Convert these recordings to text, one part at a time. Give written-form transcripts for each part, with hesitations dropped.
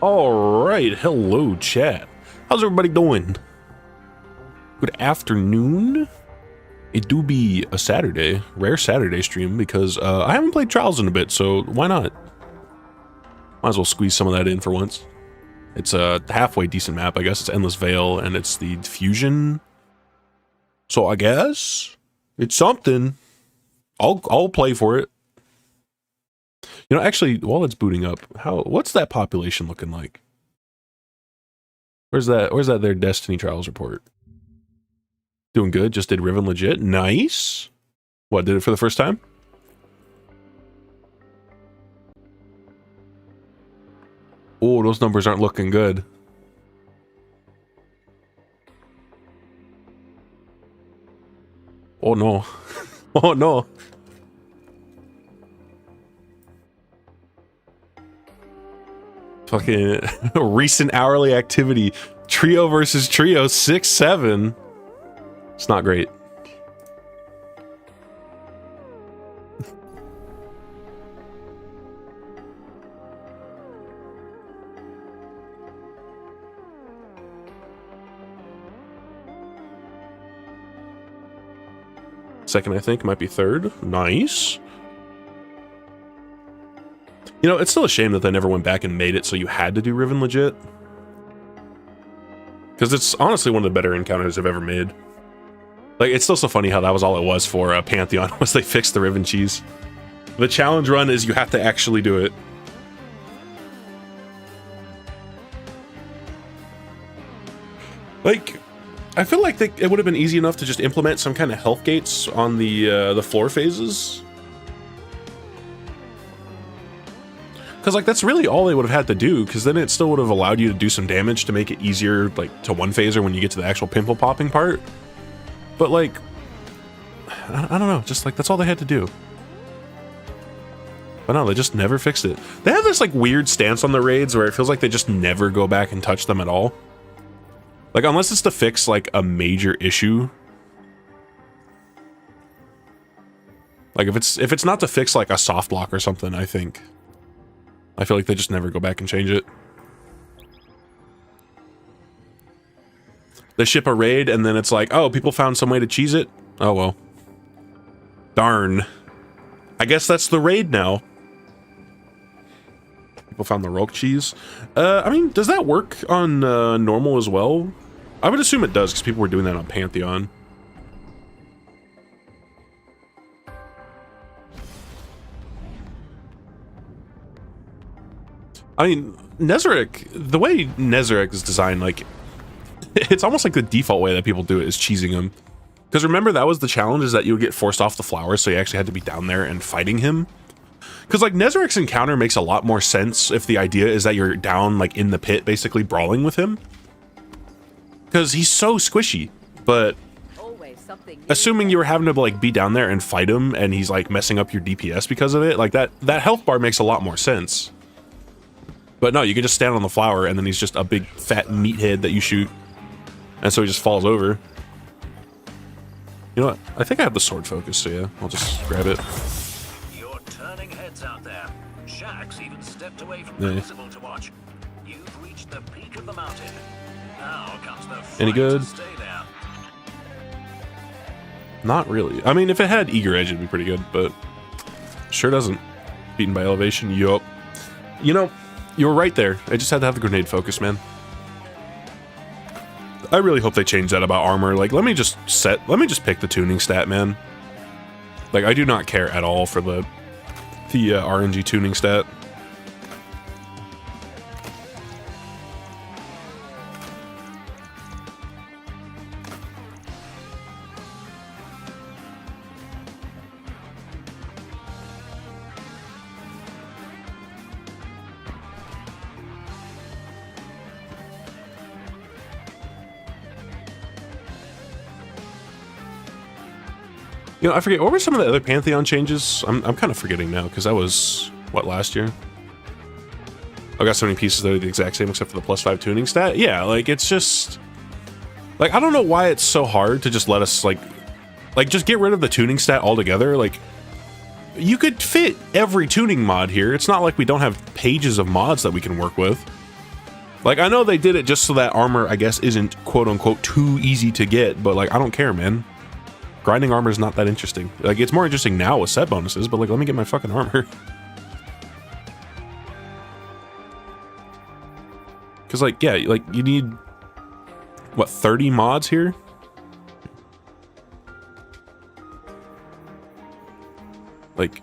All right, hello chat. How's everybody doing? Good afternoon. It do be a Saturday, rare Saturday stream because I haven't played Trials in a bit, so why not? Might as well squeeze some of that in for once. It's a halfway decent map, I guess. It's Endless Vale and it's the fusion. So I guess it's something. I'll play for it. You know, actually, while it's booting up, what's that population looking like? Where's that their Destiny Trials report? Doing good, just did Riven legit. Nice. What, did it for the first time? Oh, those numbers aren't looking good. Oh no. Oh no. Fucking recent hourly activity. Trio versus trio, 6-7. It's not great. Second, I think, might be third. Nice. You know, it's still a shame that they never went back and made it so you had to do Riven legit. Because it's honestly one of the better encounters I've ever made. Like, it's still so funny how that was all it was for Pantheon, was they fixed the Riven cheese. The challenge run is you have to actually do it. Like, I feel like it would have been easy enough to just implement some kind of health gates on the floor phases. Because, like, that's really all they would have had to do, because then it still would have allowed you to do some damage to make it easier, like, to one-phaser when you get to the actual pimple popping part. But, like, I don't know, just, like, that's all they had to do. But no, they just never fixed it. They have this, like, weird stance on the raids where it feels like they just never go back and touch them at all. Like, unless it's to fix, like, a major issue. Like, if it's not to fix, like, a soft lock or something, I feel like they just never go back and change it. They ship a raid and then it's like, oh, people found some way to cheese it? Oh, well. Darn. I guess that's the raid now. People found the rogue cheese. I mean, does that work on normal as well? I would assume it does because people were doing that on Pantheon. I mean, Nezarec, the way Nezarec is designed, like, it's almost like the default way that people do it is cheesing him. Because remember, that was the challenge, is that you would get forced off the flowers, so you actually had to be down there and fighting him. Because, like, Nezarec's encounter makes a lot more sense if the idea is that you're down, like, in the pit, basically brawling with him. Because he's so squishy, but assuming you were having to like be down there and fight him and he's like messing up your DPS because of it, like that health bar makes a lot more sense. But no, you can just stand on the flower and then he's just a big fat meathead that you shoot. And so he just falls over. You know what? I think I have the sword focus, so yeah, I'll just grab it. You're turning heads out there. Shaxx even stepped away from the visible to watch. You've reached the peak of the mountain. Now comes the fight. Any good? To stay there. Not really. I mean, if it had Eager Edge, it'd be pretty good, but sure doesn't. Beaten by elevation, yup. You know, you were right there. I just had to have the grenade focus, man. I really hope they change that about armor. Like, let me just pick the tuning stat, man. Like, I do not care at all for the RNG tuning stat. You know, I forget, what were some of the other Pantheon changes? I'm kind of forgetting now, because that was, what, last year? I got so many pieces that are the exact same except for the +5 tuning stat. Yeah, like, it's just... Like, I don't know why it's so hard to just let us, like, just get rid of the tuning stat altogether. Like, you could fit every tuning mod here. It's not like we don't have pages of mods that we can work with. Like, I know they did it just so that armor, I guess, isn't quote-unquote too easy to get, but, like, I don't care, man. Grinding armor is not that interesting. Like, it's more interesting now with set bonuses, but, like, let me get my fucking armor. Because, like, yeah, like, you need, what, 30 mods here? Like,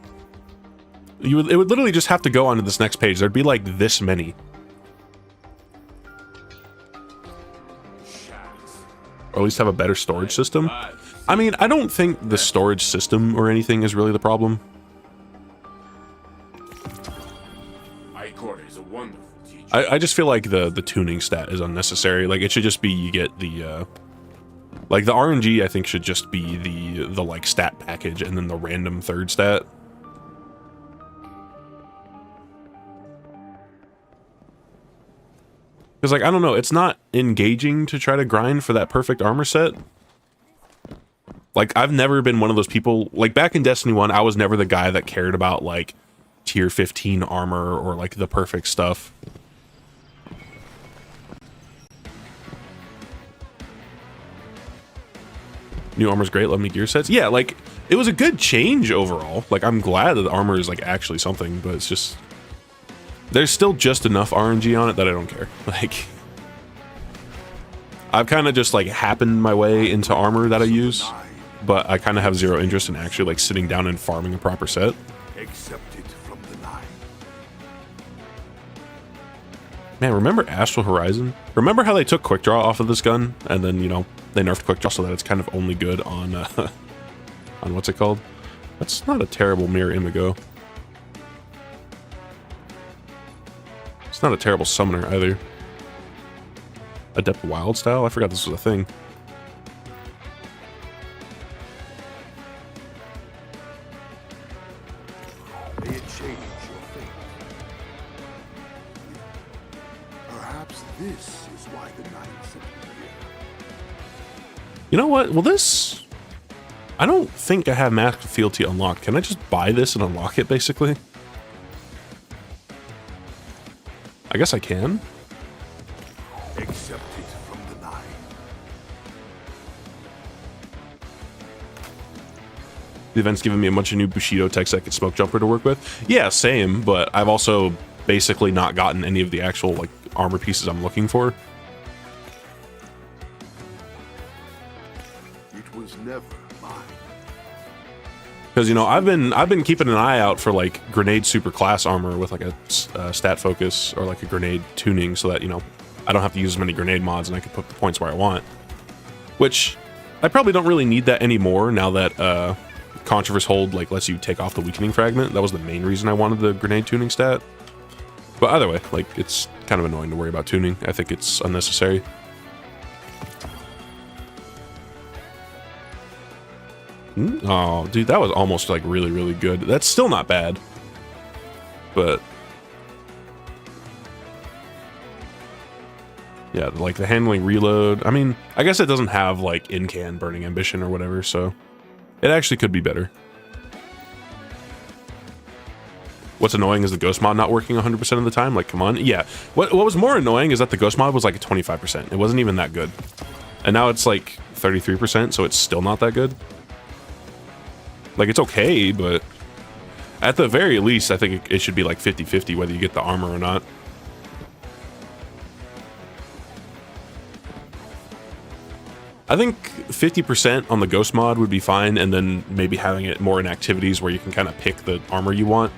it would literally just have to go onto this next page. There'd be, like, this many. Or at least have a better storage system. I mean, I don't think the storage system or anything is really the problem. I just feel like the tuning stat is unnecessary. Like, it should just be you get the like the RNG I think should just be the like stat package and then the random third stat. Because, like, I don't know, it's not engaging to try to grind for that perfect armor set. Like, I've never been one of those people, like, back in Destiny 1, I was never the guy that cared about, like, tier 15 armor or, like, the perfect stuff. New armor's great, love me gear sets. Yeah, like, it was a good change overall. Like, I'm glad that the armor is, like, actually something, but it's just... There's still just enough RNG on it that I don't care. Like... I've kind of just, like, happened my way into armor that I use. But I kind of have zero interest in actually like sitting down and farming a proper set. Accepted from the line. Man, remember Astral Horizon? Remember how they took quick draw off of this gun, and then, you know, they nerfed quick draw so that it's kind of only good on on what's it called? That's not a terrible mirror Imago. It's not a terrible summoner either. Adept Wild style? I forgot this was a thing. You know what? Well, this... I don't think I have Mask of Fealty unlocked. Can I just buy this and unlock it, basically? I guess I can. Accepted from the line. The event's given me a bunch of new Bushido tech set and Smoke Jumper to work with. Yeah, same, but I've also basically not gotten any of the actual, like, armor pieces I'm looking for. Never mine. Because, you know, I've been keeping an eye out for like grenade super class armor with like a stat focus or like a grenade tuning so that, you know, I don't have to use as many grenade mods and I can put the points where I want. Which I probably don't really need that anymore now that Controverse Hold like lets you take off the weakening fragment. That was the main reason I wanted the grenade tuning stat. But either way, like, it's kind of annoying to worry about tuning. I think it's unnecessary. Oh, dude, that was almost like really, really good. That's still not bad. But yeah, like the handling reload. I mean, I guess it doesn't have like in-can burning ambition or whatever, so it actually could be better. What's annoying is the ghost mod not working 100% of the time. Like, come on. Yeah. What was more annoying is that the ghost mod was like a 25%. It wasn't even that good. And now it's like 33%, so it's still not that good. Like, it's okay, but at the very least, I think it should be like 50-50 whether you get the armor or not. I think 50% on the ghost mod would be fine, and then maybe having it more in activities where you can kind of pick the armor you want.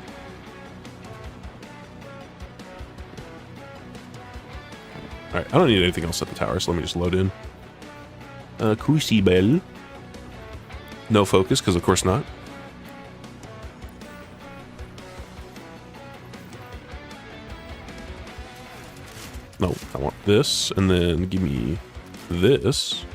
Alright, I don't need anything else at the tower, so let me just load in. Crucible. No focus, because of course not. No, I want this, and then give me this.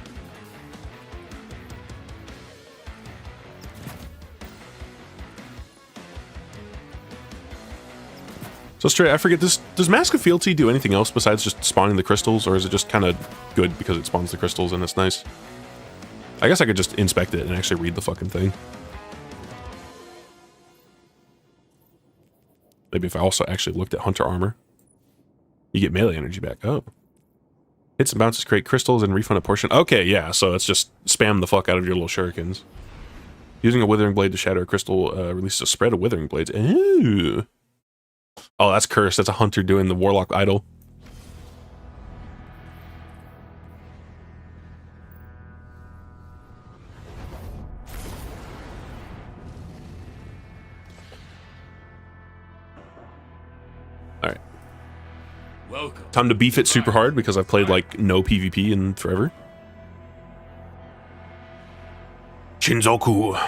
So straight, I forget, does Mask of Fealty do anything else besides just spawning the crystals, or is it just kind of good because it spawns the crystals and it's nice? I guess I could just inspect it and actually read the fucking thing. Maybe if I also actually looked at Hunter Armor. You get melee energy back. Oh. Hits and bounces create crystals and refund a portion. Okay, yeah, so it's just spam the fuck out of your little shurikens. Using a Withering Blade to shatter a crystal releases a spread of Withering Blades. Ooh. Oh, that's cursed. That's a hunter doing the Warlock Idol. Alright. Welcome. Time to beef it super hard because I've played like no PvP in forever. Shinzoku.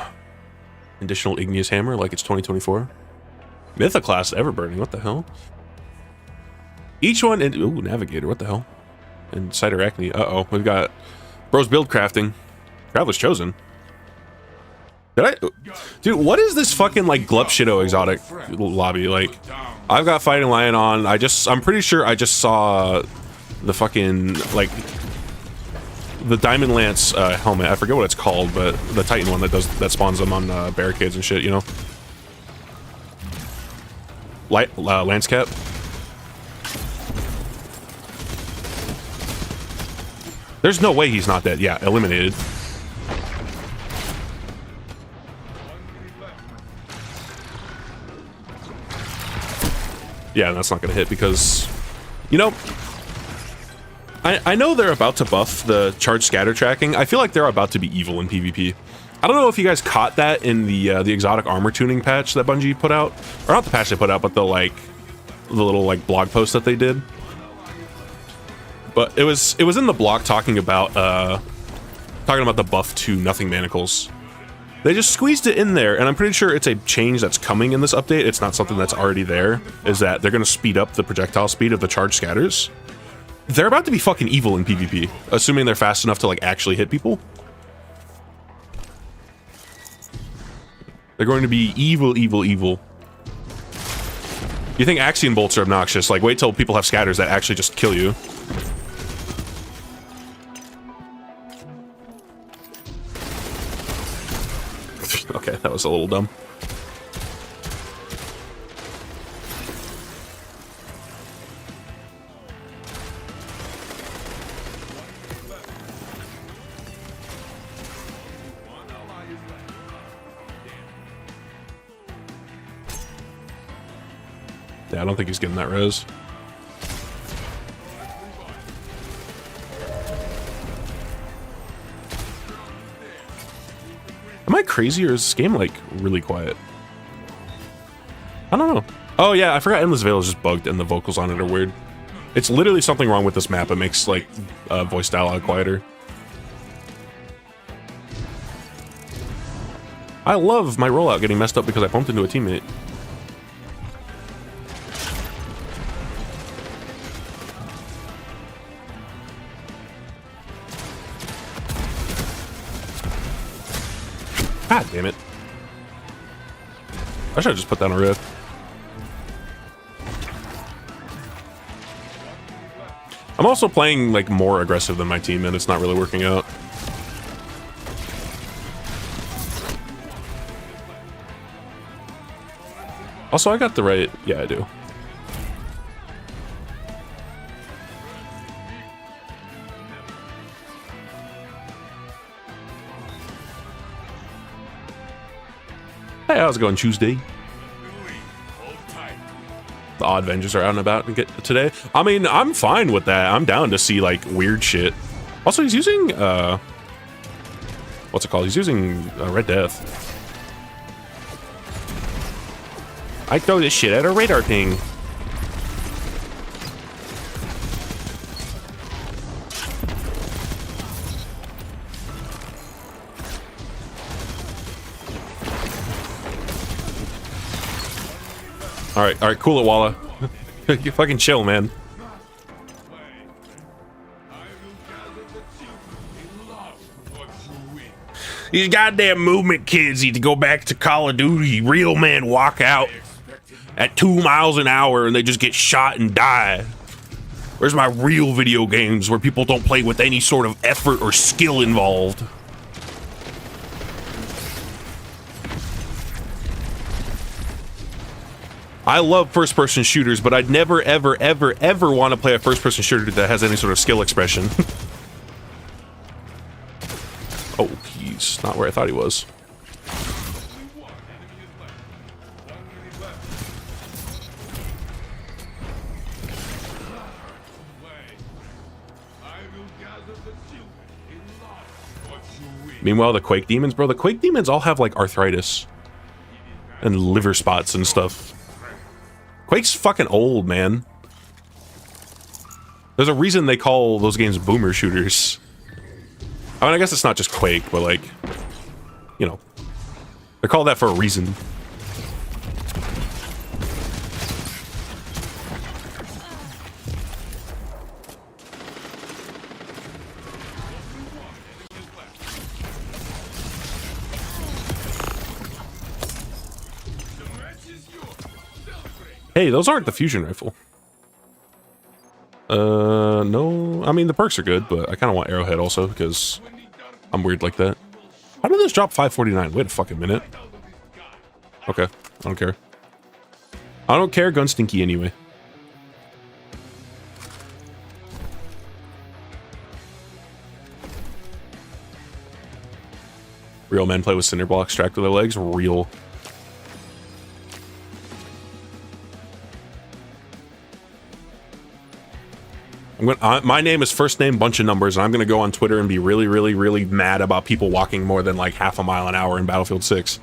Additional Igneous Hammer like it's 2024. Mytha class ever burning, what the hell? Each one in ooh, Navigator, what the hell? And Cytorachne. Uh-oh, we've got Bros build crafting. Traveler's Chosen. Dude, what is this fucking like Glup Shido exotic lobby? Like, I've got Fighting Lion on. I'm pretty sure I just saw the fucking like the Diamond Lance helmet. I forget what it's called, but the Titan one that spawns them on barricades and shit, you know? Lance Cap. There's no way he's not dead. Yeah, eliminated. Yeah, that's not gonna hit because, you know, I know they're about to buff the charge scatter tracking. I feel like they're about to be evil in PvP. I don't know if you guys caught that in the exotic armor tuning patch that Bungie put out, or not the patch they put out, but the little like blog post that they did. But it was in the blog talking about the buff to nothing manacles. They just squeezed it in there, and I'm pretty sure it's a change that's coming in this update. It's not something that's already there. Is that they're going to speed up the projectile speed of the charge scatters? They're about to be fucking evil in PvP, assuming they're fast enough to like actually hit people. They're going to be evil, evil, evil. You think Axion bolts are obnoxious? Like, wait till people have scatters that actually just kill you. Okay, that was a little dumb. Yeah, I don't think he's getting that res. Am I crazy, or is this game like really quiet? I don't know. Oh yeah, I forgot Endless Veil is just bugged and the vocals on it are weird. It's literally something wrong with this map. It makes like voice dialogue quieter. I love my rollout getting messed up because I bumped into a teammate. Damn it. I should have just put that on red. I'm also playing like more aggressive than my team, and it's not really working out. Also, I got the right... Yeah, I do. Hey, how's it going, Tuesday? The Odd Avengers are out and about and get today. I mean, I'm fine with that. I'm down to see like weird shit. Also, he's using what's it called? He's using Red Death. I throw this shit at a radar ping. All right, cool it, Walla. You fucking chill, man. These goddamn movement kids need to go back to Call of Duty. Real men walk out at 2 miles an hour and they just get shot and die. Where's my real video games where people don't play with any sort of effort or skill involved? I love first-person shooters, but I'd never, ever, ever, ever want to play a first-person shooter that has any sort of skill expression. Oh, he's not where I thought he was. Meanwhile, the Quake demons, bro, the Quake demons all have like arthritis and liver spots and stuff. Quake's fucking old, man. There's a reason they call those games boomer shooters. I mean, I guess it's not just Quake, but like, you know, they call that for a reason. Hey, those aren't the fusion rifle. No. I mean, the perks are good, but I kind of want arrowhead also because I'm weird like that. How did this drop 549? Wait a fucking minute. Okay, I don't care. I don't care, gun stinky anyway. Real men play with cinder blocks strapped to their legs. Real. My name is first name bunch of numbers, and I'm gonna go on Twitter and be really, really, really mad about people walking more than like half a mile an hour in Battlefield 6.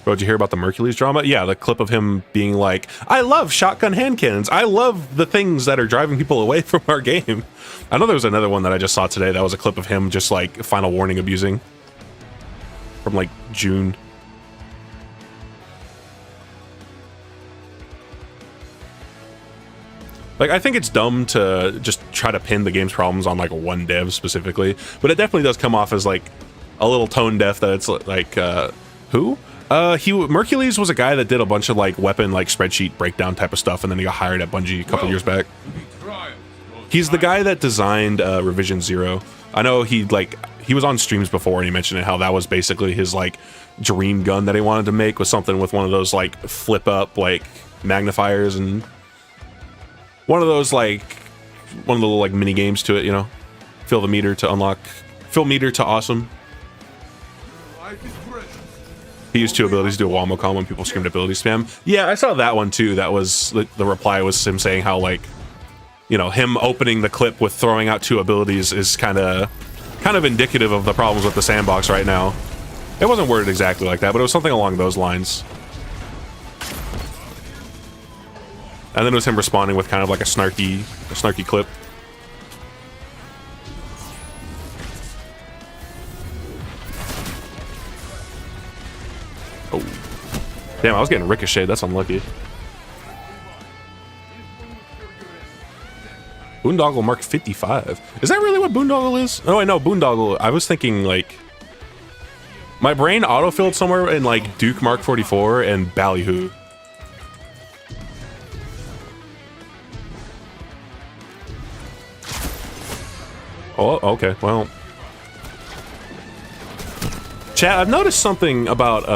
Bro, did you hear about the Mercules drama? Yeah, the clip of him being like, I love shotgun hand cannons. I love the things that are driving people away from our game. I know there was another one that I just saw today that was a clip of him just like Final Warning abusing from like June. Like, I think it's dumb to just try to pin the game's problems on like one dev specifically, but it definitely does come off as like a little tone deaf that it's like, who? Mercules was a guy that did a bunch of like weapon like spreadsheet breakdown type of stuff, and then he got hired at Bungie a couple years back. He's the guy that designed Revision Zero. I know he was on streams before and he mentioned it, how that was basically his like dream gun that he wanted to make, was something with one of those like flip up like magnifiers and one of those like one of the little like mini games to it, you know, fill the meter to unlock, fill meter to awesome. He used two abilities to do a Womocom when people screamed ability spam. Yeah, I saw that one too. That was the reply was him saying how like, you know, him opening the clip with throwing out two abilities is kind of indicative of the problems with the sandbox right now. It wasn't worded exactly like that, but it was something along those lines. And then it was him responding with kind of like a snarky clip. Oh. Damn, I was getting ricocheted. That's unlucky. Boondoggle Mark 55. Is that really what Boondoggle is? Oh, I know, Boondoggle. I was thinking like My brain autofilled somewhere in like Duke Mark 44 and Ballyhoo. Oh, okay. Well, chat. I've noticed something about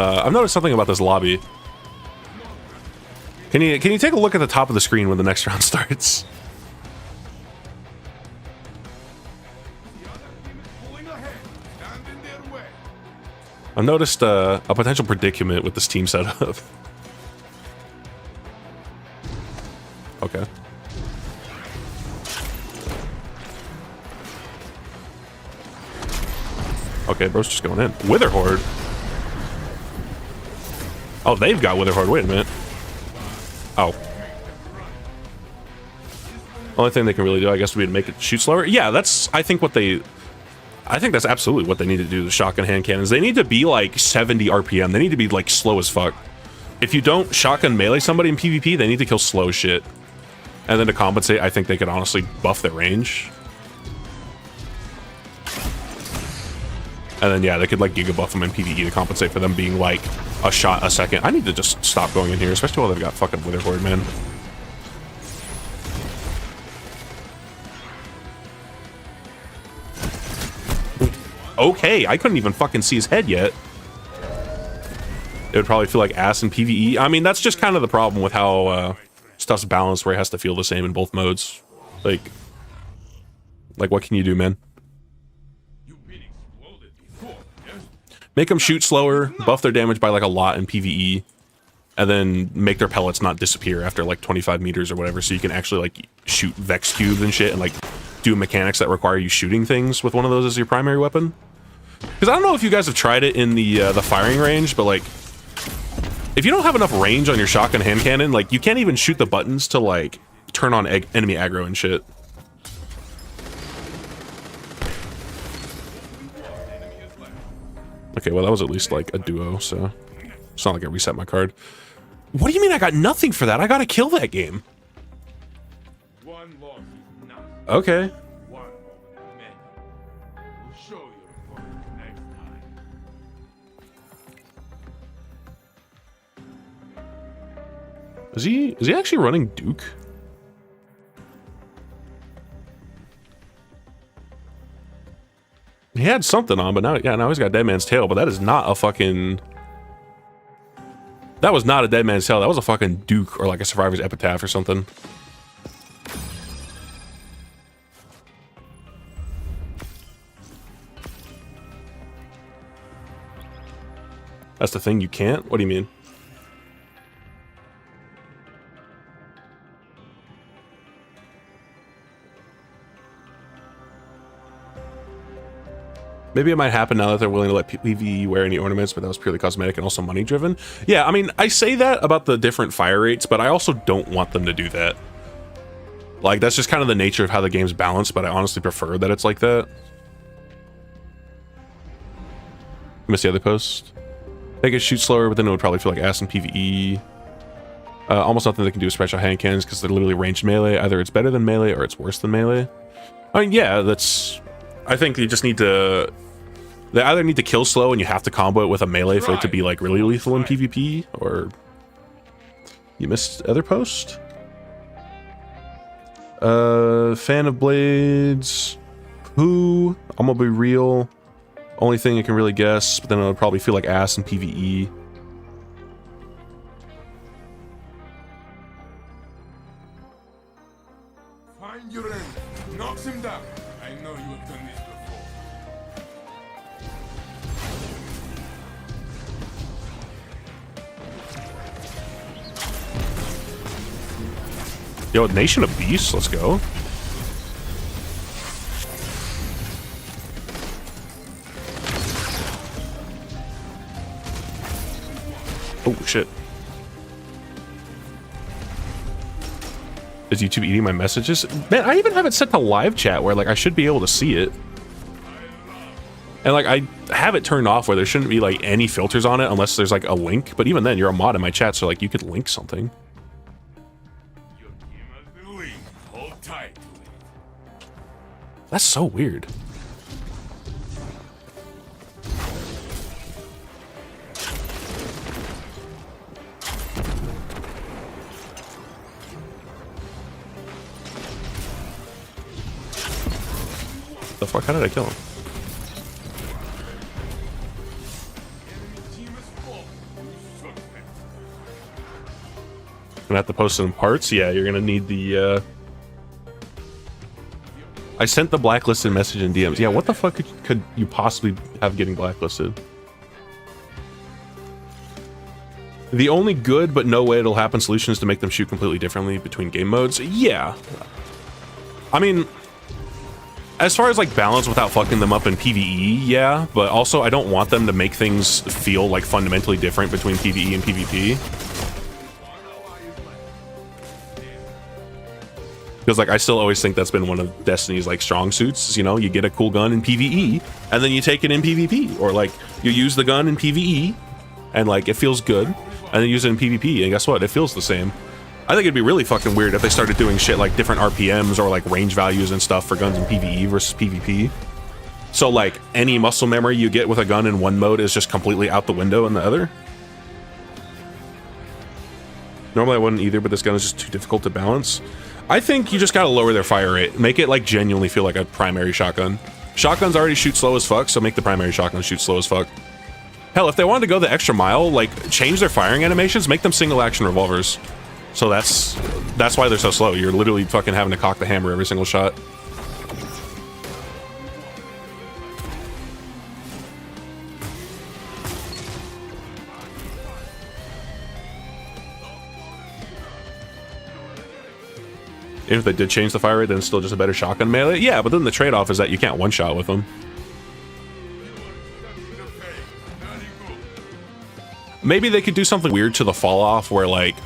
this lobby. Can you take a look at the top of the screen when the next round starts? I've noticed a potential predicament with this team setup. Okay. Okay, bro's just going in. Wither Horde. Oh, they've got Wither Horde. Wait a minute. Oh. Only thing they can really do, I guess, would be to make it shoot slower. Yeah, that's, I think that's absolutely what they need to do, the shotgun hand cannons. They need to be like 70 RPM. They need to be like slow as fuck. If you don't shotgun melee somebody in PvP, they need to kill slow shit. And then to compensate, I think they could honestly buff their range. And then, yeah, they could like giga buff them in PvE to compensate for them being like a shot a second. I need to just stop going in here, especially while they've got fucking Wither Horde, man. Okay, I couldn't even fucking see his head yet. It would probably feel like ass in PvE. I mean, that's just kind of the problem with how stuff's balanced, where it has to feel the same in both modes. Like what can you do, man? Make them shoot slower, buff their damage by like a lot in PvE, and then make their pellets not disappear after like 25 meters or whatever, so you can actually like shoot Vex cubes and shit and like do mechanics that require you shooting things with one of those as your primary weapon. Because I don't know if you guys have tried it in the firing range, but like if you don't have enough range on your shotgun hand cannon, like you can't even shoot the buttons to like turn on enemy aggro and shit. Okay, well that was at least like a duo, so it's not like I reset my card. What do you mean I got nothing for that? I gotta kill that game. Okay. Is he actually running Duke? He had something on, but now he's got Dead Man's Tail, but that is not a fucking... That was not a Dead Man's Tail, that was a fucking Duke or like a Survivor's Epitaph or something. That's the thing, you can't? What do you mean? Maybe it might happen now that they're willing to let PvE wear any ornaments, but that was purely cosmetic and also money driven. Yeah, I mean, I say that about the different fire rates, but I also don't want them to do that. Like, that's just kind of the nature of how the game's balanced, but I honestly prefer that it's like that. You missed the other post. Make it shoot slower, but then it would probably feel like ass in PvE. Almost nothing they can do with special hand cannons because they're literally ranged melee. Either it's better than melee or it's worse than melee. I mean, yeah, that's... I think you just need to... They either need to kill slow and you have to combo it with a melee for it to be like really lethal in PvP, or... You missed other post? Fan of blades. Who? I'm gonna be real. Only thing I can really guess, but then it'll probably feel like ass in PvE. Find your end. Knocks him down. I know you have done this before. Yo, Nation of Beasts, let's go. Oh, shit. Is YouTube eating my messages? Man, I even have it set to live chat where, like, I should be able to see it. And, like, I have it turned off where there shouldn't be, like, any filters on it unless there's, like, a link. But even then, you're a mod in my chat, so, like, you could link something. Hold tight to it. That's so weird. The fuck? How did I kill him? Gonna have to post some parts. Yeah, you're gonna need the. I sent the blacklisted message in DMs. Yeah, what the fuck could you possibly have getting blacklisted? The only good but no way it'll happen solution is to make them shoot completely differently between game modes. Yeah. I mean, as far as like balance without fucking them up in PvE, yeah, but also I don't want them to make things feel like fundamentally different between PvE and PvP. Because like I still always think that's been one of Destiny's like strong suits, you know, you get a cool gun in PvE and then you take it in PvP, or like you use the gun in PvE and like it feels good, and then use it in PvP and guess what, it feels the same. I think it'd be really fucking weird if they started doing shit like different RPMs or like range values and stuff for guns in PvE versus PvP. So like any muscle memory you get with a gun in one mode is just completely out the window in the other. Normally I wouldn't either, but this gun is just too difficult to balance. I think you just gotta lower their fire rate. Make it like genuinely feel like a primary shotgun. Shotguns already shoot slow as fuck, so make the primary shotgun shoot slow as fuck. Hell, if they wanted to go the extra mile, like change their firing animations, make them single action revolvers. So that's why they're so slow. You're literally fucking having to cock the hammer every single shot. Even if they did change the fire rate, then it's still just a better shotgun melee. Yeah, but then the trade-off is that you can't one-shot with them. Maybe they could do something weird to the fall-off where, like,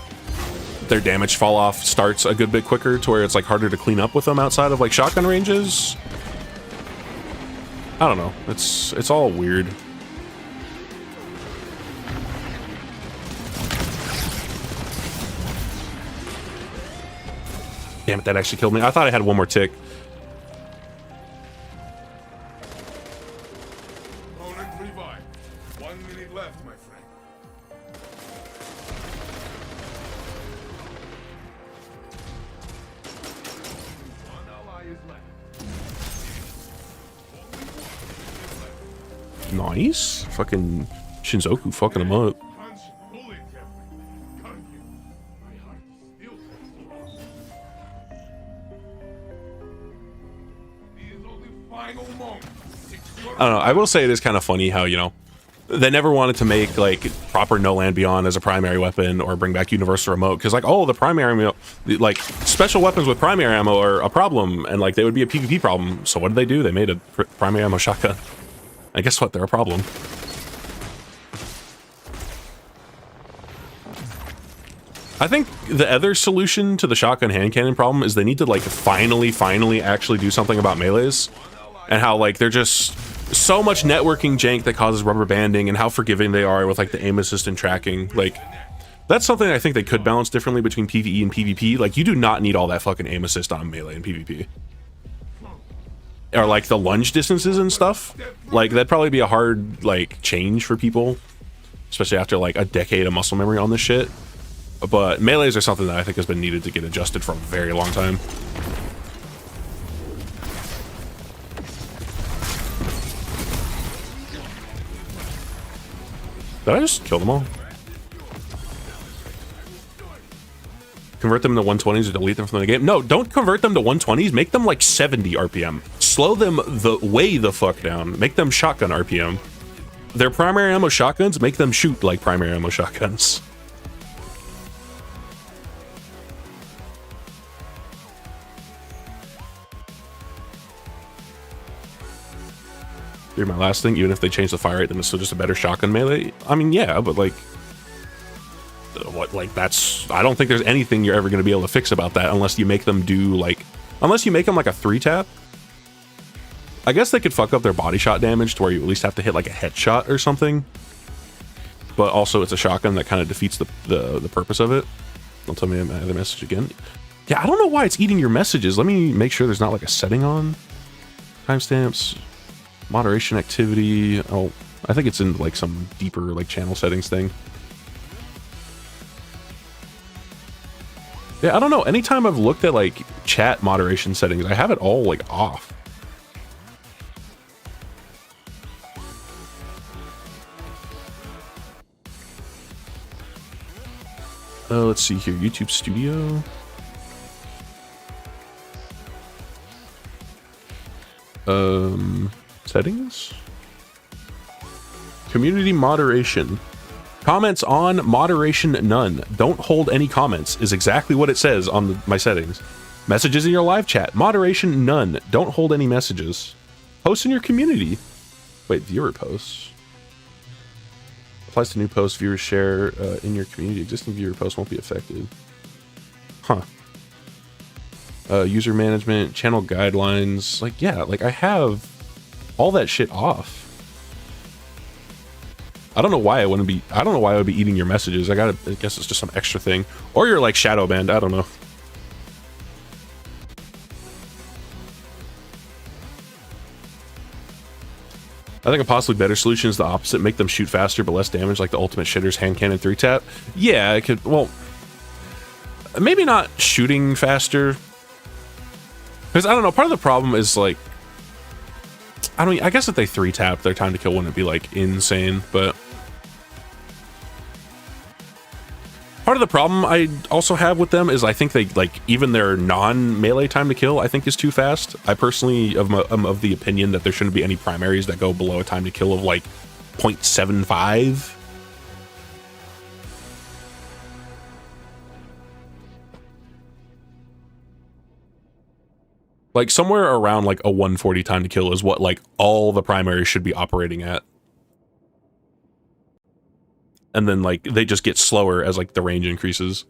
their damage fall-off starts a good bit quicker to where it's, like, harder to clean up with them outside of, like, shotgun ranges. I don't know. It's all weird. Damn it, that actually killed me. I thought I had one more tick. Opponent revived. 1 minute left, my friend. One ally is left. Nice. Fucking Shinzoku fucking him up. Punch, pull it, Jeffrey. Gun you. My heart is still these are the final moments. I don't know. I will say it is kind of funny how, you know, they never wanted to make like proper no land beyond as a primary weapon or bring back universal remote because like, oh, the primary ammo, like special weapons with primary ammo are a problem and like they would be a PvP problem. So what did they do? They made a primary ammo shotgun. And guess what? They're a problem. I think the other solution to the shotgun hand cannon problem is they need to like finally actually do something about melees and how like they're just so much networking jank that causes rubber banding and how forgiving they are with like the aim assist and tracking. Like that's something I think they could balance differently between PvE and PvP. Like you do not need all that fucking aim assist on melee and PvP. Or like the lunge distances and stuff. Like that'd probably be a hard like change for people, especially after like a decade of muscle memory on this shit. But melees are something that I think has been needed to get adjusted for a very long time. Did I just kill them all? Convert them to 120s or delete them from the game? No, don't convert them to 120s. Make them like 70 RPM. Slow them way the fuck down. Make them shotgun RPM. Their primary ammo shotguns, make them shoot like primary ammo shotguns. Here's my last thing. Even if they change the fire rate, then it's still just a better shotgun melee. I mean, yeah, but like, what? Like that's. I don't think there's anything you're ever going to be able to fix about that unless you make them do like, unless you make them like a 3-tap. I guess they could fuck up their body shot damage to where you at least have to hit like a headshot or something. But also, it's a shotgun that kind of defeats the purpose of it. Don't tell me my other message again. Yeah, I don't know why it's eating your messages. Let me make sure there's not like a setting on. Timestamps. Moderation activity. Oh, I think it's in like some deeper like channel settings thing. Yeah, I don't know. Anytime I've looked at like chat moderation settings, I have it all like off. Let's see here. YouTube Studio. Settings. Community moderation. Comments on, moderation none. Don't hold any comments is exactly what it says on my settings. Messages in your live chat. Moderation none. Don't hold any messages. Posts in your community. Wait, viewer posts. Applies to new posts. Viewers share in your community. Existing viewer posts won't be affected. Huh. User management, channel guidelines. Like, yeah, like I have all that shit off. I don't know why I wouldn't be. I don't know why I would be eating your messages. I guess it's just some extra thing. Or you're like shadow banned. I don't know. I think a possibly better solution is the opposite. Make them shoot faster but less damage, like the ultimate shitter's hand cannon 3-tap. Yeah, it could. Well, maybe not shooting faster. Because, I don't know, part of the problem is, like, I guess if they 3-tap, their time to kill wouldn't be, like, insane, but part of the problem I also have with them is I think they, like, even their non-melee time to kill, I think is too fast. I personally am of the opinion that there shouldn't be any primaries that go below a time to kill of, like, 0.75. Like, somewhere around, like, a 140 time to kill is what, like, all the primaries should be operating at. And then, like, they just get slower as, like, the range increases.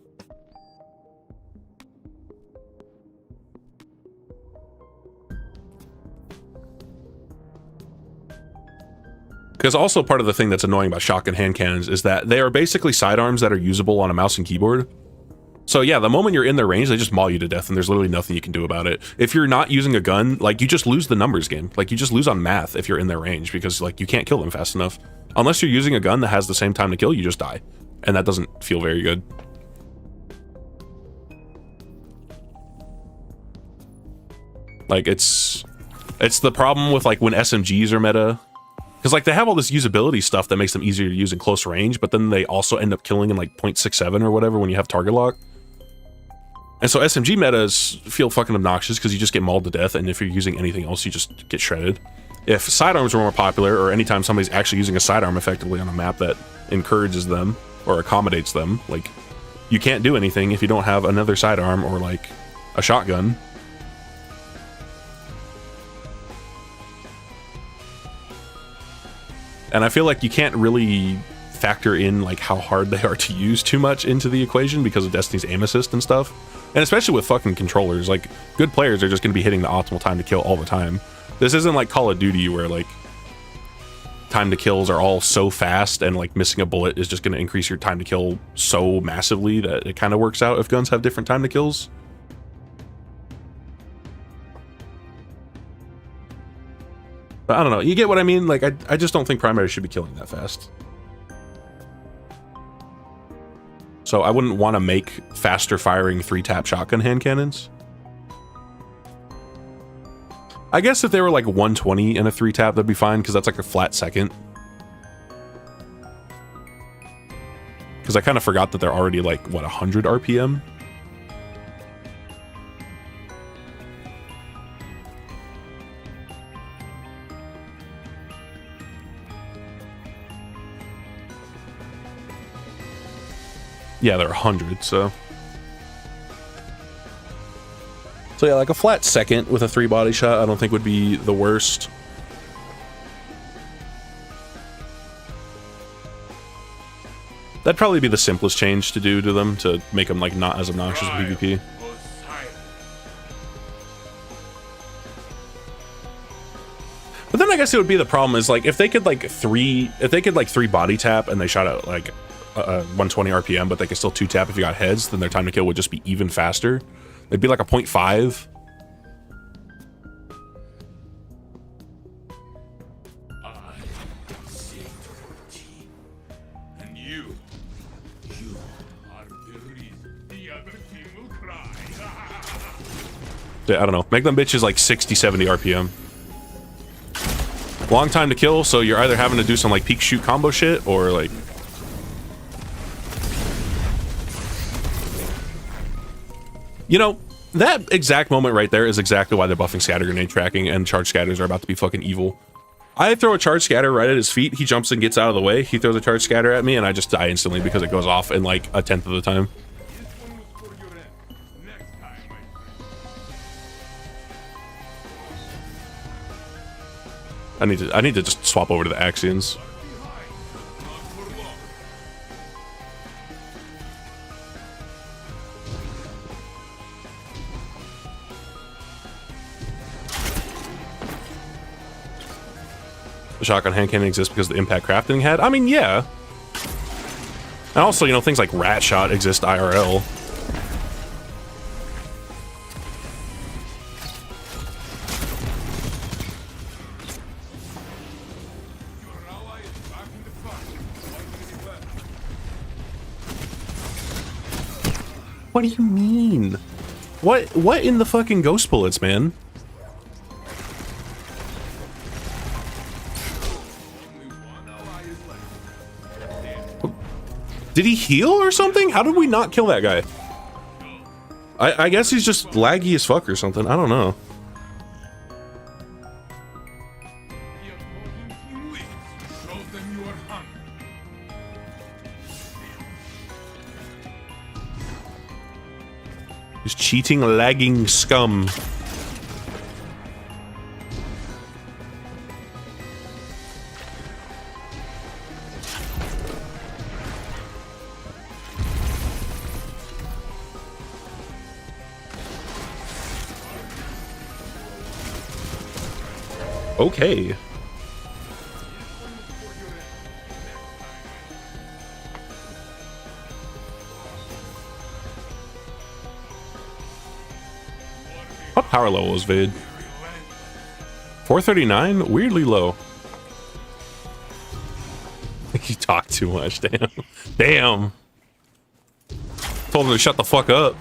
Because also part of the thing that's annoying about shotgun hand cannons is that they are basically sidearms that are usable on a mouse and keyboard. So yeah, the moment you're in their range, they just maul you to death and there's literally nothing you can do about it. If you're not using a gun, like, you just lose the numbers game. Like, you just lose on math if you're in their range because, like, you can't kill them fast enough. Unless you're using a gun that has the same time to kill, you just die. And that doesn't feel very good. Like, it's the problem with, like, when SMGs are meta. Because, like, they have all this usability stuff that makes them easier to use in close range, but then they also end up killing in, like, 0.67 or whatever when you have target lock. And so SMG metas feel fucking obnoxious because you just get mauled to death, and if you're using anything else, you just get shredded. If sidearms were more popular, or anytime somebody's actually using a sidearm effectively on a map that encourages them or accommodates them, like, you can't do anything if you don't have another sidearm or, like, a shotgun. And I feel like you can't really factor in, like, how hard they are to use too much into the equation because of Destiny's aim assist and stuff. And especially with fucking controllers, like, good players are just going to be hitting the optimal time to kill all the time. This isn't like Call of Duty where, like, time to kills are all so fast and, like, missing a bullet is just going to increase your time to kill so massively that it kind of works out if guns have different time to kills. But I don't know, you get what I mean? Like, I just don't think primaries should be killing that fast. So I wouldn't want to make faster firing 3-tap shotgun hand cannons. I guess if they were like 120 and a 3-tap, that'd be fine, because that's like a flat second. Because I kind of forgot that they're already like, what, 100 RPM? Yeah, they're 100, so yeah, like a flat second with a 3-body shot I don't think would be the worst. That'd probably be the simplest change to do to them to make them, like, not as obnoxious in PvP. But then I guess it would be the problem is, like, if they could like 3-body tap and they shot out like 120 RPM, but they can still 2-tap if you got heads, then their time to kill would just be even faster. It'd be like a 0.5. And you are the reason the other team will cry. Yeah, I don't know. Make them bitches like 60, 70 RPM. Long time to kill, so you're either having to do some like peek shoot combo shit or like You know, that exact moment right there is exactly why they're buffing scatter grenade tracking, and charge scatters are about to be fucking evil. I throw a charge scatter right at his feet, he jumps and gets out of the way, he throws a charge scatter at me, and I just die instantly because it goes off in like a tenth of the time. I need to just swap over to the Axions. The shotgun hand cannon exists because the impact crafting had. I mean, yeah. And also, you know, things like rat shot exist IRL. What do you mean? What in the fucking ghost bullets, man? Did he heal or something? How did we not kill that guy? I guess he's just laggy as fuck or something. I don't know. He's cheating, lagging scum. Okay. What power level is Vade? 439? Weirdly low. You talk too much, damn. Damn. Told him to shut the fuck up.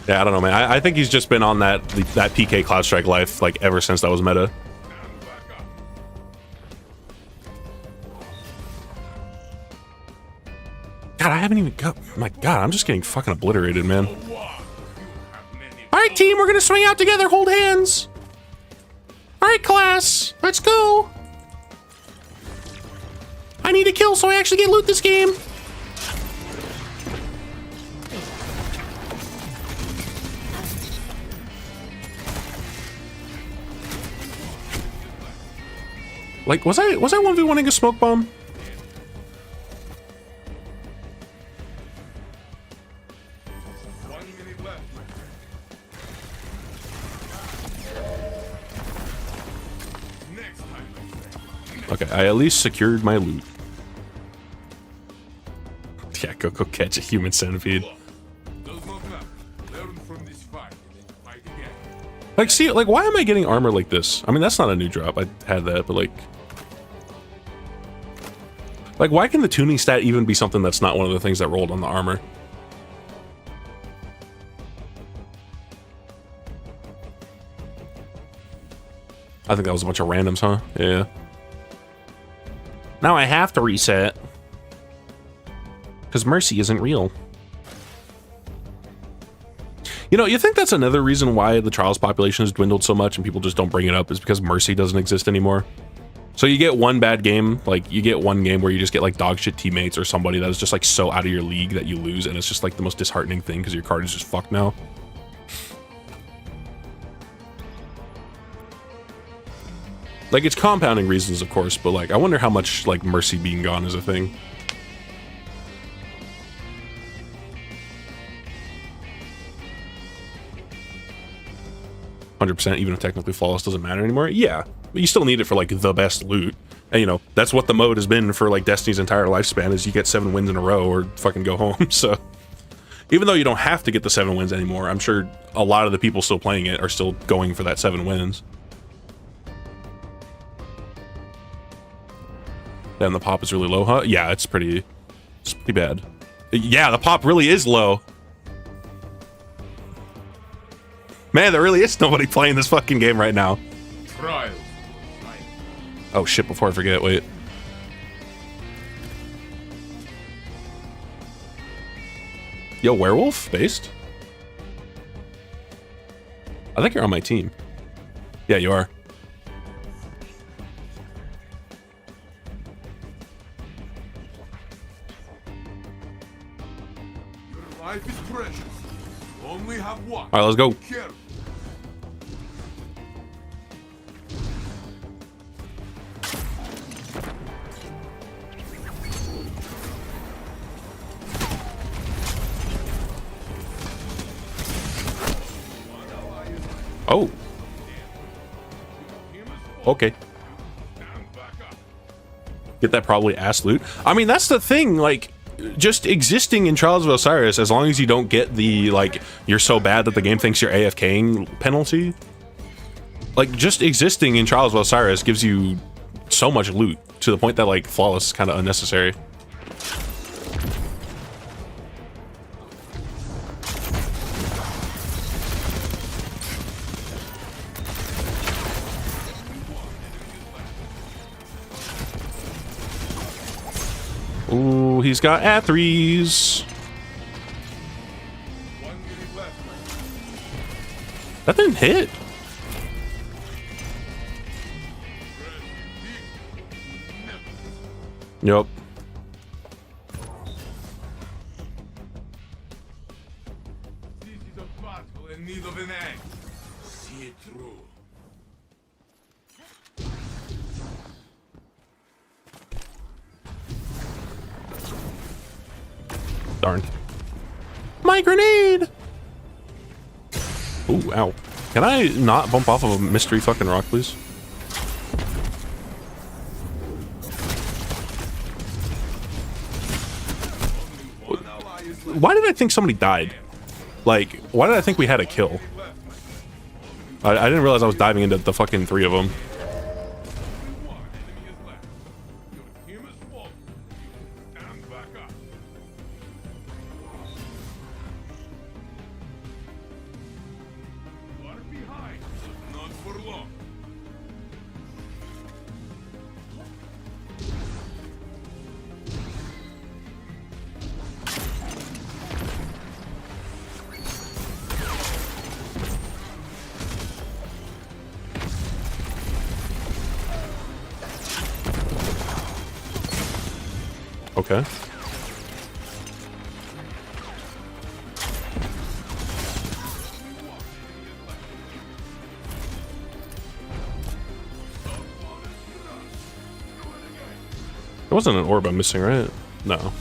Yeah, I don't know, man. I think he's just been on that PK Cloud Strike life like ever since that was meta. God, I haven't even got. My God, I'm just getting fucking obliterated, man. All right, team, we're gonna swing out together. Hold hands. All right, class, let's go. I need a kill so I actually get loot this game. Like, was I 1v1ing a smoke bomb? Okay, I at least secured my loot. Yeah, go catch a human centipede. Like, see, like, why am I getting armor like this? I mean, that's not a new drop. I had that, but like, why can the tuning stat even be something that's not one of the things that rolled on the armor? I think that was a bunch of randoms, huh? Yeah. Now I have to reset. Because Mercy isn't real. You know, you think that's another reason why the Trials population has dwindled so much and people just don't bring it up is because Mercy doesn't exist anymore. So you get one bad game, like you get one game where you just get like dog shit teammates or somebody that is just like so out of your league that you lose, and it's just like the most disheartening thing because your card is just fucked now. Like, it's compounding reasons, of course, but like I wonder how much like Mercy being gone is a thing. %, even if technically flawless doesn't matter anymore. Yeah, but you still need it for like the best loot, and you know that's what the mode has been for like Destiny's entire lifespan, is you get 7 wins in a row or fucking go home. So even though you don't have to get the 7 wins anymore, I'm sure a lot of the people still playing it are still going for that 7 wins. And the pop is really low, huh? Yeah, it's pretty bad. Yeah, the pop really is low. Man, there really is nobody playing this fucking game right now. trials. Oh shit, before I forget, wait. Yo, werewolf based? I think you're on my team. Yeah, you are. Your life is precious. You only have one. All right, let's go. Careful. Oh. Okay. Get that probably ass loot. I mean, that's the thing, like, just existing in Trials of Osiris, as long as you don't get the, like, you're so bad that the game thinks you're AFKing penalty. Like, just existing in Trials of Osiris gives you so much loot, to the point that, like, Flawless is kind of unnecessary. Ooh, he's got A3s. That didn't hit. Yep. This is a battle in need of an end. See it through. Darn. My grenade! Ooh, ow. Can I not bump off of a mystery fucking rock, please? Why did I think somebody died? Like, why did I think we had a kill? I didn't realize I was diving into the fucking three of them. Okay. There wasn't an orb I'm missing, right? No.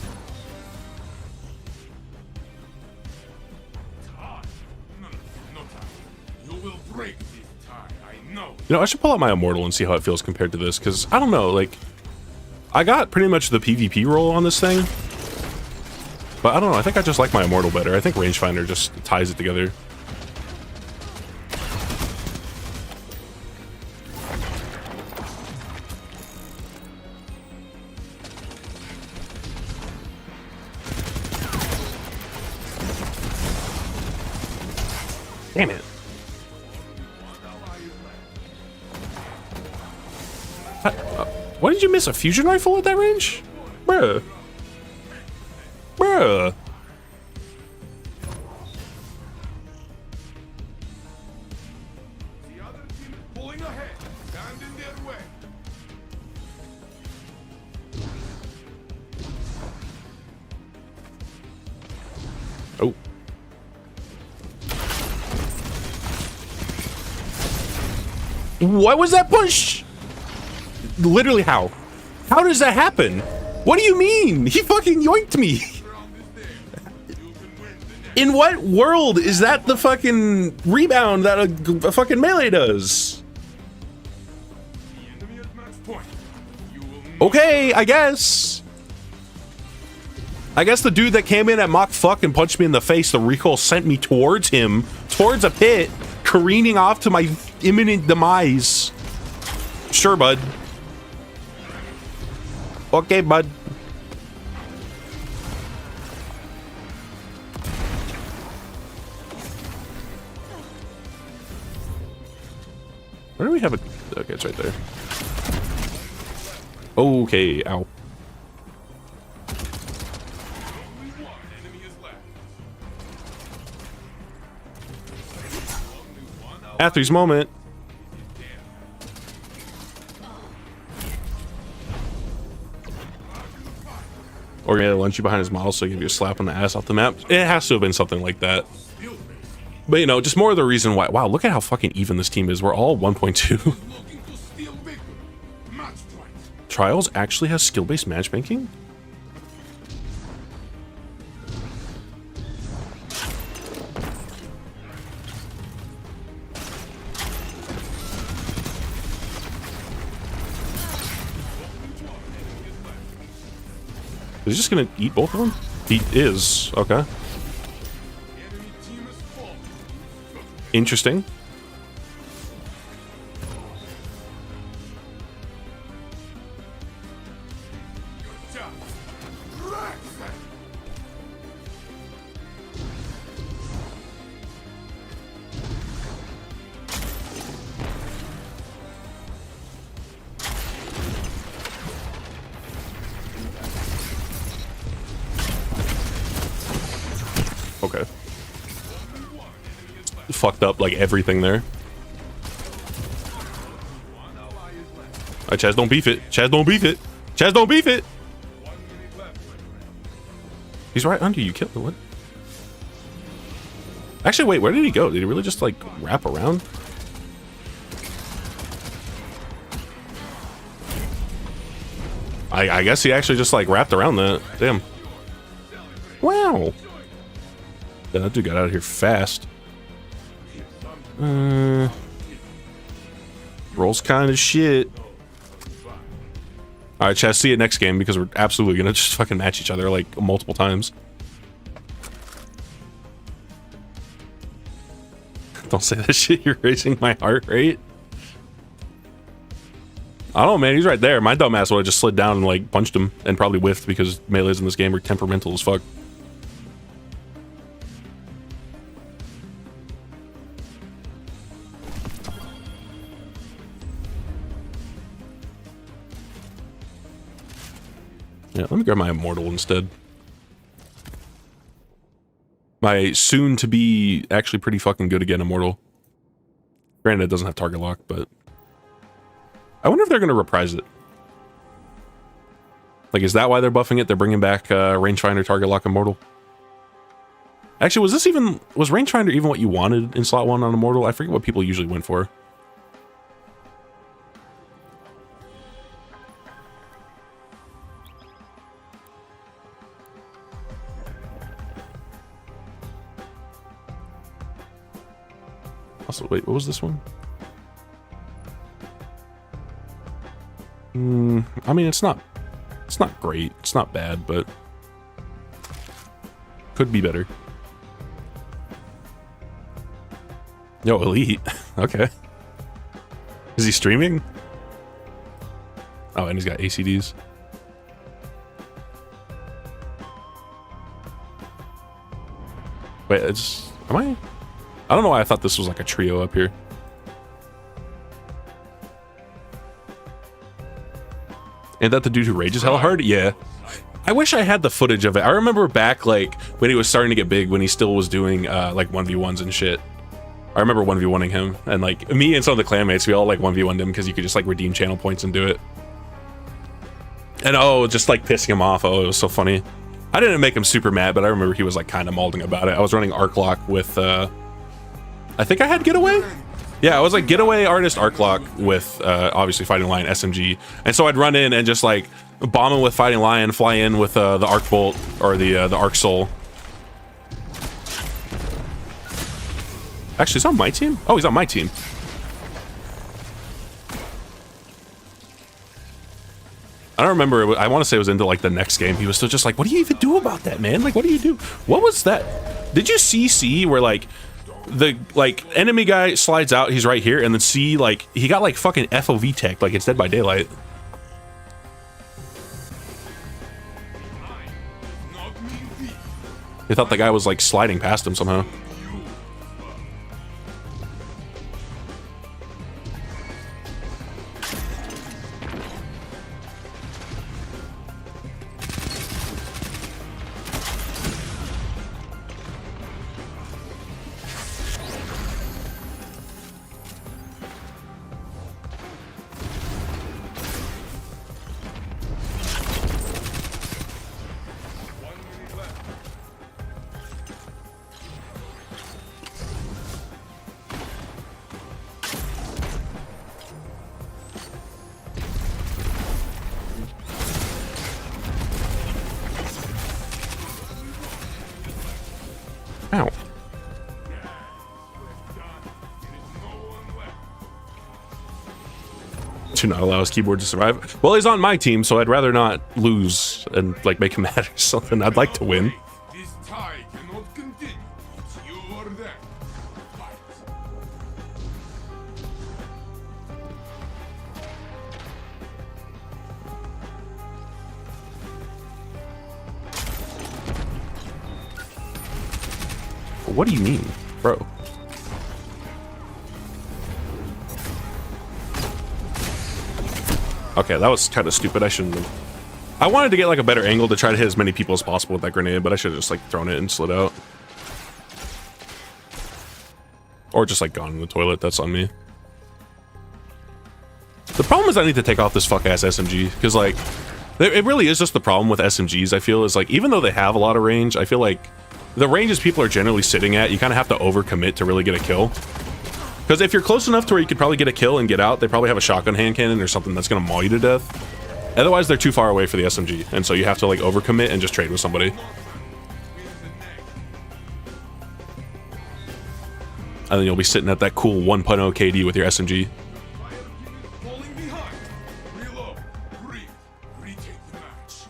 You know, I should pull out my Immortal and see how it feels compared to this, because I don't know, like, I got pretty much the PvP roll on this thing, but I don't know, I think I just like my Immortal better. I think Rangefinder just ties it together. Damn it. Why did you miss a fusion rifle at that range? Bruh. Bruh. The other team is pulling ahead. Stand in their way. Oh. What was that push? Literally, how? How does that happen? What do you mean? He fucking yoinked me. In what world is that the fucking rebound that a fucking melee does? Okay, I guess. I guess the dude that came in at Mach fuck and punched me in the face, the recoil sent me towards him, towards a pit, careening off to my imminent demise. Sure, bud. Okay, bud. Where do we have a... Okay, it's right there. Okay, ow. Athlete's moment. Or gonna lunch you behind his model so he give you a slap on the ass off the map. It has to have been something like that. But you know, just more of the reason why. Wow, look at how fucking even this team is. We're all 1.2. Trials actually has skill-based matchmaking? Is he just gonna eat both of them? He is. Okay. Interesting. Okay. Fucked up like everything there. Alright, Chaz, don't beef it. Chaz, don't beef it. Chaz, don't beef it. He's right under you. Kill what? Actually, wait. Where did he go? Did he really just like wrap around? I guess he actually just like wrapped around that. Damn. Wow. Yeah, that dude got out of here fast. Rolls kind of shit. Alright, Chaz, see you next game because we're absolutely gonna just fucking match each other like multiple times. Don't say that shit, you're raising my heart rate. I don't know, man, he's right there. My dumbass would have just slid down and like punched him and probably whiffed because melees in this game are temperamental as fuck. Yeah, let me grab my immortal instead. My soon-to-be actually pretty fucking good again immortal. Granted, it doesn't have target lock, but... I wonder if they're going to reprise it. Like, is that why they're buffing it? They're bringing back rangefinder target lock immortal? Actually, was rangefinder even what you wanted in slot 1 on immortal? I forget what people usually went for. Also, wait, what was this one? I mean, it's not great. It's not bad, but could be better. Yo, elite. Okay. Is he streaming? Oh, and he's got ACDs. Wait, I don't know why I thought this was like a trio up here. Ain't that the dude who rages hella hard? Yeah. I wish I had the footage of it. I remember back like when he was starting to get big, when he still was doing like 1v1s and shit. I remember 1v1ing him, and like me and some of the clanmates, we all like 1v1'd him because you could just like redeem channel points and do it. And oh, just like pissing him off. Oh, it was so funny. I didn't make him super mad, but I remember he was like kind of molding about it. I was running arc lock with I think I had getaway. Yeah, I was like getaway artist arc lock with obviously Fighting Lion SMG, and so I'd run in and just like bomb him with Fighting Lion, fly in with the arc bolt or the arc soul. Actually, he's on my team. Oh, he's on my team. I don't remember. I want to say it was into like the next game. He was still just like, "What do you even do about that, man? Like, what do you do? What was that? Did you see C where like?" The like enemy guy slides out, he's right here, and then see like he got like fucking FOV tech, like it's Dead by Daylight. They thought the guy was like sliding past him somehow. Do not allow his keyboard to survive. Well, he's on my team, so I'd rather not lose and like make him mad or something. I'd like to win. This tie cannot continue. It's you or them. Fight. What do you mean, bro? Okay, that was kind of stupid. I shouldn't have. I wanted to get like a better angle to try to hit as many people as possible with that grenade, but I should have just like thrown it and slid out. Or just like gone in the toilet. That's on me. The problem is I need to take off this fuck ass SMG because like it really is just the problem with SMGs. I feel is like even though they have a lot of range, I feel like the ranges people are generally sitting at, you kind of have to overcommit to really get a kill. Because if you're close enough to where you could probably get a kill and get out, they probably have a shotgun hand cannon or something that's going to maul you to death. Otherwise, they're too far away for the SMG. And so you have to like overcommit and just trade with somebody. And then you'll be sitting at that cool 1.0 KD with your SMG. Falling behind. Reload. Breathe. Retake the match.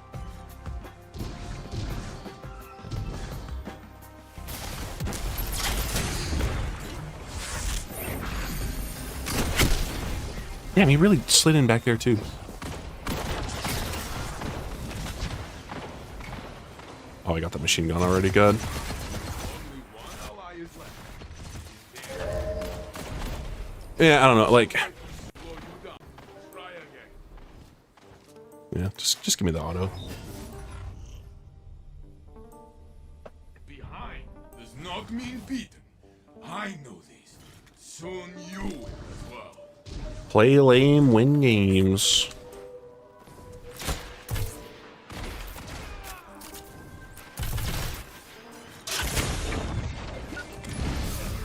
Damn, he really slid in back there too. Oh, I got the machine gun already, good. Only one ally is left. Yeah, I don't know, like... Slow you down. Try again. Yeah, just give me the auto. Behind does not mean beaten. I know this. Soon you will as well. Play lame, win games.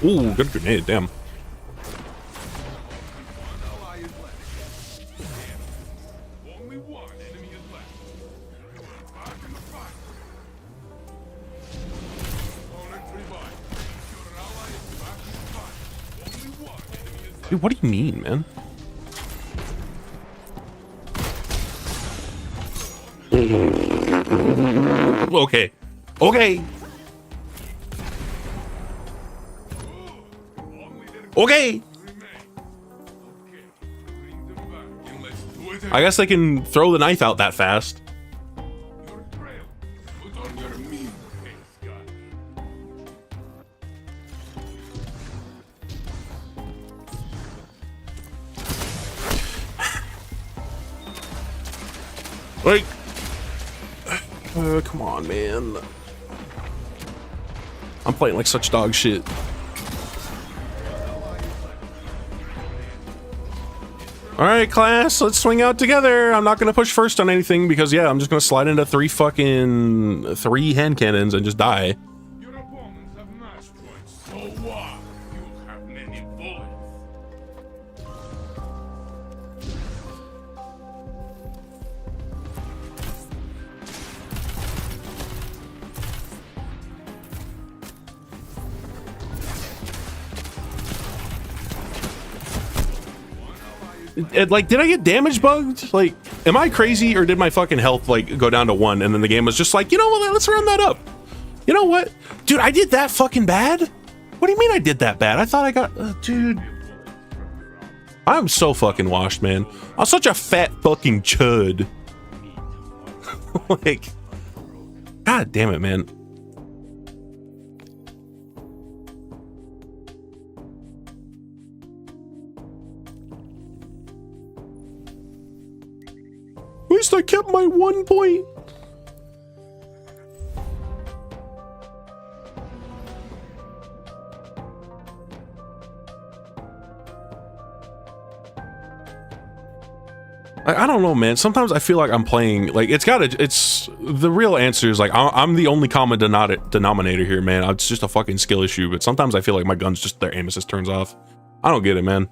Ooh, good grenade, damn. One ally is left. Damn. Only one enemy is left. Back in the fight. Opponent revived. Your ally is back in the fight. Only one enemy is left. Dude, what do you mean, man? Okay. Okay. Okay. I guess they can throw the knife out that fast. Your trail. Put on your mean face, guy. Like, come on, man. I'm playing like such dog shit. All right, class, let's swing out together. I'm not gonna push first on anything because yeah, I'm just gonna slide into three hand cannons and just die. Your opponents have match points, so what? You have many bullets. Like, did I get damage bugged? Like, am I crazy or did my fucking health like go down to 1 and then the game was just like, you know what, let's round that up. You know what? Dude, I did that fucking bad? What do you mean I did that bad? I thought I got, dude. I'm so fucking washed, man. I'm such a fat fucking chud. Like, god damn it, man. At least I kept my 1 point. I don't know, man. Sometimes I feel like I'm playing like it's the real answer is like I'm the only common denominator here, man. It's just a fucking skill issue. But sometimes I feel like my guns just their aim assist turns off. I don't get it, man.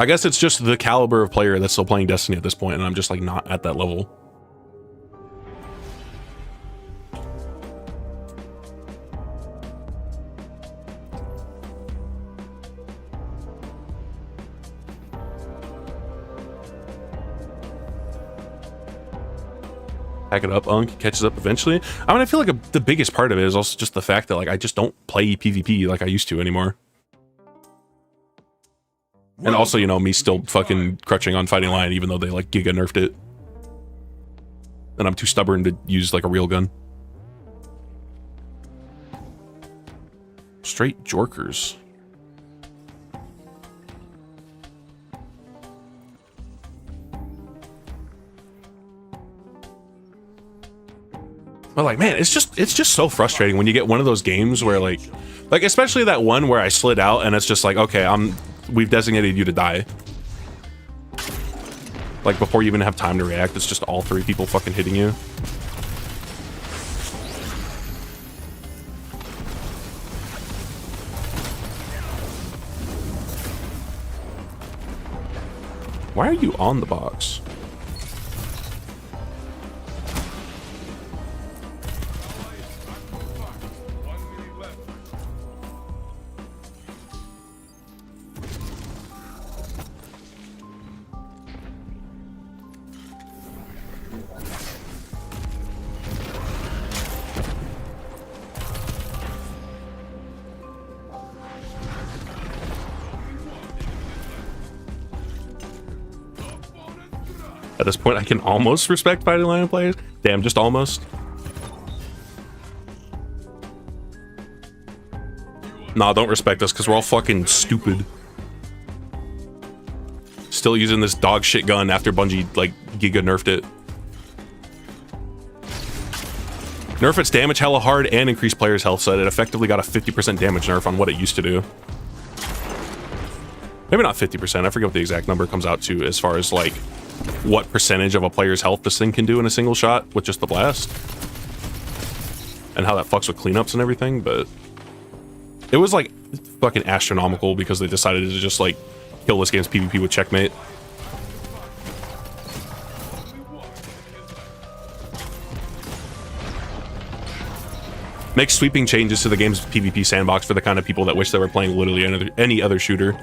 I guess it's just the caliber of player that's still playing Destiny at this point, and I'm just like not at that level. Pack it up, Unk. Catches up eventually. I mean, I feel like the biggest part of it is also just the fact that like I just don't play PvP like I used to anymore. And also, you know, me still fucking crutching on Fighting Lion even though they like giga nerfed it. And I'm too stubborn to use like a real gun. Straight jorkers. But like, man, it's just so frustrating when you get one of those games where like especially that one where I slid out and it's just like, okay, we've designated you to die. Like before you even have time to react, it's just all three people fucking hitting you. Why are you on the box? At this point, I can almost respect Fighting Lion players. Damn, just almost. Nah, don't respect us because we're all fucking stupid. Still using this dog shit gun after Bungie, like, giga nerfed it. Nerf its damage hella hard and increase players' health, so it effectively got a 50% damage nerf on what it used to do. Maybe not 50%, I forget what the exact number comes out to as far as, like, what percentage of a player's health this thing can do in a single shot with just the blast. And how that fucks with cleanups and everything, but... It was, like, fucking astronomical because they decided to just, like, kill this game's PvP with checkmate. Make sweeping changes to the game's PvP sandbox for the kind of people that wish they were playing literally any other shooter.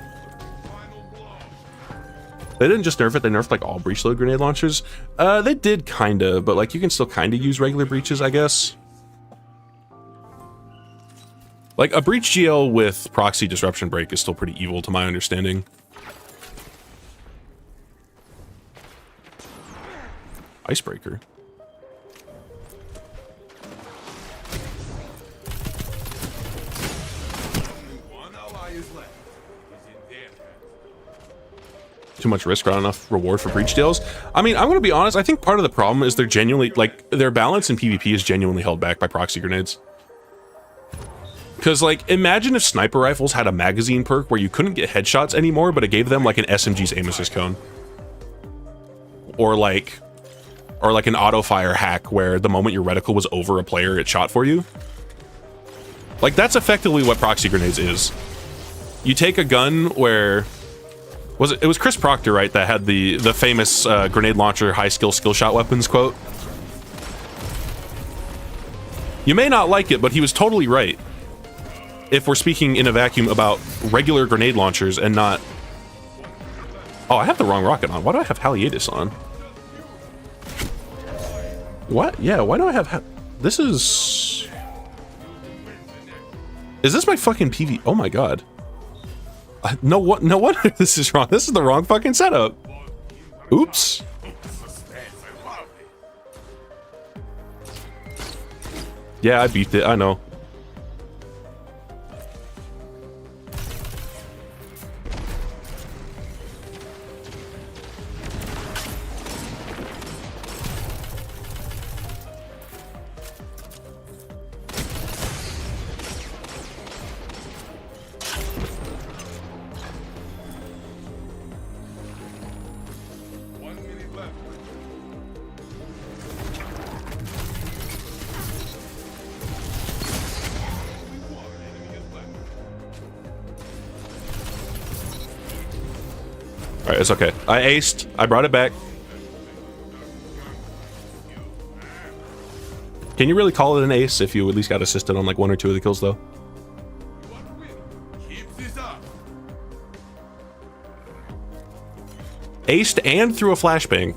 They didn't just nerf it, they nerfed like all breach load grenade launchers. They did kinda, but like you can still kinda use regular breaches, I guess. Like a breach GL with proxy disruption break is still pretty evil to my understanding. Icebreaker. Too much risk, not enough reward for breach deals. I mean, I'm gonna be honest, I think part of the problem is they're genuinely, like, their balance in PvP is genuinely held back by proxy grenades. Because, like, imagine if sniper rifles had a magazine perk where you couldn't get headshots anymore, but it gave them, like, an SMG's aim assist cone. Or, like an auto-fire hack where the moment your reticle was over a player, it shot for you. Like, that's effectively what proxy grenades is. You take a gun where... It was Chris Proctor, right, that had the famous grenade launcher high skill shot weapons quote? You may not like it, but he was totally right. If we're speaking in a vacuum about regular grenade launchers and not... Oh, I have the wrong rocket on. Why do I have Haliatus on? What? Yeah, why do I have... This is... Is this my fucking PV? Oh my god. No wonder this is wrong. This is the wrong fucking setup. Oops. Yeah, I beat it. I know. Alright, it's okay. I aced. I brought it back. Can you really call it an ace if you at least got assisted on like 1 or 2 of the kills, though? Aced and threw a flashbang.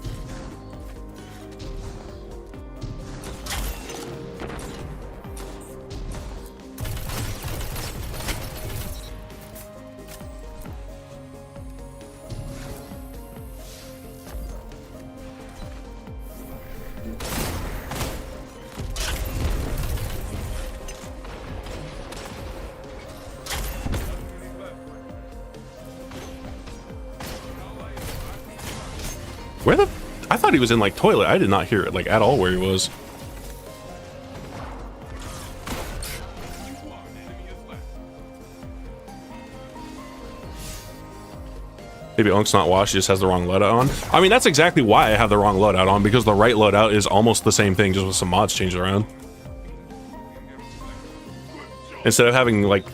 Where the... I thought he was in, like, toilet. I did not hear it, like, at all where he was. Maybe Unk's not washed, he just has the wrong loadout on. I mean, that's exactly why I have the wrong loadout on, because the right loadout is almost the same thing, just with some mods changed around. Instead of having, like,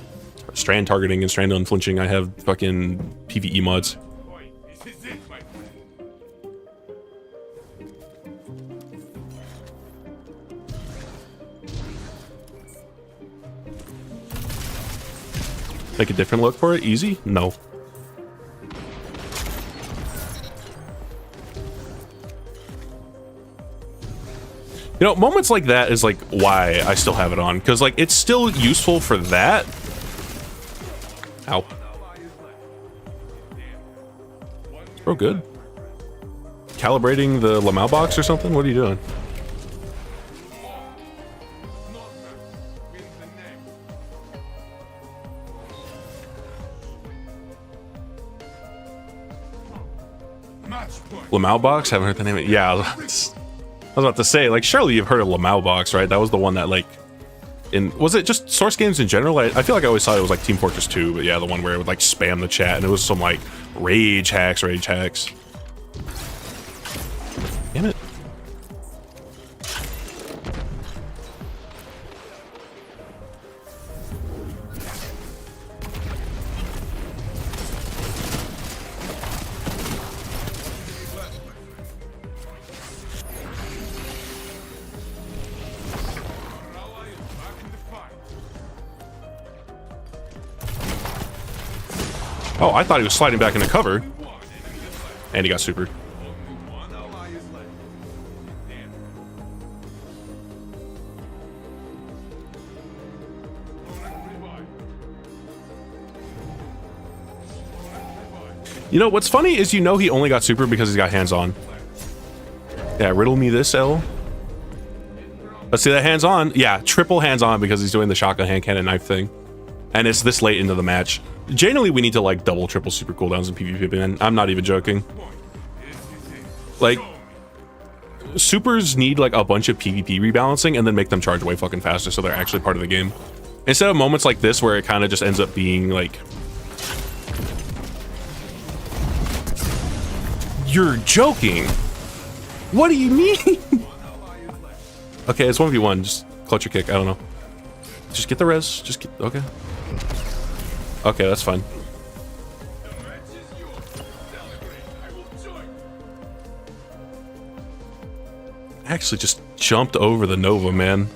strand targeting and strand unflinching, I have fucking PvE mods. This is it, my friend. Make a different look for it? Easy? No. You know, moments like that is like why I still have it on, because like it's still useful for that. Ow. Bro, good. Calibrating the Lamau box or something? What are you doing? Lamau box? Haven't heard the name of it. Yeah, I was about to say, like, surely you've heard of Lamau box, right? That was the one that, like, was it just Source games in general? I feel like I always thought it was like Team Fortress 2, but yeah, the one where it would like spam the chat and it was some like rage hacks. Damn it. Oh, I thought he was sliding back into cover. And he got supered. You know, what's funny is, you know, he only got super because he's got hands on. Yeah, riddle me this, L. Let's see that hands on. Yeah, triple hands on because he's doing the shotgun hand cannon knife thing. And it's this late into the match. Generally, we need to like double, triple super cooldowns in PvP, and I'm not even joking. Like, supers need like a bunch of PvP rebalancing and then make them charge way fucking faster so they're actually part of the game. Instead of moments like this where it kind of just ends up being like... You're joking! What do you mean? Okay, it's 1v1. Just clutch your kick. I don't know. Just get the res. Just get... Okay. Okay, that's fine. Actually just jumped over the Nova, man.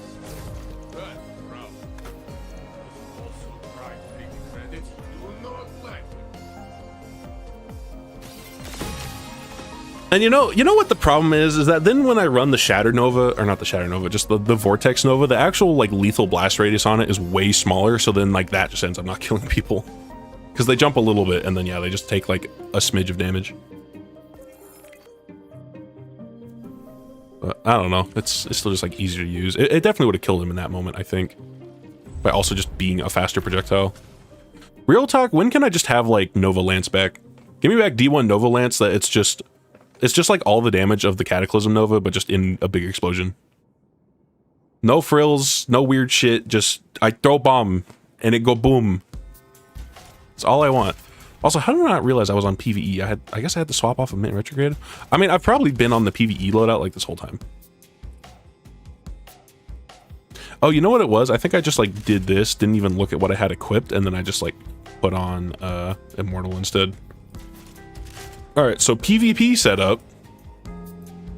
And you know what the problem is that then when I run the Shatter Nova, or not the Shatter Nova, just the Vortex Nova, the actual like lethal blast radius on it is way smaller, so then like that just ends up not killing people. Because they jump a little bit and then yeah, they just take like a smidge of damage. But I don't know, it's still just like easier to use. It definitely would have killed him in that moment, I think. By also just being a faster projectile. Real talk, when can I just have like Nova Lance back? Give me back D1 Nova Lance that it's just like all the damage of the Cataclysm Nova, but just in a big explosion. No frills, no weird shit, just I throw a bomb and it go boom. That's all I want. Also, how did I not realize I was on PvE? I guess I had to swap off of Mint Retrograde. I mean, I've probably been on the PvE loadout like this whole time. Oh, you know what it was? I think I just like did this, didn't even look at what I had equipped, and then I just like put on Immortal instead. Alright, so PvP setup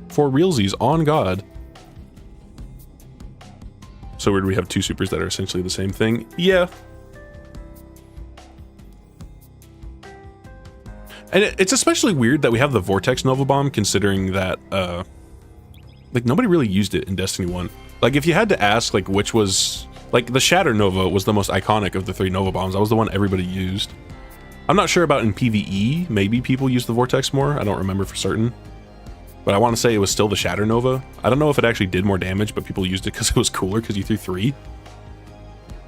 for realsies on God. So where do we have two supers that are essentially the same thing? Yeah. And it's especially weird that we have the Vortex Nova Bomb, considering that, like, nobody really used it in Destiny 1. Like, if you had to ask, like, which was... Like, the Shatter Nova was the most iconic of the three Nova Bombs. That was the one everybody used. I'm not sure about in PvE. Maybe people use the Vortex more. I don't remember for certain. But I want to say it was still the Shatter Nova. I don't know if it actually did more damage, but people used it because it was cooler because you threw 3.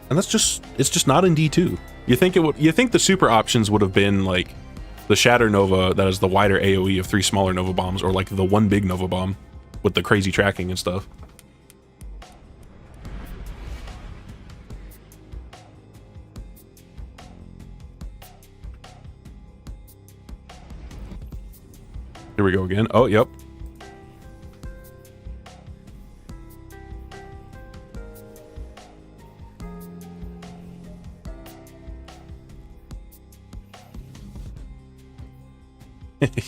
And that's just... It's just not in D2. You think the super options would have been, like... The Shatter Nova that is the wider AoE of 3 smaller Nova Bombs, or like the one big Nova Bomb with the crazy tracking and stuff. Here we go again. Oh, yep.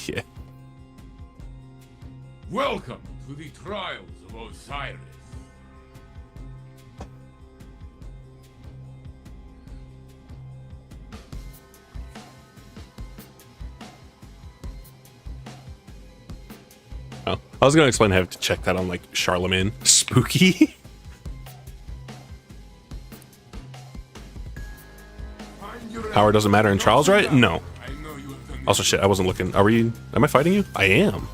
Yeah. Welcome to the trials of Osiris. Oh, I was gonna explain I have to check that on like Charlemagne. Spooky. Power doesn't matter in trials, right? No. Also, shit, I wasn't looking. Are we? Am I fighting you? I am.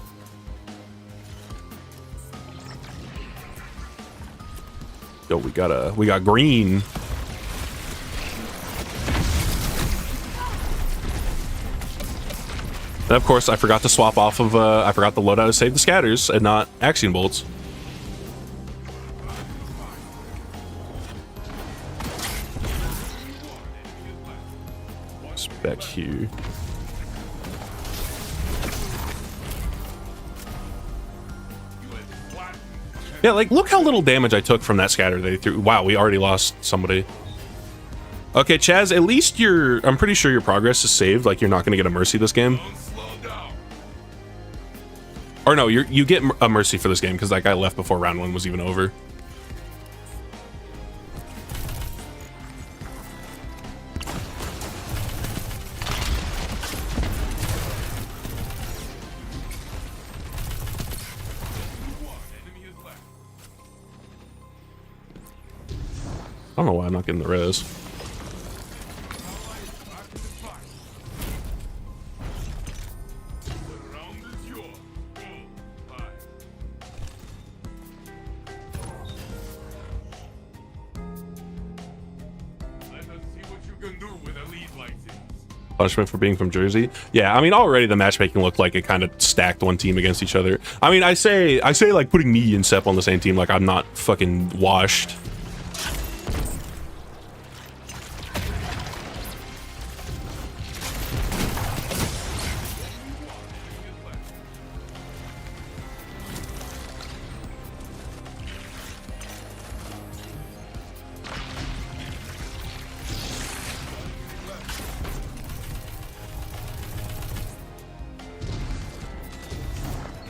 Yo, we got green. And of course, I forgot to swap off of. I forgot to load out to save the scatters and not axion bolts. It's back here. Yeah, like, look how little damage I took from that scatter they threw. Wow, we already lost somebody. Okay, Chaz, at least I'm pretty sure your progress is saved. Like, you're not going to get a mercy this game. Or no, you get a mercy for this game because that guy left before round 1 was even over. I don't know why I'm not getting the res. Punishment for being from Jersey. Yeah, I mean, already the matchmaking looked like it kind of stacked one team against each other. I mean, I say like putting me and Sep on the same team, like I'm not fucking washed.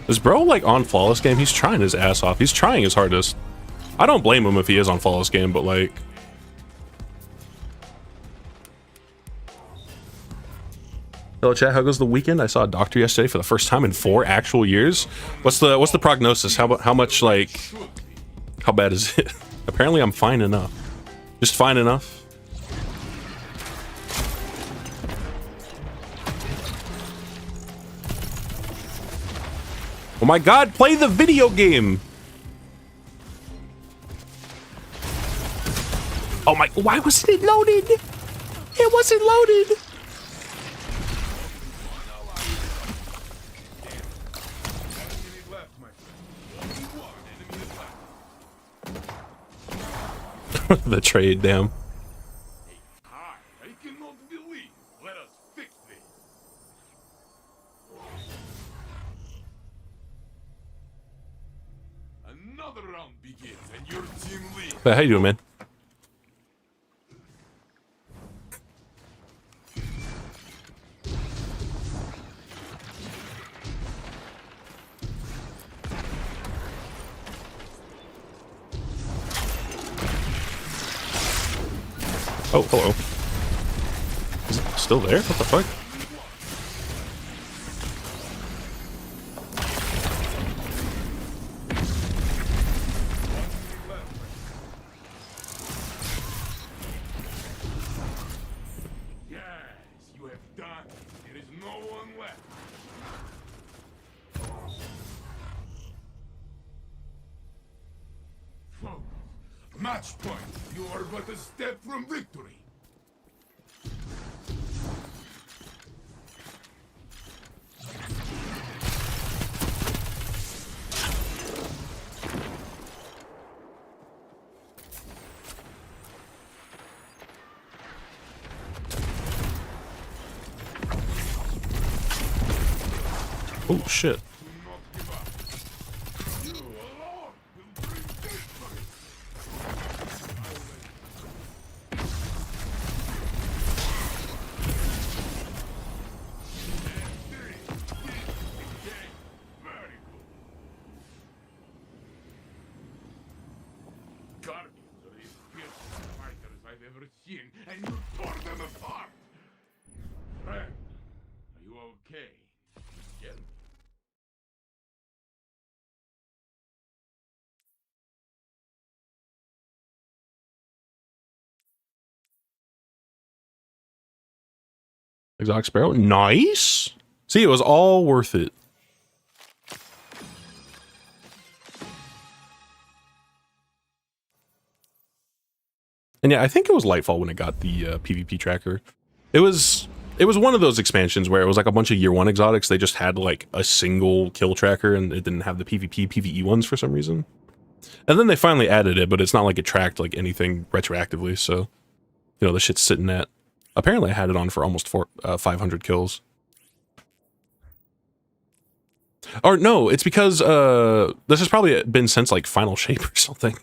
Is bro like on flawless game? He's trying his ass off. He's trying his hardest. I don't blame him if he is on flawless game, but like, hello chat, how goes the weekend? I saw a doctor yesterday for the first time in 4 actual years. What's the prognosis? How much, like, how bad is it? Apparently I'm fine enough. Just fine enough. Oh my god, play the video game! Oh my, why wasn't it loaded? It wasn't loaded! The trade, damn. I cannot believe. Let us fix this. Another round begins and your team leads. But how you doing, man? Oh, hello. Is it still there? What the fuck? Yes, you have done. There is no one left. Focus. Match point. You are but a step from victory. Oh shit. And you tore them apart! Friend, are you okay? Yes. Exotic Sparrow. Nice. See, it was all worth it. And yeah, I think it was Lightfall when it got the PvP tracker. It was one of those expansions where it was like a bunch of year one exotics. They just had like a single kill tracker and it didn't have the PvP, PvE ones for some reason. And then they finally added it, but it's not like it tracked like anything retroactively. So, you know, the shit's sitting at, apparently I had it on for almost 500 kills. Or no, it's because this has probably been since like Final Shape or something.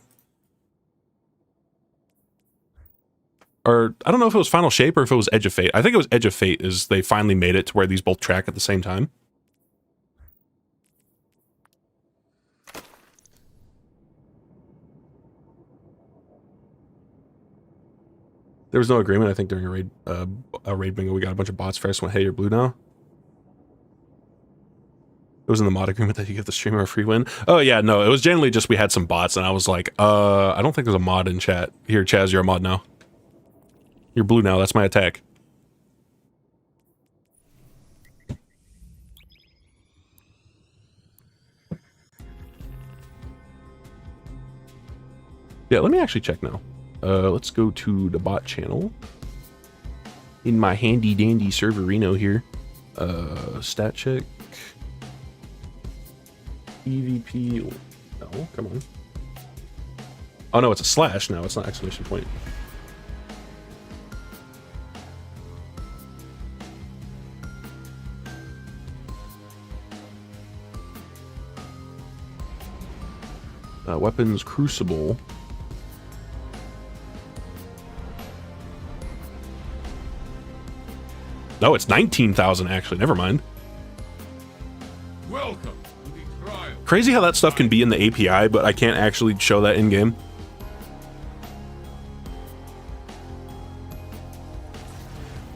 Or I don't know if it was Final Shape or if it was Edge of Fate. I think it was Edge of Fate is they finally made it to where these both track at the same time. There was no agreement, I think, during a raid bingo. We got a bunch of bots first went, hey, you're blue now. It was in the mod agreement that you give the streamer a free win. Oh yeah, no, it was generally just we had some bots and I was like, I don't think there's a mod in chat. Here, Chaz, you're a mod now. You're blue now, that's my attack. Yeah, let me actually check now. Let's go to the bot channel. In my handy dandy serverino here. Stat check. EVP. No, come on. Oh no, it's a slash now, it's not exclamation point. Weapons Crucible. No, it's 19,000 actually. Never mind. Welcome to the trial. Crazy how that stuff can be in the API, but I can't actually show that in game.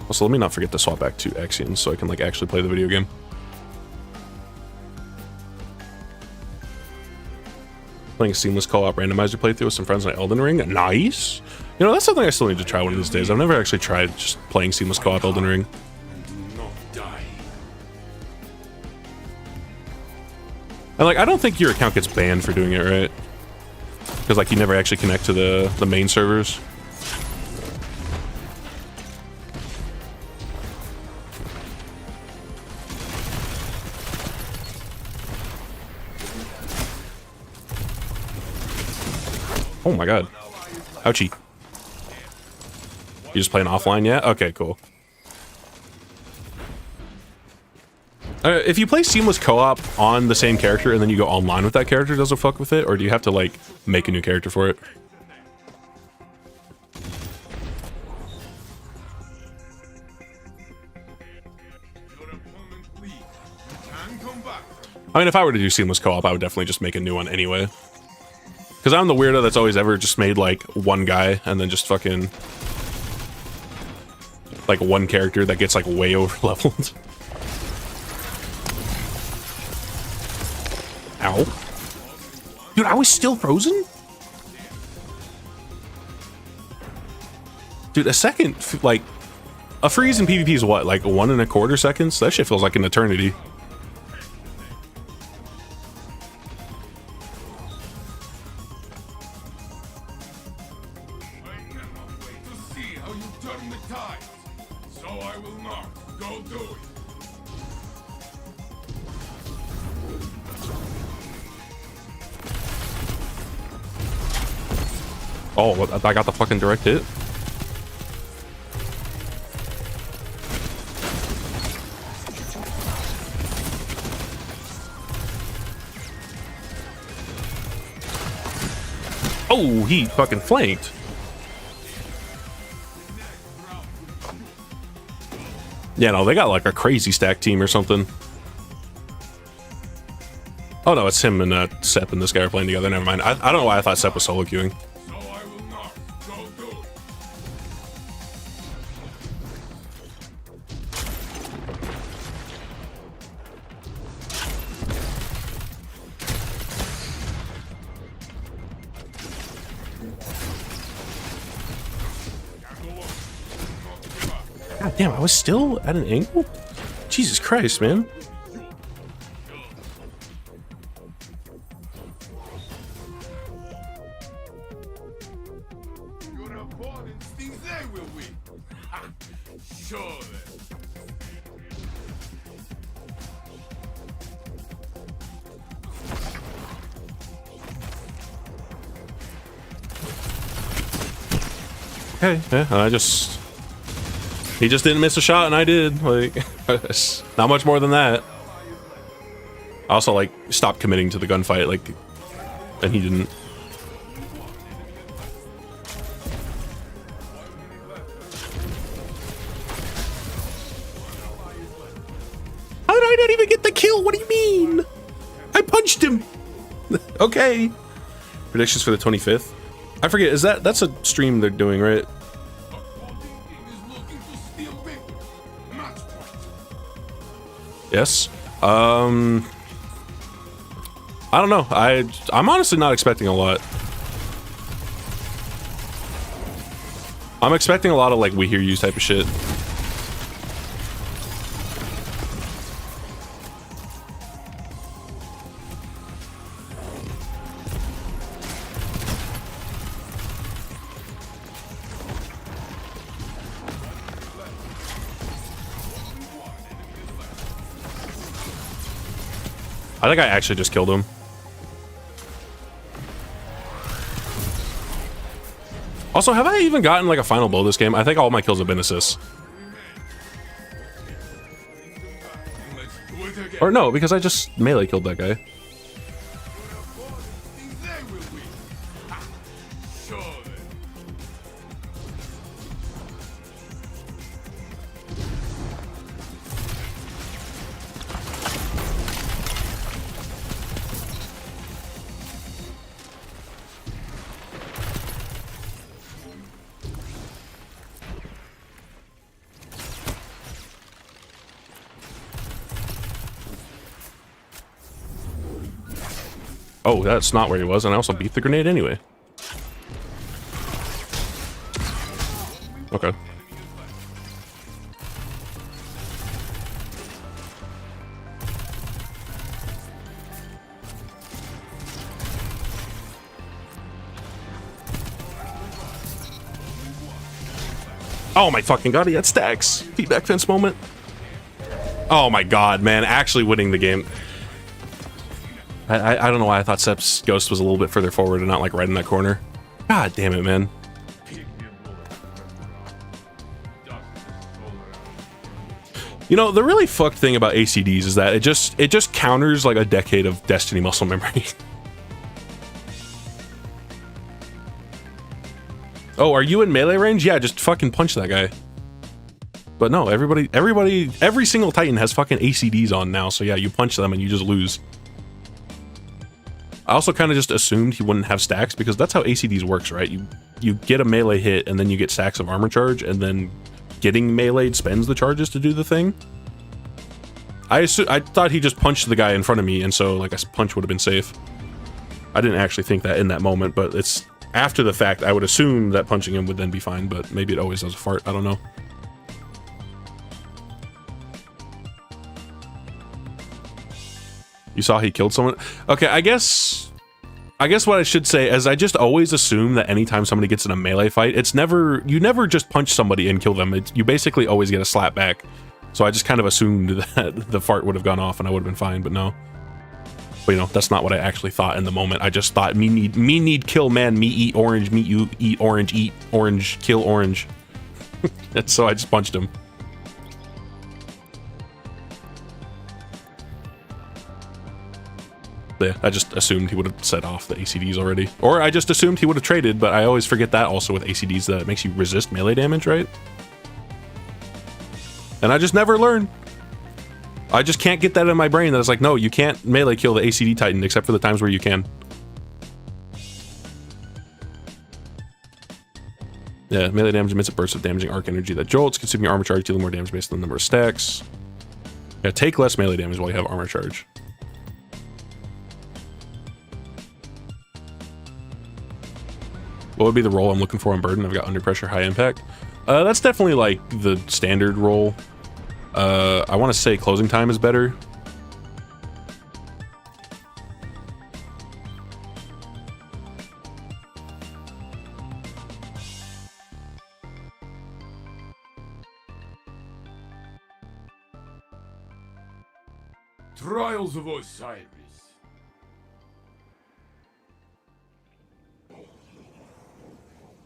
Also, let me not forget to swap back to Axion so I can like actually play the video game. Playing a seamless co-op randomizer playthrough with some friends on Elden Ring. Nice. You know, that's something I still need to try one of these days. I've never actually tried just playing seamless co-op Elden Ring. And like, I don't think your account gets banned for doing it, right? Because like you never actually connect to the main servers. Oh my god. Ouchie. You just playing offline yet? Okay, cool. If you play seamless co-op on the same character and then you go online with that character, does it fuck with it? Or do you have to like make a new character for it? I mean, if I were to do seamless co-op, I would definitely just make a new one anyway. Because I'm the weirdo that's always ever just made, like, one guy and then just fucking... like, one character that gets, like, way over-leveled. Ow. Dude, I was still frozen? Dude, a second, like... a freeze in PvP is what, like 1.25 seconds? That shit feels like an eternity. Oh, I got the fucking direct hit. Oh, he fucking flanked. Yeah, no, they got like a crazy stack team or something. Oh no, it's him and Sep and this guy are playing together. Never mind. I don't know why I thought Sep was solo queuing. So I will not go do it. God damn, I was still at an angle? Jesus Christ, man. Your opponents think they will win. Ha! Show them. Okay, yeah, he just didn't miss a shot and I did. Like, not much more than that. I also, like, stopped committing to the gunfight, like, and he didn't. How did I not even get the kill? What do you mean? I punched him. Okay. Predictions for the 25th. I forget, that's a stream they're doing, right? Yes. I don't know. I'm honestly not expecting a lot. I'm expecting a lot of like we hear you type of shit. I think I actually just killed him. Also, have I even gotten like a final blow this game? I think all my kills have been assists. Or no, because I just melee killed that guy. Oh, that's not where he was, and I also beat the grenade anyway. Okay. Oh my fucking god, he had stacks. Feedback fence moment. Oh my god, man, actually winning the game. I don't know why I thought Sep's ghost was a little bit further forward and not like right in that corner. God damn it, man. You know, the really fucked thing about ACDs is that it just counters like a decade of Destiny muscle memory. Oh, are you in melee range? Yeah, just fucking punch that guy. But no, every single Titan has fucking ACDs on now, so yeah, you punch them and you just lose. I also kind of just assumed he wouldn't have stacks because that's how ACDs works, right? You get a melee hit and then you get stacks of armor charge, and then getting meleeed spends the charges to do the thing. I thought he just punched the guy in front of me, and so like a punch would have been safe. I didn't actually think that in that moment, but it's after the fact. I would assume that punching him would then be fine, but maybe it always does a fart. I don't know. You saw he killed someone? Okay, I guess what I should say is I just always assume that anytime somebody gets in a melee fight, you never just punch somebody and kill them. You basically always get a slap back. So I just kind of assumed that the fart would have gone off and I would have been fine, but no. But you know, that's not what I actually thought in the moment. I just thought me need kill man, me eat orange, me you eat orange, kill orange. And so I just punched him. Yeah, I just assumed he would have set off the ACDs already. Or I just assumed he would have traded, but I always forget that also with ACDs that it makes you resist melee damage, right? And I just never learn. I just can't get that in my brain that it's like, no, you can't melee kill the ACD Titan except for the times where you can. Yeah, melee damage emits a burst of damaging arc energy that jolts, consuming your armor charge, dealing more damage based on the number of stacks. Yeah, take less melee damage while you have armor charge. What would be the role I'm looking for on Burden? I've got under pressure, high impact. That's definitely like the standard role. I want to say closing time is better. Trials of Osiris.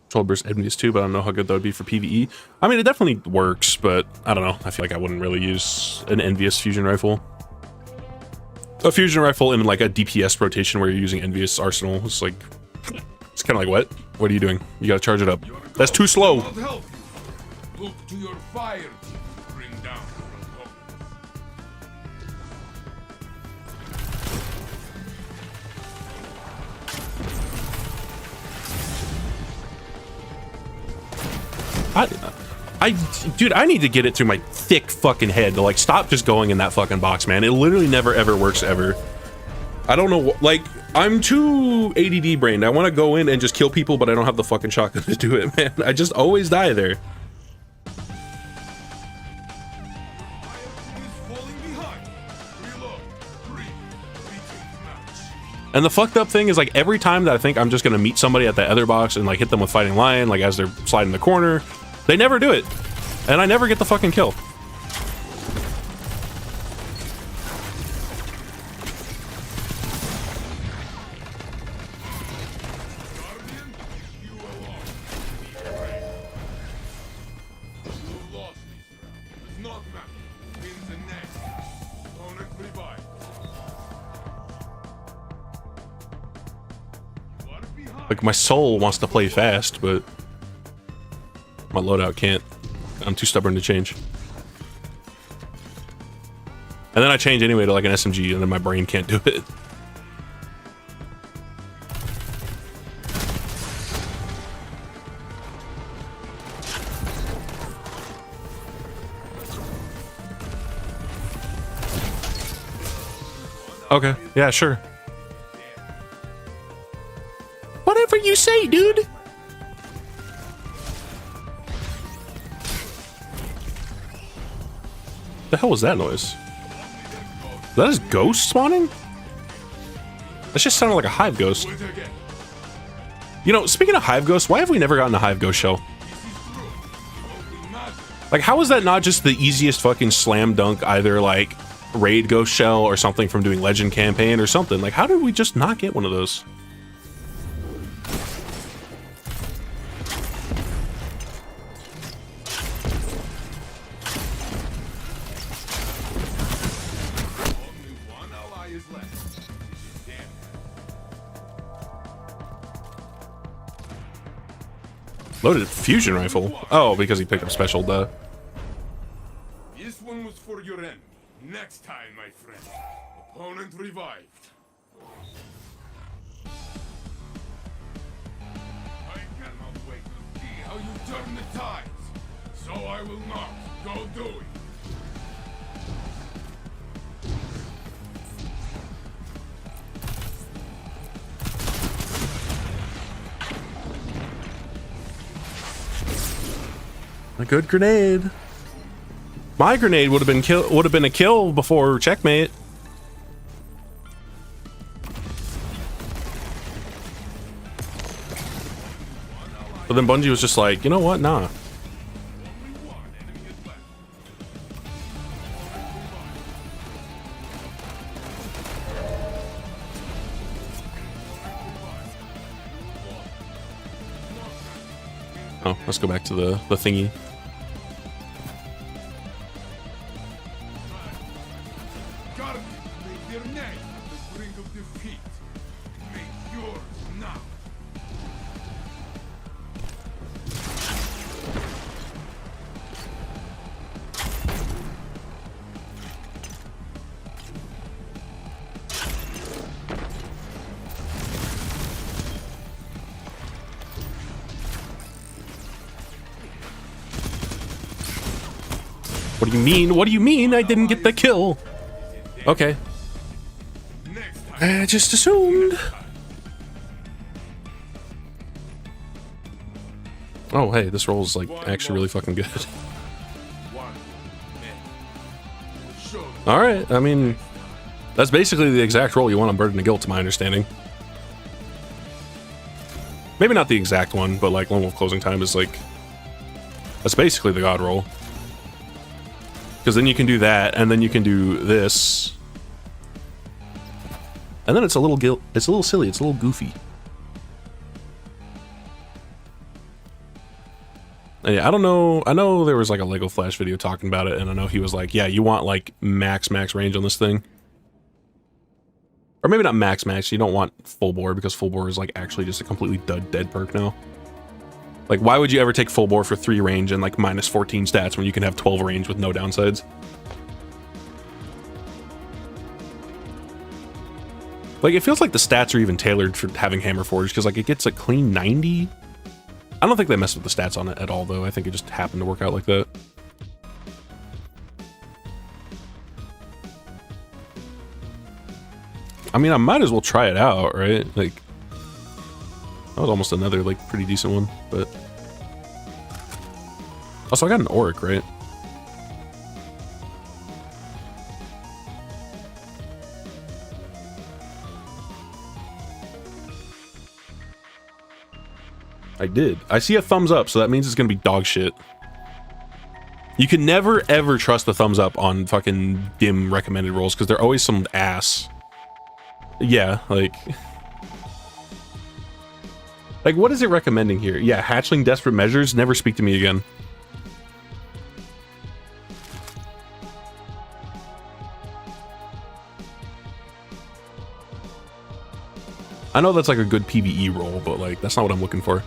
Soul Burst Envious too, but I don't know how good that would be for PvE. I mean, it definitely works, but I don't know. I feel like I wouldn't really use an Envious fusion rifle. A fusion rifle in like a DPS rotation where you're using Envious Arsenal. It's like, it's kind of like, what are you doing? You gotta charge it up. That's too slow. Look to your fire to bring down your opponent. Dude, I need to get it through my thick fucking head to like stop just going in that fucking box, man. It literally never ever works ever. I don't know, like, I'm too ADD brained. I want to go in and just kill people, but I don't have the fucking shotgun to do it, man. I just always die there. And the fucked up thing is, like, every time that I think I'm just gonna meet somebody at that other box and like hit them with Fighting Lion, like as they're sliding the corner, they never do it. And I never get the fucking kill. Like, my soul wants to play fast, but my loadout can't. I'm too stubborn to change. And then I change anyway to like an SMG, and then my brain can't do it. Okay, yeah, sure. Whatever you say, dude. The hell was that noise? That is ghost spawning? That just sounded like a hive ghost. You know, speaking of hive ghosts, why have we never gotten a hive ghost shell? Like, how is that not just the easiest fucking slam dunk, either like raid ghost shell or something from doing legend campaign or something? Like, how did we just not get one of those? Loaded fusion rifle? Oh, because he picked up special, duh. This one was for your enemy. Next time, my friend. Opponent revived. I cannot wait to see how you turn the tides. So I will not. Go do it. A good grenade. My grenade would have been a kill before checkmate. But then Bungie was just like, you know what? Nah. Oh, let's go back to the thingy. brink of defeat. Make yours now. What do you mean? What do you mean I didn't get the kill? Okay. Next time. I just assumed. Oh, hey, this roll is like actually really fucking good. One man. Show them. All right, I mean, that's basically the exact roll you want on Burden of Guilt, to my understanding. Maybe not the exact one, but like Lone Wolf Closing Time is like, that's basically the God roll. Because then you can do that, and then you can do this, and then it's a little it's a little silly, it's a little goofy. And yeah, I don't know. I know there was like a Lego Flash video talking about it, and I know he was like, "Yeah, you want like max range on this thing." Or maybe not max. You don't want full bore, because full bore is like actually just a completely dead perk now. Like, why would you ever take full bore for 3 range and like minus 14 stats when you can have 12 range with no downsides? Like, it feels like the stats are even tailored for having Hammer Forge, because like it gets a clean 90. I don't think they messed with the stats on it at all, though. I think it just happened to work out like that. I mean, I might as well try it out, right? Like, that was almost another, like, pretty decent one, but... Also, I got an Auric, right? I did. I see a thumbs up, so that means it's gonna be dog shit. You can never, ever trust the thumbs up on fucking dim recommended rolls, because they're always some ass. Yeah, like... Like, what is it recommending here? Yeah, Hatchling Desperate Measures, never speak to me again. I know that's like a good PvE roll, but like, that's not what I'm looking for.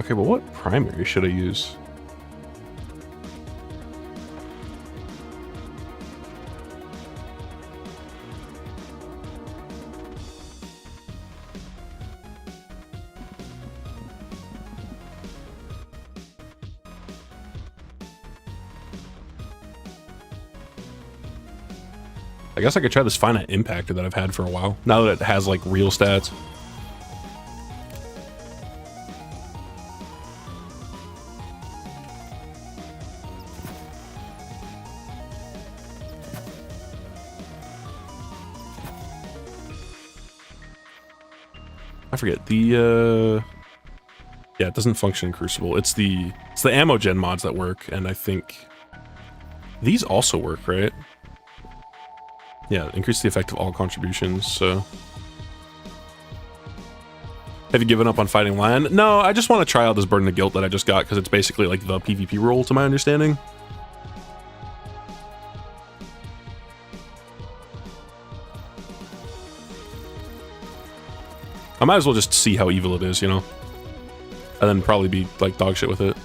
Okay, but what primary should I use? I guess I could try this Finite Impactor that I've had for a while, now that it has like real stats. I forget the yeah, it doesn't function in Crucible. It's the ammo gen mods that work, and I think these also work, right? Yeah, increase the effect of all contributions. So, have you given up on fighting Lion? No, I just want to try out this Burden of Guilt that I just got, because it's basically like the PvP role, to my understanding. I might as well just see how evil it is, you know? And then probably be like dog shit with it.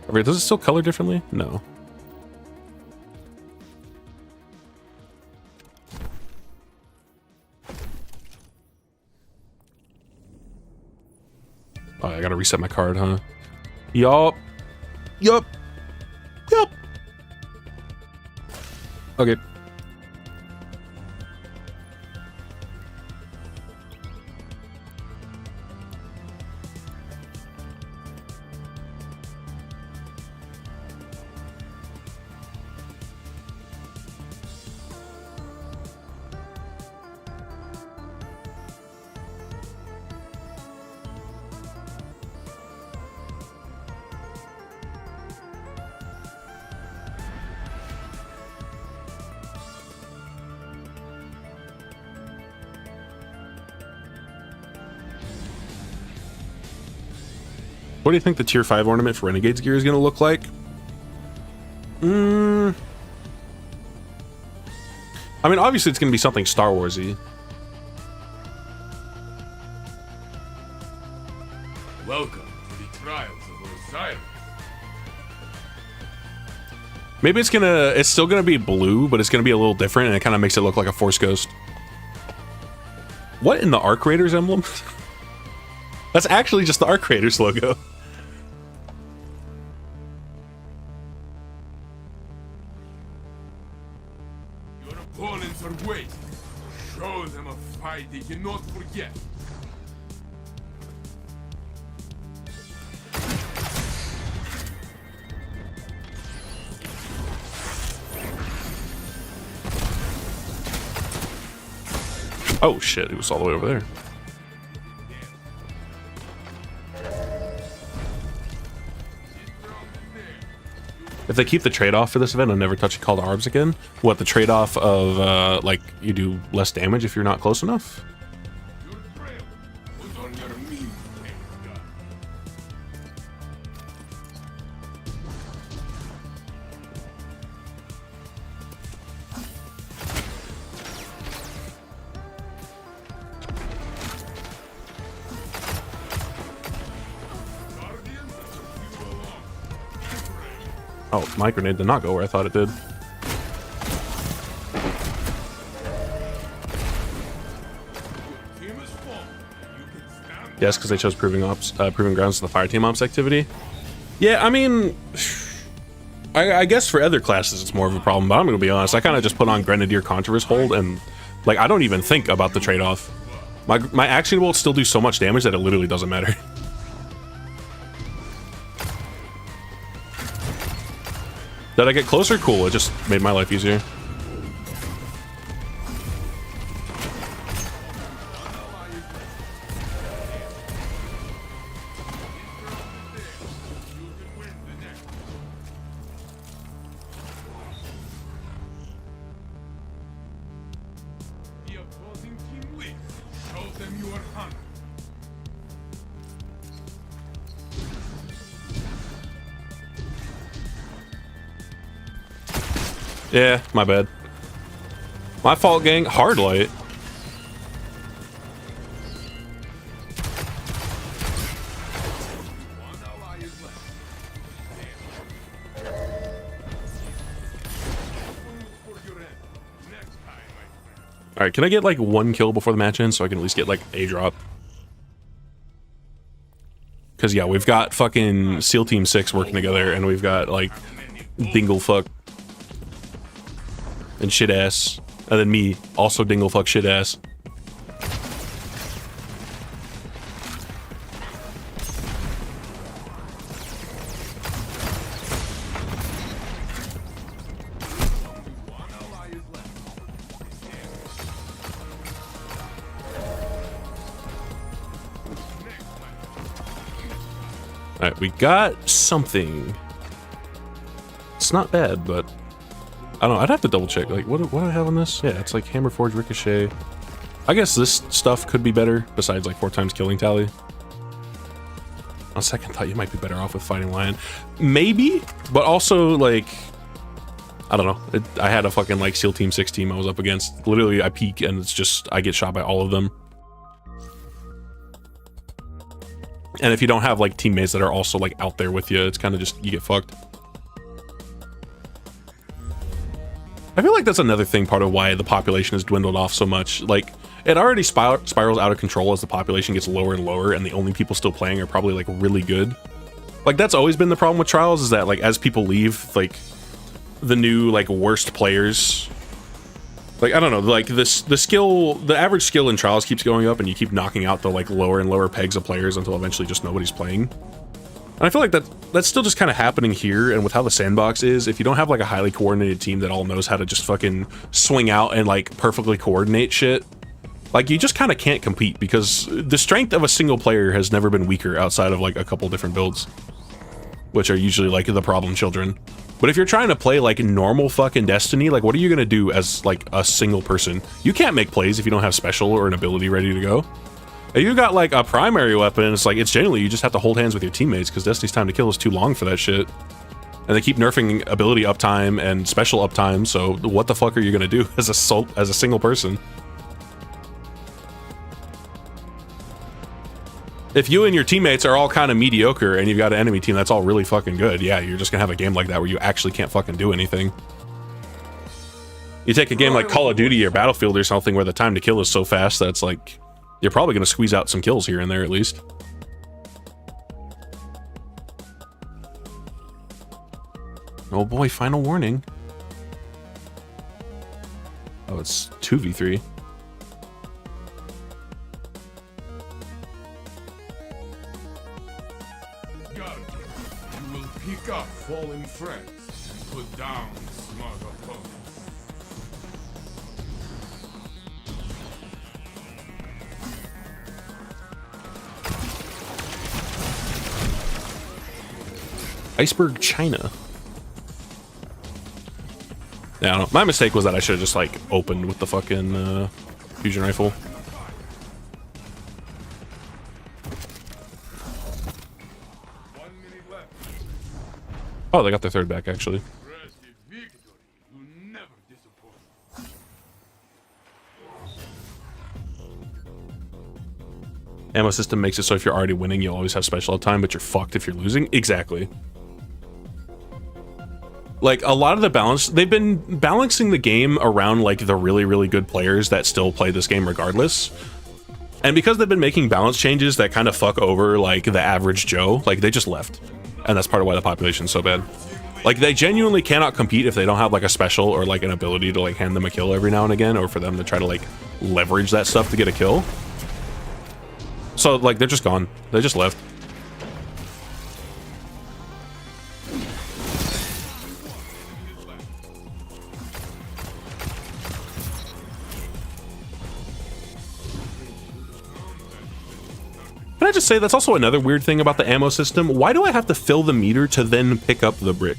Wait, does it still color differently? No. Oh, I gotta reset my card, huh? Yup. Yup. Yup. Okay. What do you think the tier 5 ornament for Renegade's gear is going to look like? I mean, obviously it's going to be something Star Warsy. Welcome to the trials of Osiris. Maybe it's still gonna be blue, but it's gonna be a little different, and it kind of makes it look like a Force Ghost. What in the Arc Raiders emblem? That's actually just the Arc Raiders logo. Your opponents are waiting. Show them a fight they cannot forget. Oh shit, it was all the way over there. If they keep the trade-off for this event, I'll never touch a call to arms again. What, the trade-off of, like, you do less damage if you're not close enough? Your trail was on your knees, God. Guardians of you along. Oh, my grenade did not go where I thought it did. Team is full. You can stand. Yes, because they chose Proving Grounds as the Fire Team Ops activity. Yeah, I mean, I guess for other classes it's more of a problem, but I'm gonna be honest, I kind of just put on Grenadier Contourist Hold, and, like, I don't even think about the trade-off. My action bolts still do so much damage that it literally doesn't matter. Did I get closer? Cool, it just made my life easier. You can win the next. The opposing team leads. Show them you are hungry. Yeah, my bad. My fault, gang. Hard light. One ally is left. For your end. Next time, my friend. Alright, can I get, like, one kill before the match ends so I can at least get, like, a drop? Because, yeah, we've got fucking SEAL Team 6 working together, and we've got, like, Dinglefuck and shit ass, and then me, also Dinglefuck shit ass. One ally is left. Alright, we got something. It's not bad, but I don't know, I'd have to double check. Like, what do I have on this? Yeah, it's like Hammer Forge, Ricochet. I guess this stuff could be better, besides like 4 times killing tally. On second thought, you might be better off with Fighting Lion. Maybe, but also, like, I don't know. I had a fucking, like, SEAL Team 6 team I was up against. Literally, I peek, and it's just, I get shot by all of them. And if you don't have, like, teammates that are also, like, out there with you, it's kind of just, you get fucked. I feel like that's another thing, part of why the population has dwindled off so much. Like, it already spirals out of control as the population gets lower and lower, and the only people still playing are probably, like, really good. Like, that's always been the problem with Trials, is that, like, as people leave, like, the new, like, worst players... Like, I don't know, like, the average skill in Trials keeps going up, and you keep knocking out the, like, lower and lower pegs of players until eventually just nobody's playing. And I feel like that's still just kind of happening here, and with how the sandbox is, if you don't have, like, a highly coordinated team that all knows how to just fucking swing out and, like, perfectly coordinate shit, like, you just kind of can't compete, because the strength of a single player has never been weaker outside of, like, a couple different builds, which are usually, like, the problem children. But if you're trying to play, like, normal fucking Destiny, like, what are you gonna do as, like, a single person? You can't make plays if you don't have special or an ability ready to go. If you got like a primary weapon, it's like it's generally you just have to hold hands with your teammates because Destiny's time to kill is too long for that shit. And they keep nerfing ability uptime and special uptime, so what the fuck are you gonna do as a single person? If you and your teammates are all kind of mediocre and you've got an enemy team that's all really fucking good, yeah, you're just gonna have a game like that where you actually can't fucking do anything. You take a game like Call of Duty or Battlefield or something where the time to kill is so fast that it's like you're probably gonna squeeze out some kills here and there at least. Oh boy, final warning. Oh, it's 2v3. You will pick up fallen friends and put down smug opponents. Iceberg China. Yeah, I don't know. My mistake was that I should have just like opened with the fucking fusion rifle. Oh, they got their third back actually. Ammo system makes it so if you're already winning, you'll always have special uptime, but you're fucked if you're losing. Exactly. Like, a lot of the balance, they've been balancing the game around, like, the really, really good players that still play this game regardless. And because they've been making balance changes that kind of fuck over, like, the average Joe, like, they just left. And that's part of why the population's so bad. Like, they genuinely cannot compete if they don't have, like, a special or, like, an ability to, like, hand them a kill every now and again, or for them to try to, like, leverage that stuff to get a kill. So, like, they're just gone. They just left. Can I just say that's also another weird thing about the ammo system? Why do I have to fill the meter to then pick up the brick?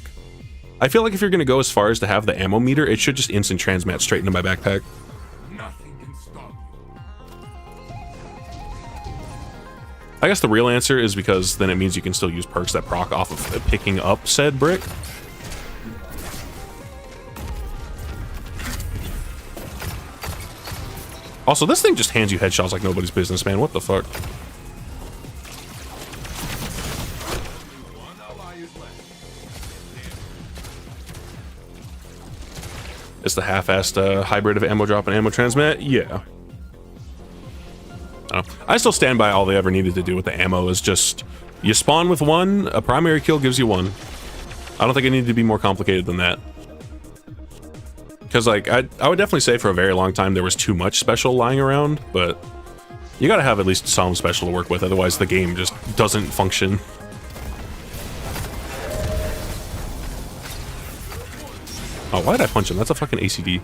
I feel like if you're going to go as far as to have the ammo meter, it should just instant transmat straight into my backpack. Nothing can stop you. I guess the real answer is because then it means you can still use perks that proc off of picking up said brick. Also, this thing just hands you headshots like nobody's business, man. What the fuck? It's the half-assed hybrid of ammo drop and ammo transmit? Yeah. I still stand by all they ever needed to do with the ammo is just, you spawn with one, a primary kill gives you one. I don't think it needed to be more complicated than that. Because, like, I would definitely say for a very long time there was too much special lying around, but you gotta have at least some special to work with, otherwise the game just doesn't function. Oh, why did I punch him? That's a fucking ACD.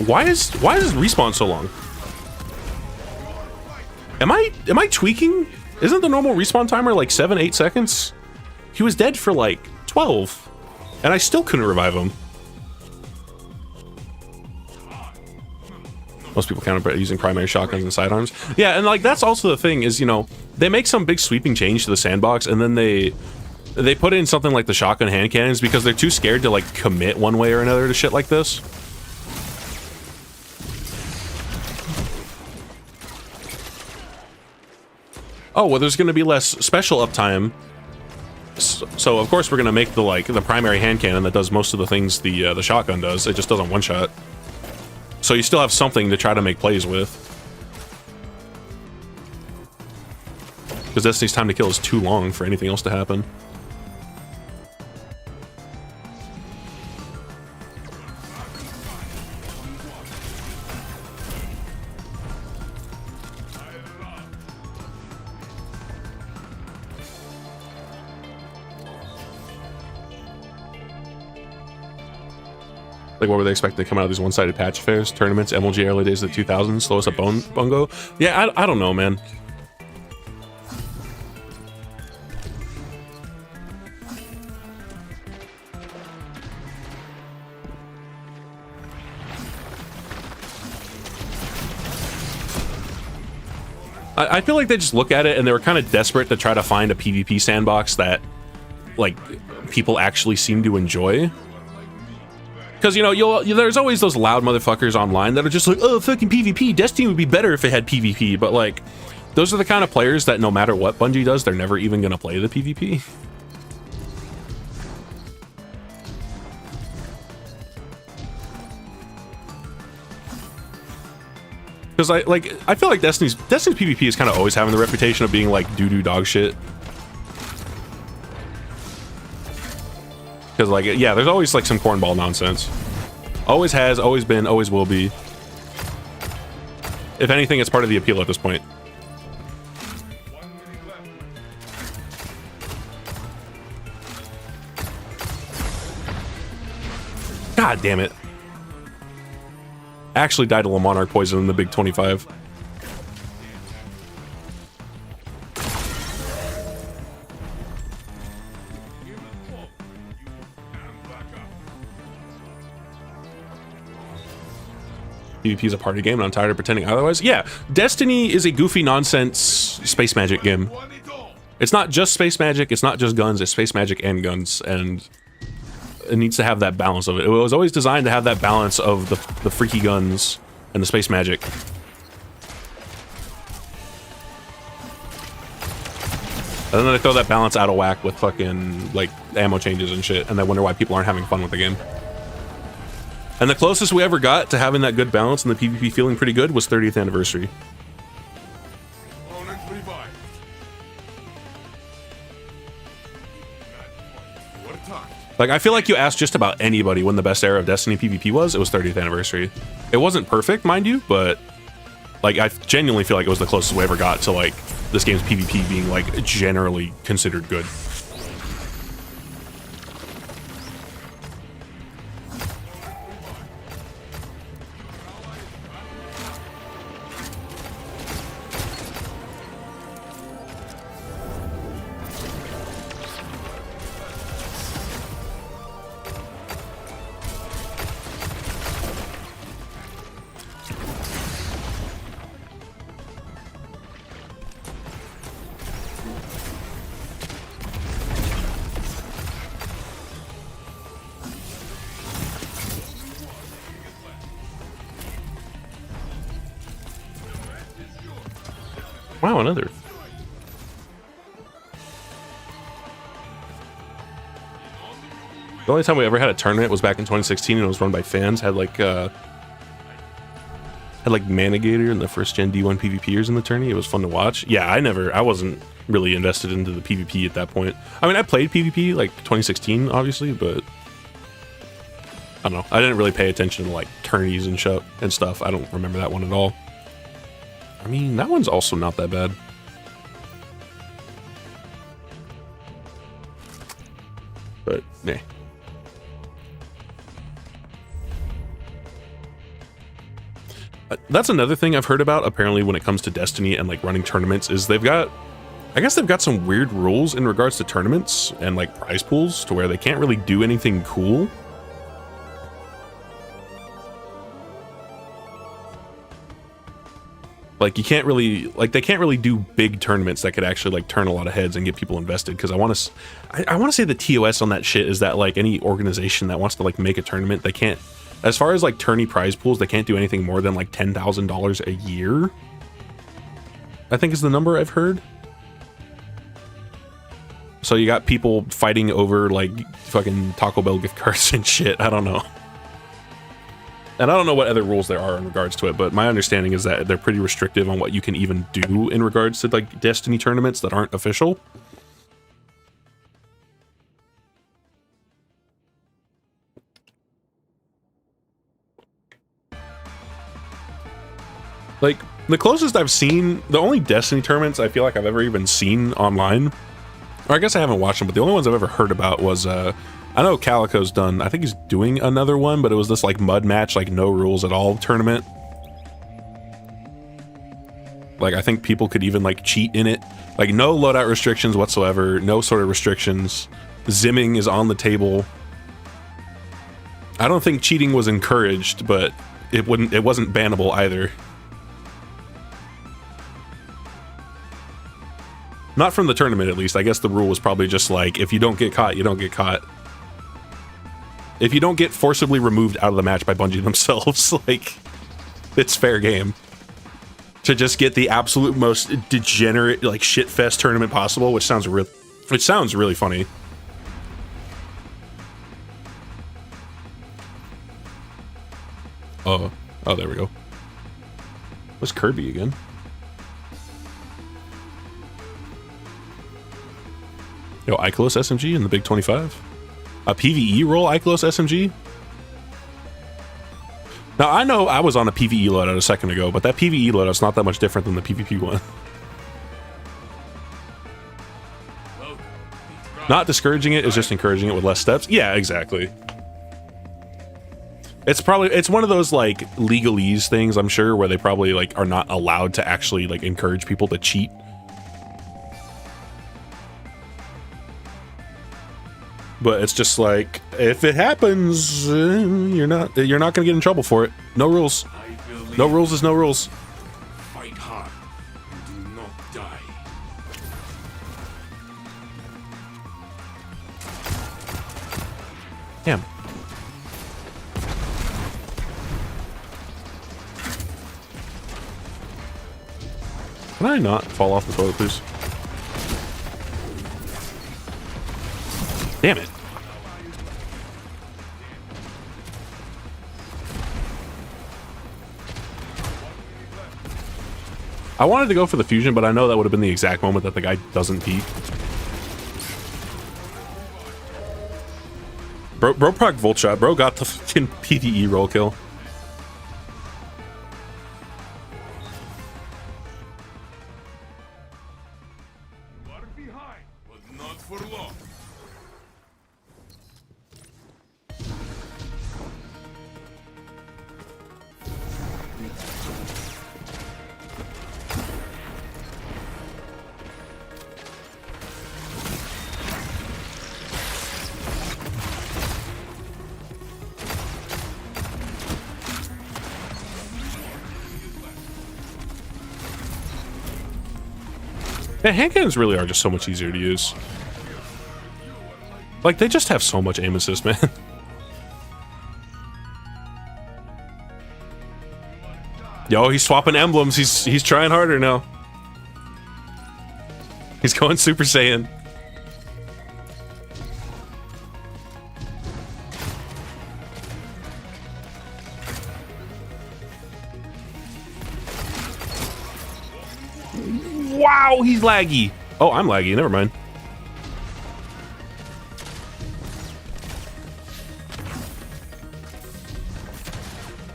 Why is his respawn so long? Am I tweaking? Isn't the normal respawn timer like 7-8 seconds? He was dead for like 12, and I still couldn't revive him. Most people count it using primary shotguns and sidearms. Yeah, and like that's also the thing is, you know, they make some big sweeping change to the sandbox, and then they put in something like the shotgun hand cannons because they're too scared to like commit one way or another to shit like this. Oh, well, there's going to be less special uptime. So of course we're going to make the primary hand cannon that does most of the things the shotgun does. It just doesn't one shot. So you still have something to try to make plays with. Because Destiny's time to kill is too long for anything else to happen. Like, what were they expecting to come out of these one-sided patch affairs, tournaments, MLG early days of the 2000s, slow us up bungo? Yeah, I don't know, man. I feel like they just look at it and they were kind of desperate to try to find a PvP sandbox that, like, people actually seem to enjoy. Because, you know, there's always those loud motherfuckers online that are just like, oh, fucking PvP, Destiny would be better if it had PvP. But, like, those are the kind of players that no matter what Bungie does, they're never even going to play the PvP. Because I feel like Destiny's PvP is kind of always having the reputation of being like doo-doo dog shit. Because like, yeah, there's always like some cornball nonsense. Always has, always been, always will be. If anything, it's part of the appeal at this point. God damn it. Actually died of a Monarch poison in the big 25. PvP is a party game and I'm tired of pretending otherwise. Yeah, Destiny is a goofy nonsense space magic game. It's not just space magic, it's not just guns, it's space magic and guns, and it needs to have that balance of it. It was always designed to have that balance of the freaky guns and the space magic. And then they throw that balance out of whack with fucking, like, ammo changes and shit, and they wonder why people aren't having fun with the game. And the closest we ever got to having that good balance and the PvP feeling pretty good was 30th anniversary. Like, I feel like you asked just about anybody when the best era of Destiny PvP was, it was 30th anniversary. It wasn't perfect, mind you, but, like, I genuinely feel like it was the closest we ever got to, like, this game's PvP being, like, generally considered good. Wow, another. The only time we ever had a tournament was back in 2016 and it was run by fans. Had like Manigator and the first gen D1 PvPers in the tourney. It was fun to watch. Yeah, I wasn't really invested into the PvP at that point. I mean, I played PvP like 2016, obviously, but I don't know. I didn't really pay attention to like tourneys and stuff. I don't remember that one at all. I mean, that one's also not that bad. But, nah. That's another thing I've heard about, apparently, when it comes to Destiny and, like, running tournaments, is they've got... I guess they've got some weird rules in regards to tournaments and, like, prize pools, to where they can't really do anything cool. Like, you can't really, like, they can't really do big tournaments that could actually, like, turn a lot of heads and get people invested, because I want to say the TOS on that shit is that, like, any organization that wants to, like, make a tournament, they can't, as far as, like, tourney prize pools, they can't do anything more than, like, $10,000 a year, I think is the number I've heard. So you got people fighting over, like, fucking Taco Bell gift cards and shit, I don't know. And I don't know what other rules there are in regards to it, but my understanding is that they're pretty restrictive on what you can even do in regards to, like, Destiny tournaments that aren't official. Like, the closest I've seen, the only Destiny tournaments I feel like I've ever even seen online, or I guess I haven't watched them, but the only ones I've ever heard about was, I I know Calico's done, I think he's doing another one, but it was this like mud match, like no rules at all tournament. Like I think people could even like cheat in it. Like no loadout restrictions whatsoever, no sort of restrictions. Zimming is on the table. I don't think cheating was encouraged, but it wasn't bannable either. Not from the tournament, at least. I guess the rule was probably just like, if you don't get caught, you don't get caught. If you don't get forcibly removed out of the match by Bungie themselves, like, it's fair game. To just get the absolute most degenerate, like, shitfest tournament possible, which sounds really funny. Oh, there we go. What's Kirby again? Yo, Ikelos SMG in the Big 25? A PvE roll Ikelos SMG? Now, I know I was on a PvE loadout a second ago, but that PvE loadout's not that much different than the PvP one. Not discouraging it, is just encouraging it with less steps. Yeah, exactly. It's one of those, like, legalese things, I'm sure, where they probably, like, are not allowed to actually, like, encourage people to cheat. But it's just like, if it happens, you're not gonna get in trouble for it. No rules. No rules is no rules. Fight hard and do not die. Damn. Can I not fall off the toilet, please? Damn it. I wanted to go for the fusion, but I know that would have been the exact moment that the guy doesn't peek. Bro proc Volt Shot. Bro got the fucking PvE roll kill. You are behind, but not for long. Yeah, hand cannons really are just so much easier to use. Like, they just have so much aim assist, man. Yo, he's swapping emblems. He's trying harder now. He's going Super Saiyan. Wow, he's laggy. Oh, I'm laggy. Never mind.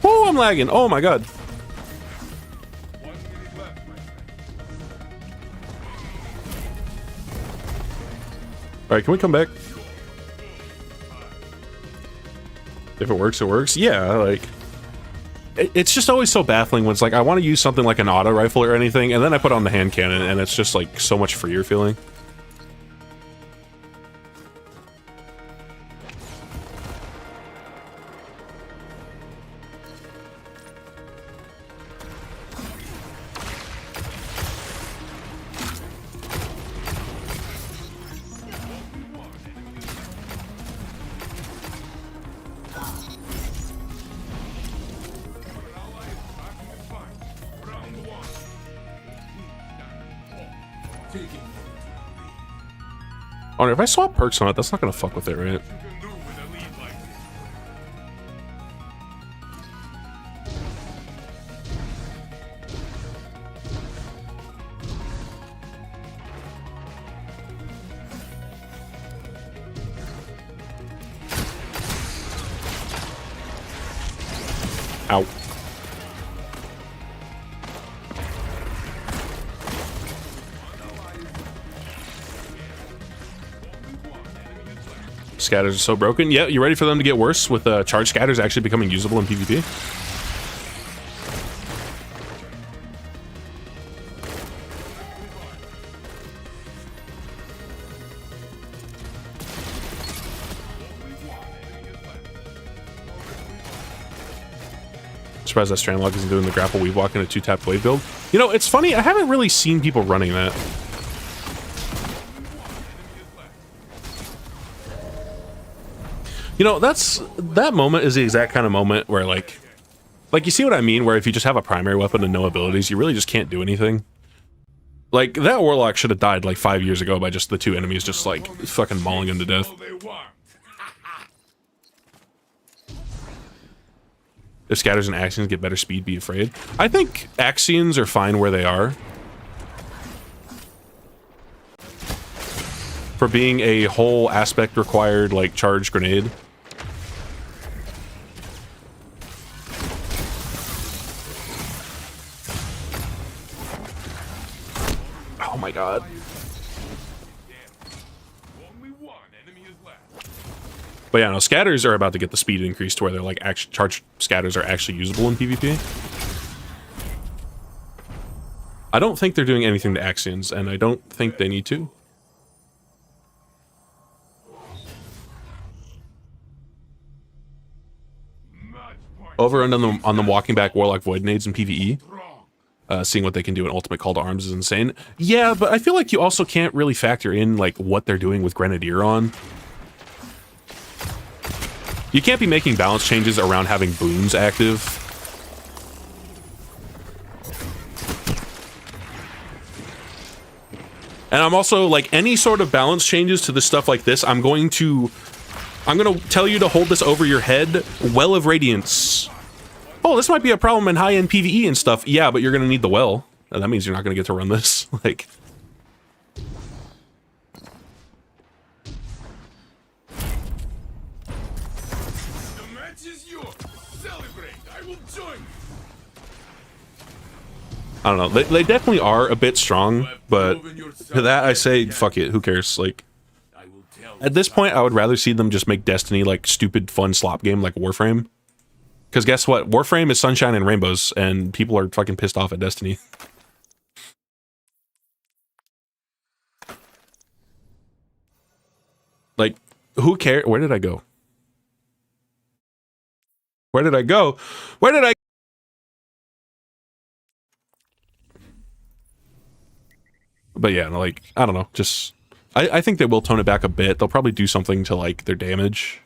Oh, I'm lagging. Oh my god. 1 minute left, my friend. All right, can we come back? If it works, it works. Yeah, like... It's just always so baffling when it's like, I want to use something like an auto rifle or anything, and then I put on the hand cannon, and it's just like so much freer feeling. Oh, if I swap perks on it, that's not gonna fuck with it, right? Can do with a lead like this. Ow. Scatters are so broken. Yeah, you ready for them to get worse with charge scatters actually becoming usable in PvP? Surprised that Strandlock isn't doing the grapple weave walk in a 2-tap wave build. You know, it's funny, I haven't really seen people running that. You know, that moment is the exact kind of moment where like you see what I mean, where if you just have a primary weapon and no abilities, you really just can't do anything. Like, that Warlock should have died like 5 years ago by just the 2 enemies just like fucking mauling him to death. If Scatters and Axions get better speed, be afraid. I think Axions are fine where they are. For being a whole aspect required, like, charge grenade. Oh my god. But yeah, no, scatters are about to get the speed increase to where they're like charge scatters are actually usable in PvP. I don't think they're doing anything to Axions, and I don't think they need to. Over and on them walking back Warlock Void Nades in PvE. Seeing what they can do in Ultimate Call to Arms is insane. Yeah, but I feel like you also can't really factor in like what they're doing with Grenadier on. You can't be making balance changes around having boons active. And I'm also, like, any sort of balance changes to the stuff like this, I'm gonna tell you to hold this over your head. Well of Radiance. Oh, this might be a problem in high-end PvE and stuff. Yeah, but you're gonna need the well. And that means you're not gonna get to run this. Like... I don't know. They definitely are a bit strong, but to that I say, fuck it. Who cares? Like, at this point, I would rather see them just make Destiny like stupid, fun slop game like Warframe. Because guess what? Warframe is sunshine and rainbows, and people are fucking pissed off at Destiny. Like, who cares? Where did I go? Where did I go? Where did I? But yeah, like, I don't know, just... I think they will tone it back a bit. They'll probably do something to, like, their damage.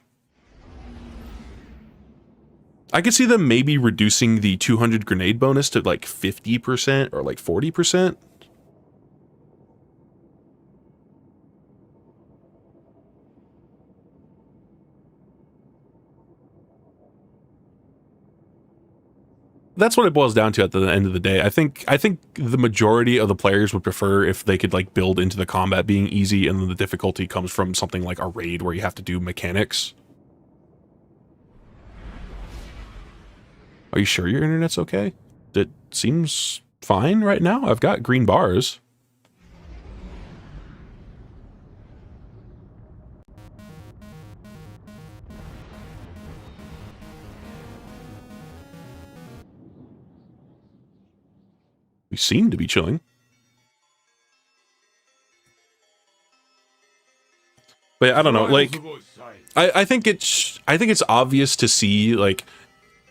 I could see them maybe reducing the 200 grenade bonus to, like, 50% or, like, 40%. That's what it boils down to at the end of the day. I think the majority of the players would prefer if they could like build into the combat being easy, and then the difficulty comes from something like a raid where you have to do mechanics. Are you sure your internet's okay? It seems fine right now. I've got green bars. We seem to be chilling. But yeah, I don't know, like, I think it's obvious to see, like,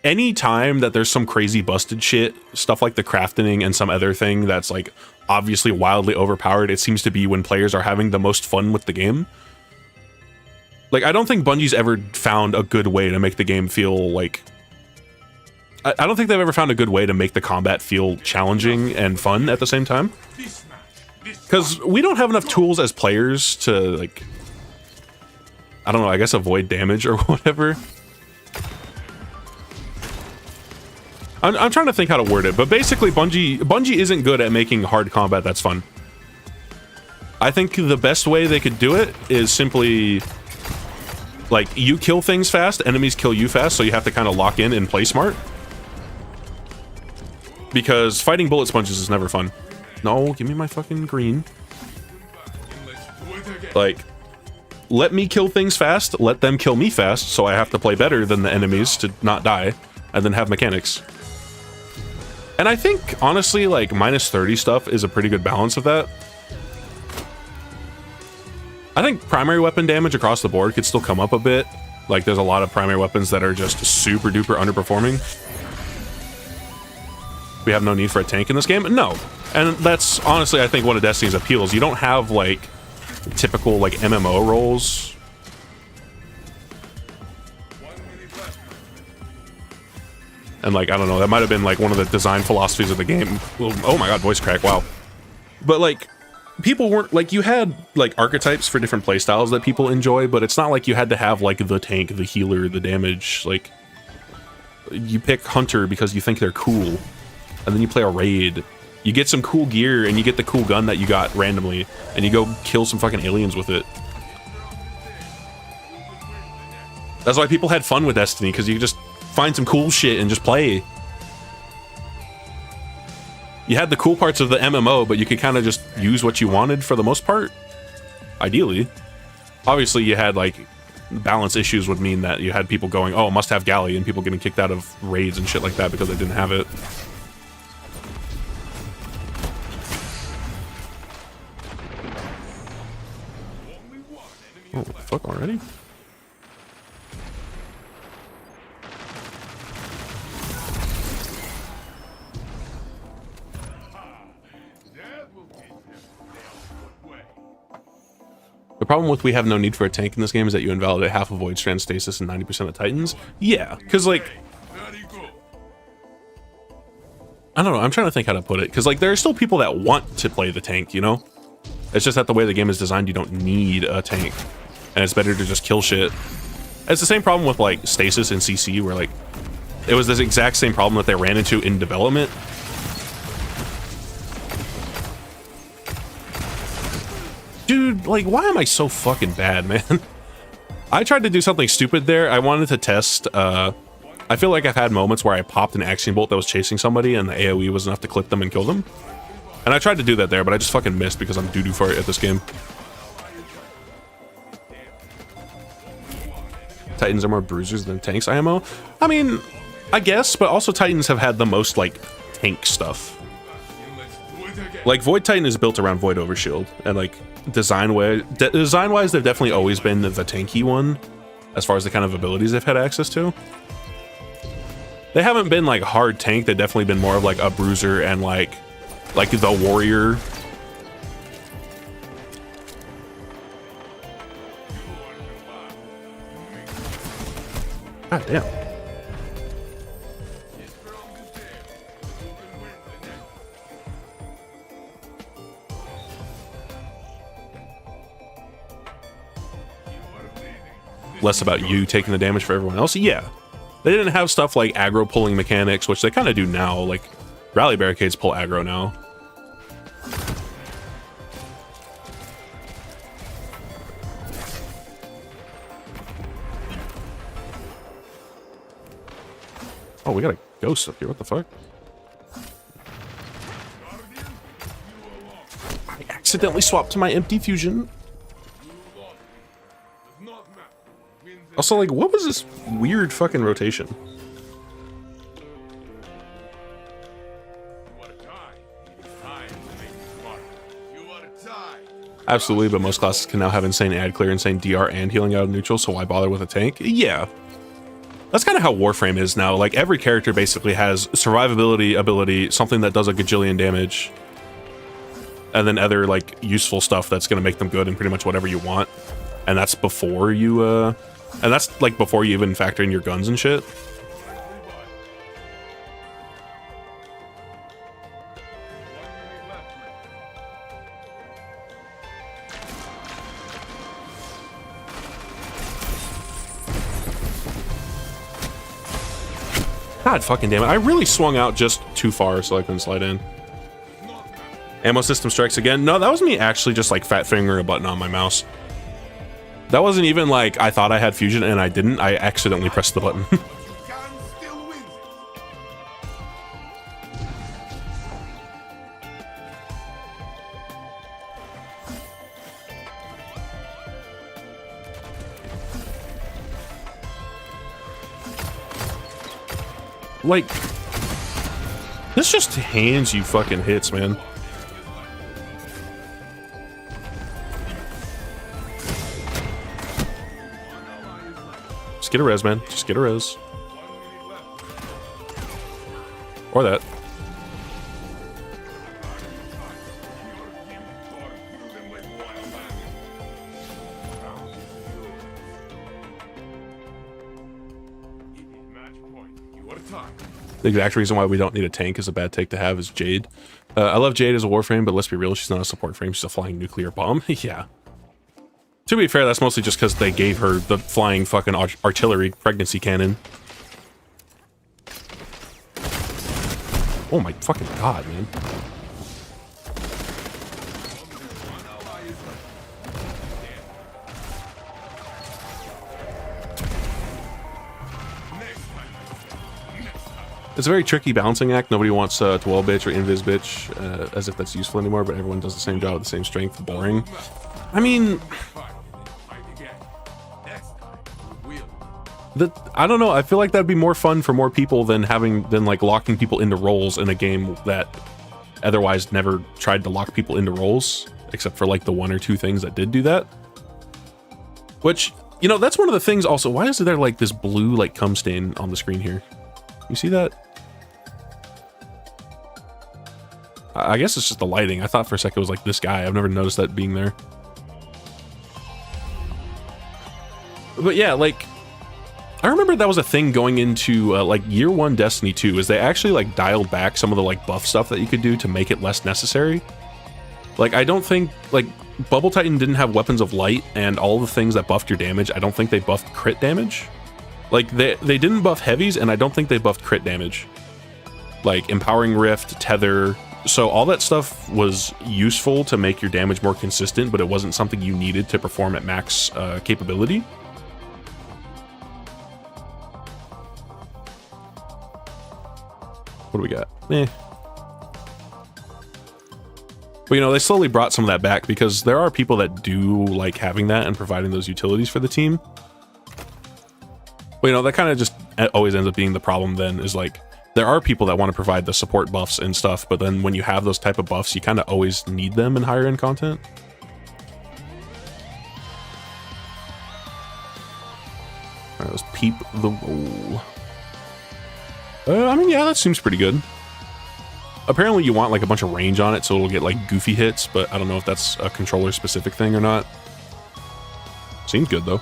any time that there's some crazy busted shit, stuff like the crafting and some other thing that's, like, obviously wildly overpowered, it seems to be when players are having the most fun with the game. Like, I don't think Bungie's ever found a good way to make the game feel, like... I don't think they've ever found a good way to make the combat feel challenging and fun at the same time. Because we don't have enough tools as players to, like... I don't know, I guess avoid damage or whatever. I'm trying to think how to word it, but basically Bungie isn't good at making hard combat that's fun. I think the best way they could do it is simply... like, you kill things fast, enemies kill you fast, so you have to kind of lock in and play smart. Because fighting bullet sponges is never fun. No, give me my fucking green. Like, let me kill things fast, let them kill me fast, so I have to play better than the enemies to not die, and then have mechanics. And I think, honestly, like, minus 30 stuff is a pretty good balance of that. I think primary weapon damage across the board could still come up a bit. Like, there's a lot of primary weapons that are just super duper underperforming. We have no need for a tank in this game? No. And that's honestly, I think, one of Destiny's appeals. You don't have, like, typical, like, MMO roles. And, like, I don't know, that might have been, like, one of the design philosophies of the game. Oh my god, voice crack, wow. But, like, people weren't, like, you had, like, archetypes for different playstyles that people enjoy, but it's not like you had to have, like, the tank, the healer, the damage. Like, you pick Hunter because you think they're cool, and then you play a raid. You get some cool gear, and you get the cool gun that you got randomly, and you go kill some fucking aliens with it. That's why people had fun with Destiny, because you could just find some cool shit and just play. You had the cool parts of the MMO, but you could kind of just use what you wanted for the most part. Ideally. Obviously, you had, like, balance issues would mean that you had people going, oh, must have galley, and people getting kicked out of raids and shit like that because they didn't have it. Oh, fuck already? The problem with we have no need for a tank in this game is that you invalidate half of Void Strand stasis and 90% of Titans. Yeah, because, like, I don't know, I'm trying to think how to put it, because, like, there are still people that want to play the tank, you know? It's just that the way the game is designed, you don't need a tank, and it's better to just kill shit. It's the same problem with, like, stasis and CC, where, like, it was this exact same problem that they ran into in development. Dude, like, why am I so fucking bad, man? I tried to do something stupid there. I wanted to test, I feel like I've had moments where I popped an axiom bolt that was chasing somebody and the AoE was enough to clip them and kill them. And I tried to do that there, but I just fucking missed because I'm doo-doo for it at this game. Titans are more bruisers than tanks, IMO? I mean, I guess, but also Titans have had the most, like, tank stuff. Like, Void Titan is built around Void Overshield, and, like, design-wise, they've definitely always been the tanky one, as far as the kind of abilities they've had access to. They haven't been, like, hard tank, they've definitely been more of, like, a bruiser and, like the warrior. God damn. Less about you taking the damage for everyone else. Yeah. They didn't have stuff like aggro pulling mechanics, which they kind of do now. Like, rally barricades pull aggro now. Oh, we got a ghost up here. What the fuck? I accidentally swapped to my empty fusion. Also, like, what was this weird fucking rotation? Absolutely, but most classes can now have insane ad clear, insane DR, and healing out of neutral, so why bother with a tank? Yeah. That's kind of how Warframe is now. Like, every character basically has survivability ability, something that does a gajillion damage, and then other, like, useful stuff that's going to make them good in pretty much whatever you want. And that's before you, and that's, like, before you even factor in your guns and shit. God fucking damn it. I really swung out just too far so I couldn't slide in. Ammo system strikes again. No, that was me actually just like fat fingering a button on my mouse. That wasn't even like I thought I had fusion and I didn't. I accidentally pressed the button. like, this just hands you fucking hits, man. Just get a res, man. Just get a res. Or that. The exact reason why we don't need a tank is a bad take to have is Jade. I love Jade as a warframe, but let's be real, she's not a support frame, she's a flying nuclear bomb. Yeah. To be fair, that's mostly just because they gave her the flying fucking artillery pregnancy cannon. Oh my fucking god, man. It's a very tricky balancing act. Nobody wants to wall bitch or invis bitch as if that's useful anymore, but everyone does the same job with the same strength. Boring. I mean, I don't know. I feel like that'd be more fun for more people than like locking people into roles in a game that otherwise never tried to lock people into roles, except for like the one or two things that did do that. Which, you know, that's one of the things also. Why is there like this blue like cum stain on the screen here? You see that? I guess it's just the lighting. I thought for a second it was like this guy. I've never noticed that being there. But yeah, like, I remember that was a thing going into like year 1 Destiny 2, is they actually like dialed back some of the like buff stuff that you could do to make it less necessary. Like, I don't think, like, Bubble Titan didn't have Weapons of Light, and all the things that buffed your damage, I don't think they buffed crit damage. Like, they didn't buff heavies, and I don't think they buffed crit damage. Like, Empowering Rift, Tether. So all that stuff was useful to make your damage more consistent, but it wasn't something you needed to perform at max capability. What do we got? Eh. But, you know, they slowly brought some of that back because there are people that do like having that and providing those utilities for the team. But, you know, that kind of just always ends up being the problem then, is like, there are people that want to provide the support buffs and stuff, but then when you have those type of buffs, you kind of always need them in higher end content. All right, let's peep the roll. I mean, yeah, that seems pretty good. Apparently you want like a bunch of range on it so it'll get like goofy hits, but I don't know if that's a controller specific thing or not. Seems good though.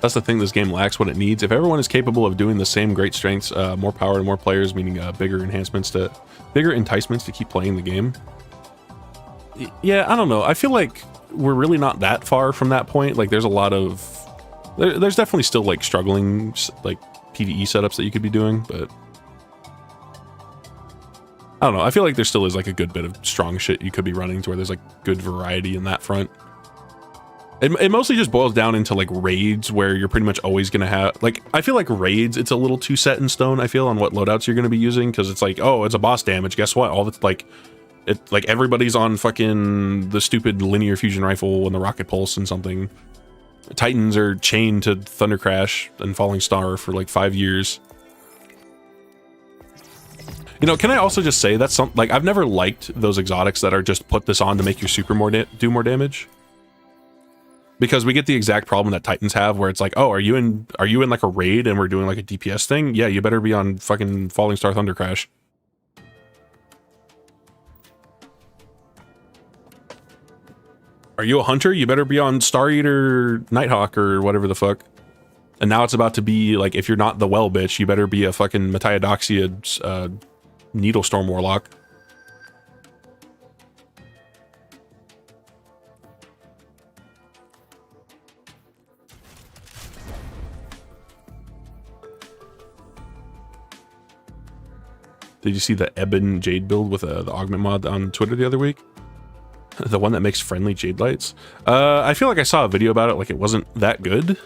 That's the thing, this game lacks what it needs. If everyone is capable of doing the same great strengths, more power to more players, meaning bigger enticements to keep playing the game. Yeah, I don't know. I feel like we're really not that far from that point. Like, there's a lot of... There's definitely still, like, struggling, like, PvE setups that you could be doing, but... I don't know. I feel like there still is, like, a good bit of strong shit you could be running to where there's, like, good variety in that front. It mostly just boils down into like raids where you're pretty much always going to have, like, I feel like raids, it's a little too set in stone, I feel, on what loadouts you're going to be using, because it's like, oh, it's a boss damage, guess what, all that's like, it, like, everybody's on fucking the stupid linear fusion rifle and the rocket pulse and something. Titans are chained to Thunder Crash and Falling Star for like 5 years. You know, can I also just say that's something, like, I've never liked those exotics that are just put this on to make your super do more damage. Because we get the exact problem that Titans have, where it's like, oh, are you in like a raid and we're doing like a DPS thing? Yeah, you better be on fucking Falling Star Thunder Crash. Are you a hunter? You better be on Star Eater Nighthawk or whatever the fuck. And now it's about to be like, if you're not the well bitch, you better be a fucking Metaiodoxia Needle Storm Warlock. Did you see the Ebon Jade build with the augment mod on Twitter the other week? The one that makes friendly Jade lights? I feel like I saw a video about it, like it wasn't that good.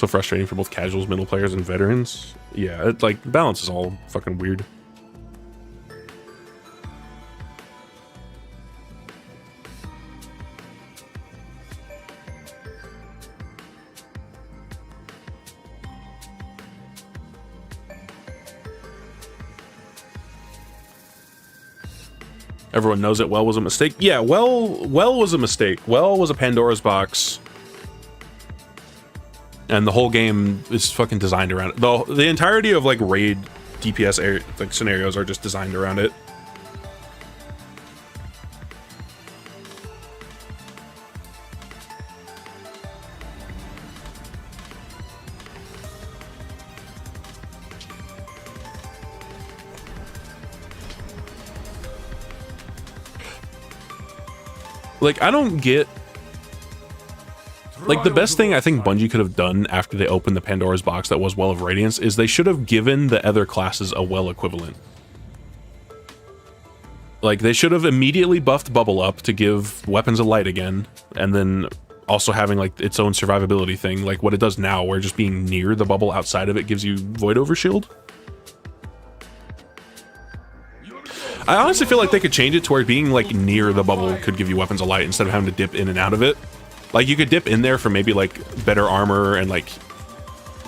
So frustrating for both casuals, middle players, and veterans. Yeah, it, like, balance is all fucking weird. Everyone knows it. Well was a mistake. Yeah, well was a mistake. Well was a Pandora's box. And the whole game is fucking designed around it. The entirety of like raid DPS like scenarios are just designed around it. Like, I don't get... Like, the best thing I think Bungie could have done after they opened the Pandora's box that was Well of Radiance is they should have given the other classes a Well equivalent. Like, they should have immediately buffed Bubble up to give Weapons of Light again, and then also having, like, its own survivability thing, like what it does now, where just being near the bubble outside of it gives you Void Overshield. I honestly feel like they could change it to where being like near the bubble could give you Weapons of Light instead of having to dip in and out of it. Like you could dip in there for maybe like better armor and like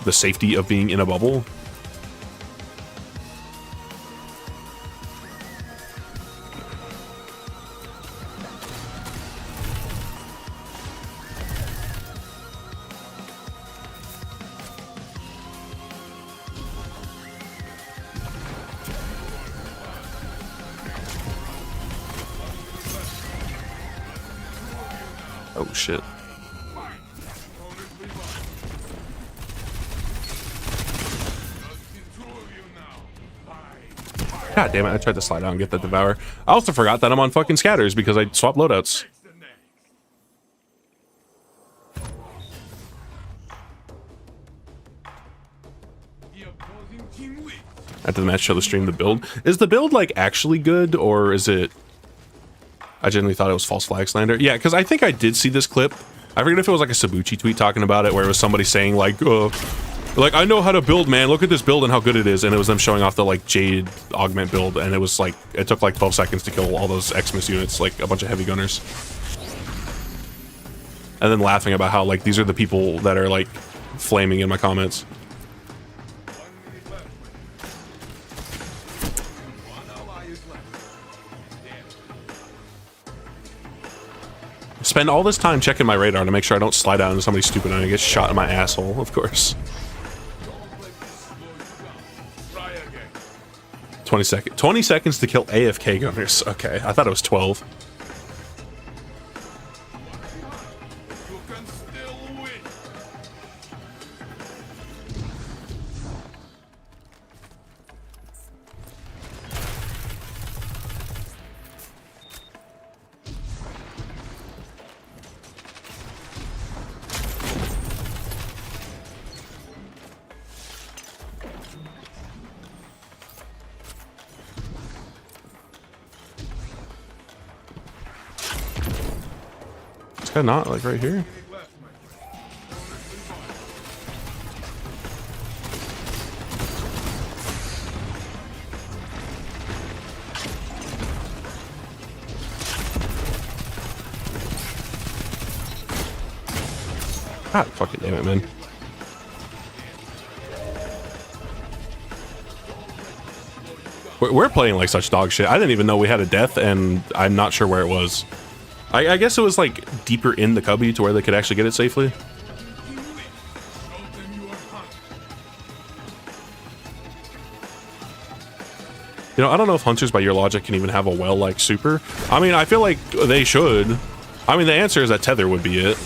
the safety of being in a bubble. Oh shit. God damn it, I tried to slide out and get that Devour. I also forgot that I'm on fucking scatters because I swapped loadouts. After the match, show the stream the build. Is the build like actually good, or is it... I genuinely thought it was false flag slander. Yeah, because I think I did see this clip. I forget if it was like a Sabuchi tweet talking about it, where it was somebody saying like, I know how to build, man. Look at this build and how good it is. And it was them showing off the like Jade augment build, and it was like it took like 12 seconds to kill all those Xmas units, like a bunch of heavy gunners. And then laughing about how like these are the people that are like flaming in my comments. Spend all this time checking my radar to make sure I don't slide out into somebody stupid and I get shot in my asshole, of course. 20 seconds to kill AFK gunners. Okay, I thought it was 12. Not like right here. God fucking damn it, man. We're playing like such dog shit. I didn't even know we had a death, and I'm not sure where it was. I guess it was like deeper in the cubby to where they could actually get it safely. You know, I don't know if hunters by your logic can even have a well like super. I mean, I feel like they should. I mean, the answer is that tether would be it.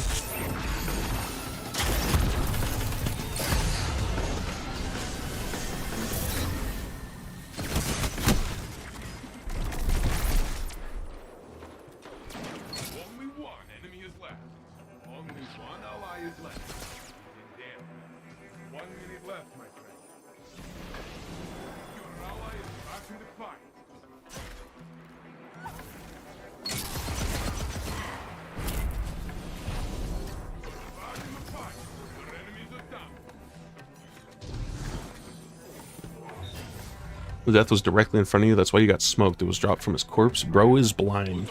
The death was directly in front of you. That's why you got smoked. It was dropped from his corpse. Bro is blind.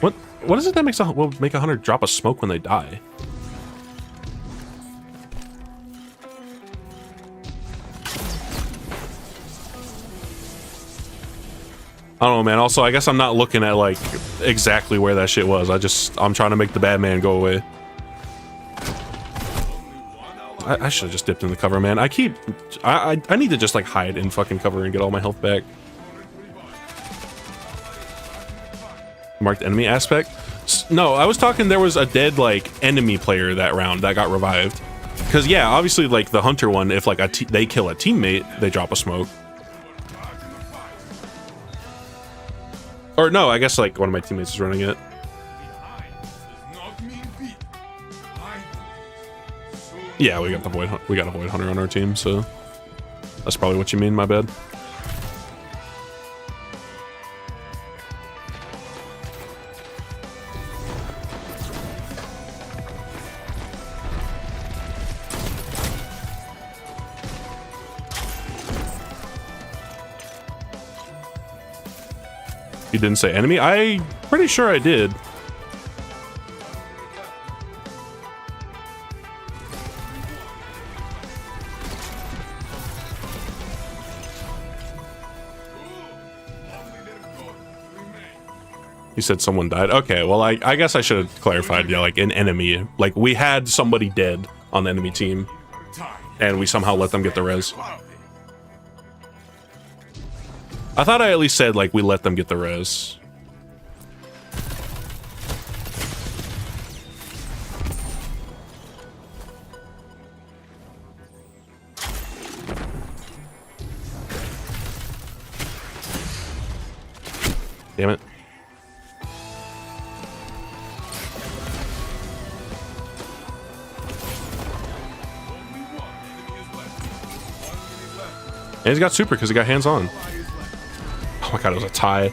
What is it that will make a hunter drop a smoke when they die? I don't know, man. Also, I guess I'm not looking at like exactly where that shit was. I'm trying to make the bad man go away. I should have just dipped in the cover, man. I need to just like hide in fucking cover and get all my health back. Marked enemy aspect? No, I was talking there was a dead like enemy player that round that got revived. Cause yeah, obviously like the hunter one, if like they kill a teammate, they drop a smoke. Or no, I guess like one of my teammates is running it. Yeah, we got a void hunter on our team, so that's probably what you mean. My bad. You didn't say enemy? I'm pretty sure I did. You said someone died? Okay, well, I guess I should have clarified. Yeah, like an enemy. Like, we had somebody dead on the enemy team, and we somehow let them get the res. I thought I at least said, like, we let them get the res. Damn it. And he's got super because he got hands on. Oh my god, it was a tie.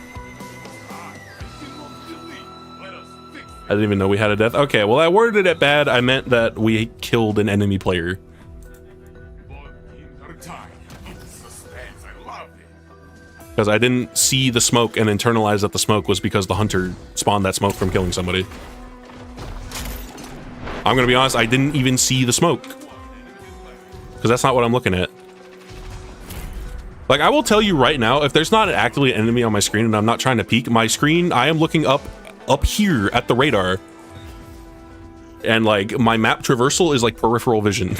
I didn't even know we had a death. Okay, well, I worded it bad. I meant that we killed an enemy player. Because I didn't see the smoke and internalize that the smoke was because the hunter spawned that smoke from killing somebody. I'm gonna be honest, I didn't even see the smoke. Because that's not what I'm looking at. Like, I will tell you right now, if there's not actively an enemy on my screen and I'm not trying to peek, my screen, I am looking up here at the radar. And, like, my map traversal is, like, peripheral vision.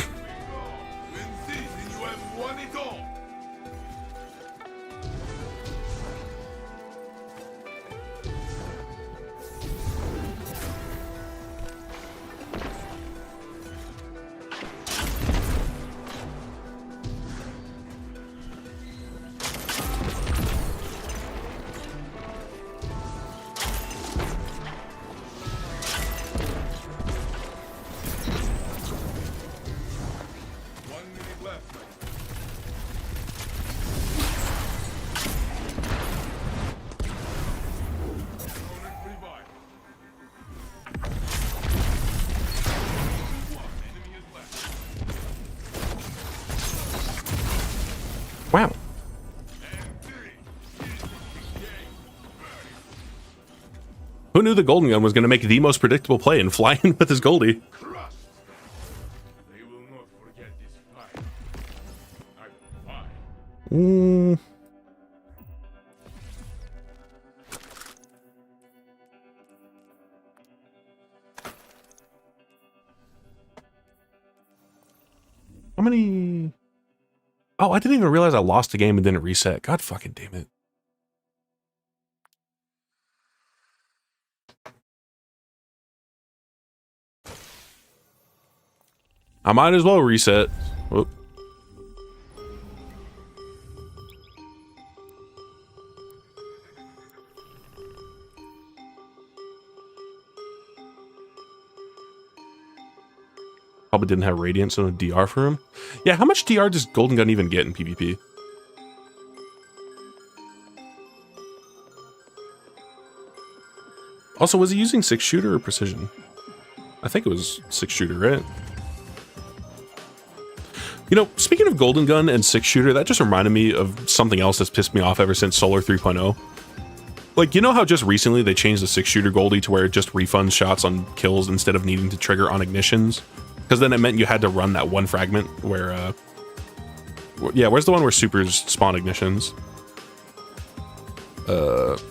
Wow. Who knew the golden gun was going to make the most predictable play and fly in with his Goldie? How many? Oh, I didn't even realize I lost the game and didn't reset. God fucking damn it. I might as well reset. Whoop. Probably didn't have Radiance and a DR for him. Yeah, how much DR does Golden Gun even get in PvP? Also, was he using 6-shooter or precision? I think it was 6-shooter, right? You know, speaking of Golden Gun and 6-shooter, that just reminded me of something else that's pissed me off ever since Solar 3.0. Like, you know how just recently they changed the 6-shooter Goldie to where it just refunds shots on kills instead of needing to trigger on ignitions? Because then it meant you had to run that one fragment where, yeah, where's the one where supers spawn ignitions?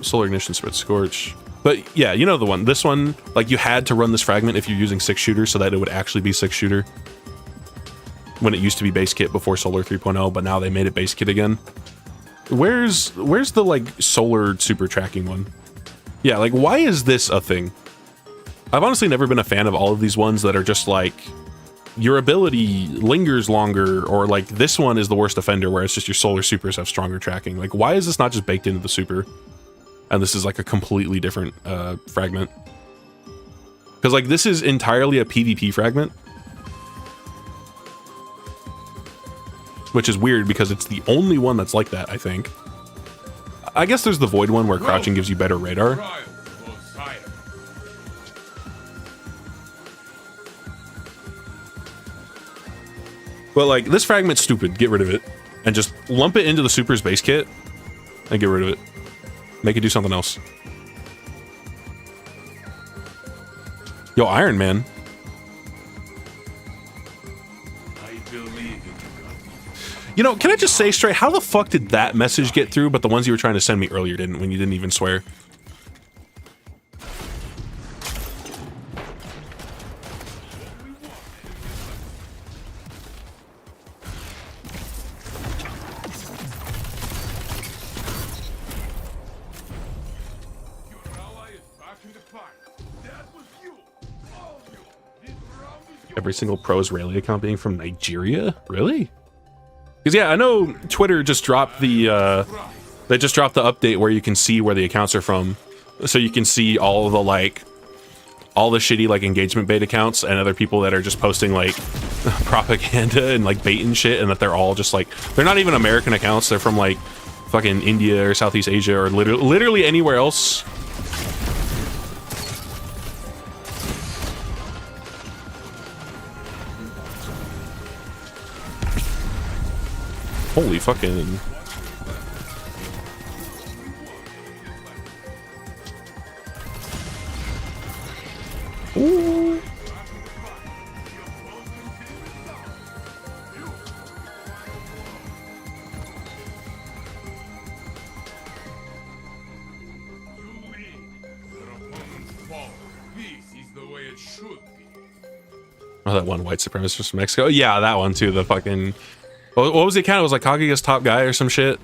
Solar Ignition, Spit Scorch. But yeah, you know the one. This one, like, you had to run this fragment if you're using 6-shooter so that it would actually be 6-shooter. When it used to be base kit before Solar 3.0, but now they made it base kit again. Where's the, like, solar super tracking one? Yeah, like, why is this a thing? I've honestly never been a fan of all of these ones that are just like, your ability lingers longer, or like this one is the worst offender where it's just your solar supers have stronger tracking. Like, why is this not just baked into the super? And this is like a completely different fragment. Because like this is entirely a PvP fragment. Which is weird because it's the only one that's like that, I think. I guess there's the Void one where crouching gives you better radar. But like, this fragment's stupid. Get rid of it. And just lump it into the Super's base kit and get rid of it. Make it do something else. Yo, Iron Man. You know, can I just say straight, how the fuck did that message get through, but the ones you were trying to send me earlier didn't, when you didn't even swear? Every single pro Israeli account being from Nigeria? Really? Because yeah, I know Twitter just dropped the they just dropped the update where you can see where the accounts are from, so you can see all the like all the shitty like engagement bait accounts and other people that are just posting like propaganda and like bait and shit, and that they're all just like, they're not even American accounts, they're from like fucking India or Southeast Asia or literally anywhere else. Holy fucking... Ooh. Oh, that one white supremacist from Mexico? Yeah, that one too, the fucking... What was the account? It was like Kaguya's top guy or some shit.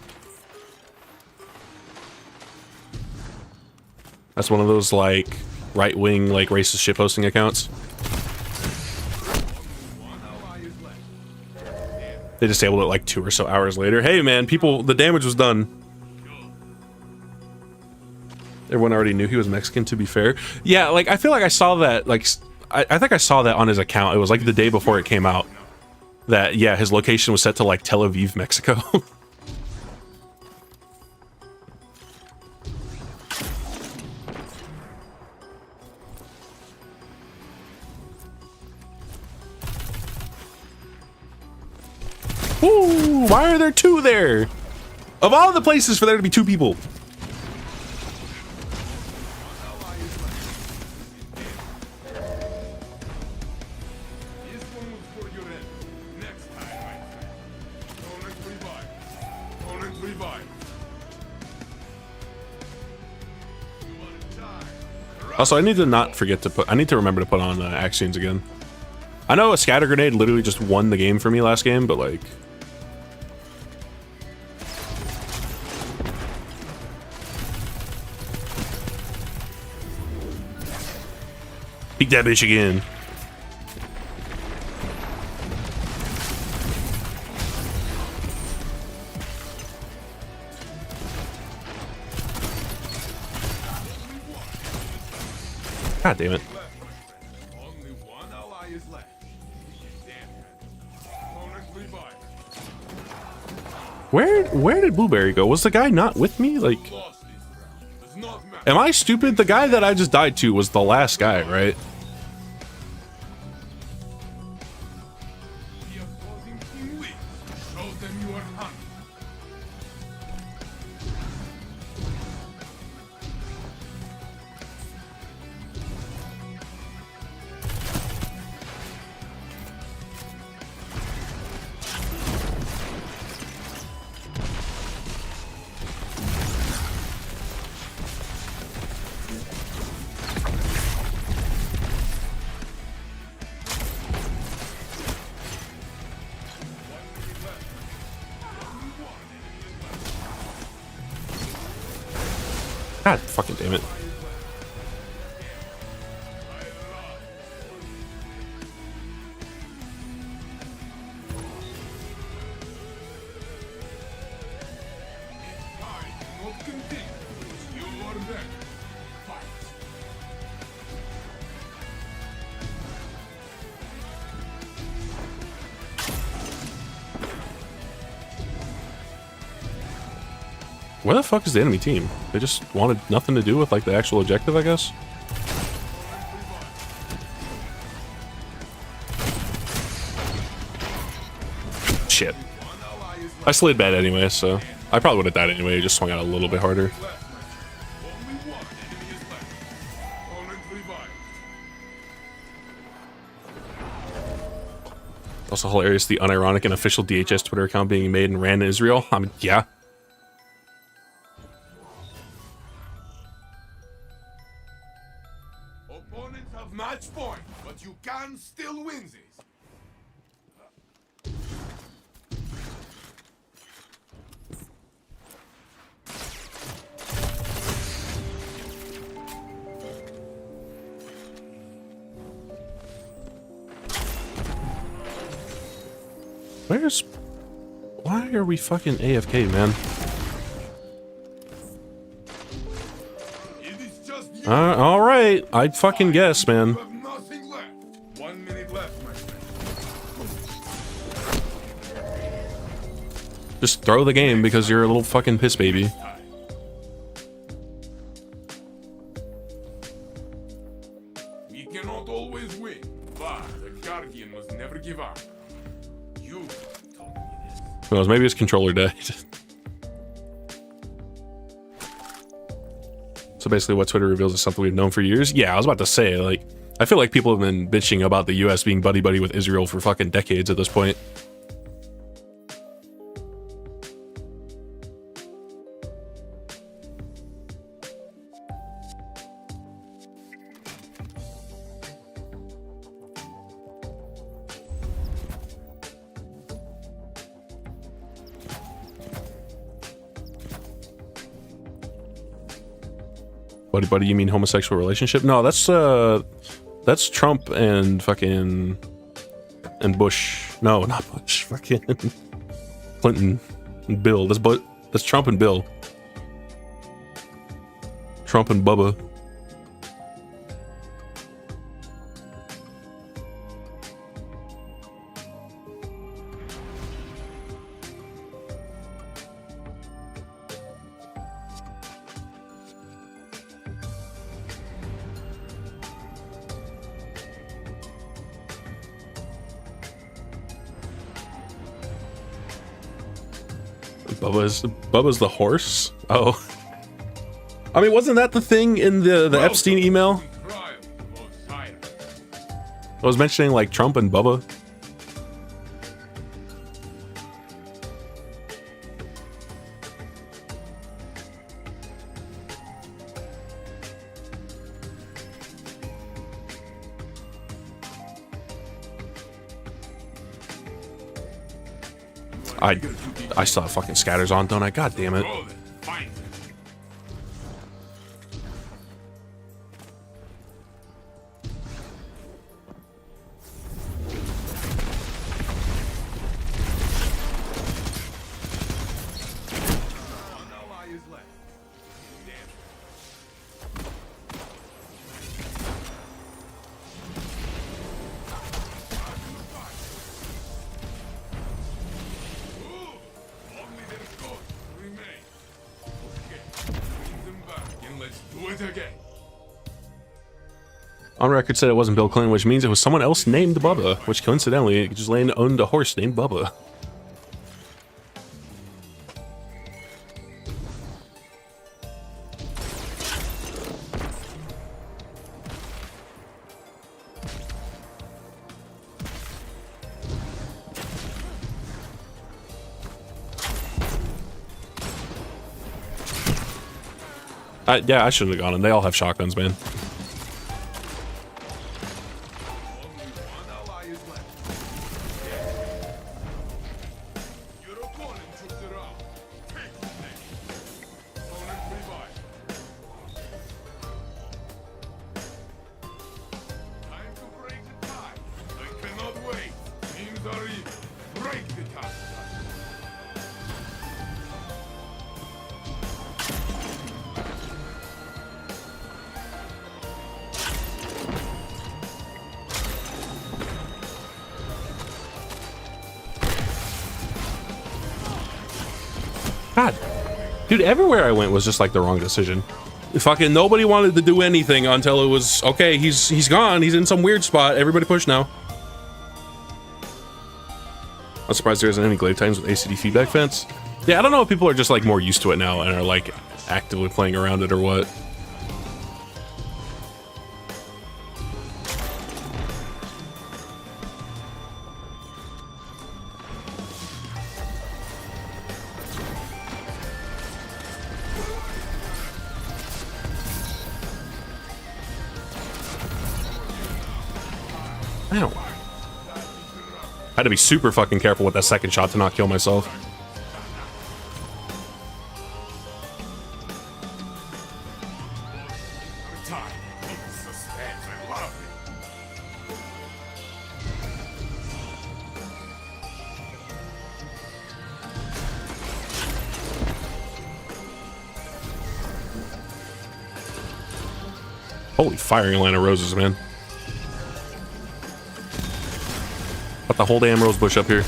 That's one of those like right-wing like racist shitposting accounts. They disabled it like 2 or so hours later. Hey man, people, the damage was done. Everyone already knew he was Mexican, to be fair. Yeah, like I feel like I saw that, like I think I saw that on his account. It was like the day before it came out. That, yeah, his location was set to, like, Tel Aviv, Mexico. Ooh, why are there 2 there? Of all the places for there to be 2 people. Also, I need to not forget to put... I need to remember to put on Axions again. I know a scatter grenade literally just won the game for me last game, but like... Peek that bitch again. God damn it. Only one ally is left. Where did Blueberry go? Was the guy not with me? Like, am I stupid? The guy that I just died to was the last guy, right? The opposing team wins. God fucking damn it. Not continue. You are ready. Fight. Where the fuck is the enemy team? They just wanted nothing to do with like the actual objective, I guess. Shit. I slid bad anyway, so I probably would have died anyway. Just swung out a little bit harder. Only one enemy is left. Opponent revived. Also hilarious, the unironic and official DHS Twitter account being made and ran in Israel. I mean, yeah. Opponents have match point, but you can still win this. Why are we fucking AFK, man? It is just you. All right, I'd fucking guess, man. You have nothing left. 1 minute left, my friend. Just throw the game because you're a little fucking piss baby. We cannot always win, but the Guardian must never give up. You taught me this. Who knows, maybe his controller died. So basically what Twitter reveals is something we've known for years. Yeah, I was about to say, like, I feel like people have been bitching about the US being buddy-buddy with Israel for fucking decades at this point. Buddy, you mean homosexual relationship? No, that's Trump and fucking and Bush. No, not Bush. Fucking Clinton and Bill. That's Trump and Bill. Trump and Bubba. Bubba's the horse? Oh. I mean, wasn't that the thing in the Epstein email? Trial, Osiris. I was mentioning like Trump and Bubba. I still have fucking scatters on, don't I? God damn it. Roll it. Fight. One ally is left. Damn. Only their ghosts remain. Okay, bring them back and let's do it again. On record said it wasn't Bill Clinton, which means it was someone else named Bubba, which coincidentally, Ghislaine owned a horse named Bubba. Yeah, I shouldn't have gone in. They all have shotguns, man. Only one ally is left. Your opponent took the round. Take the next. Opponent revived. God. Dude, everywhere I went was just like the wrong decision. Fucking nobody wanted to do anything until it was, okay, he's gone. He's in some weird spot. Everybody push now. I'm surprised there isn't any glaive titans with ACD feedback fence. Yeah, I don't know if people are just like more used to it now and are like actively playing around it or what. Ow. I had to be super fucking careful with that second shot to not kill myself. Holy firing line of roses, man. Got the whole damn rose bush up here.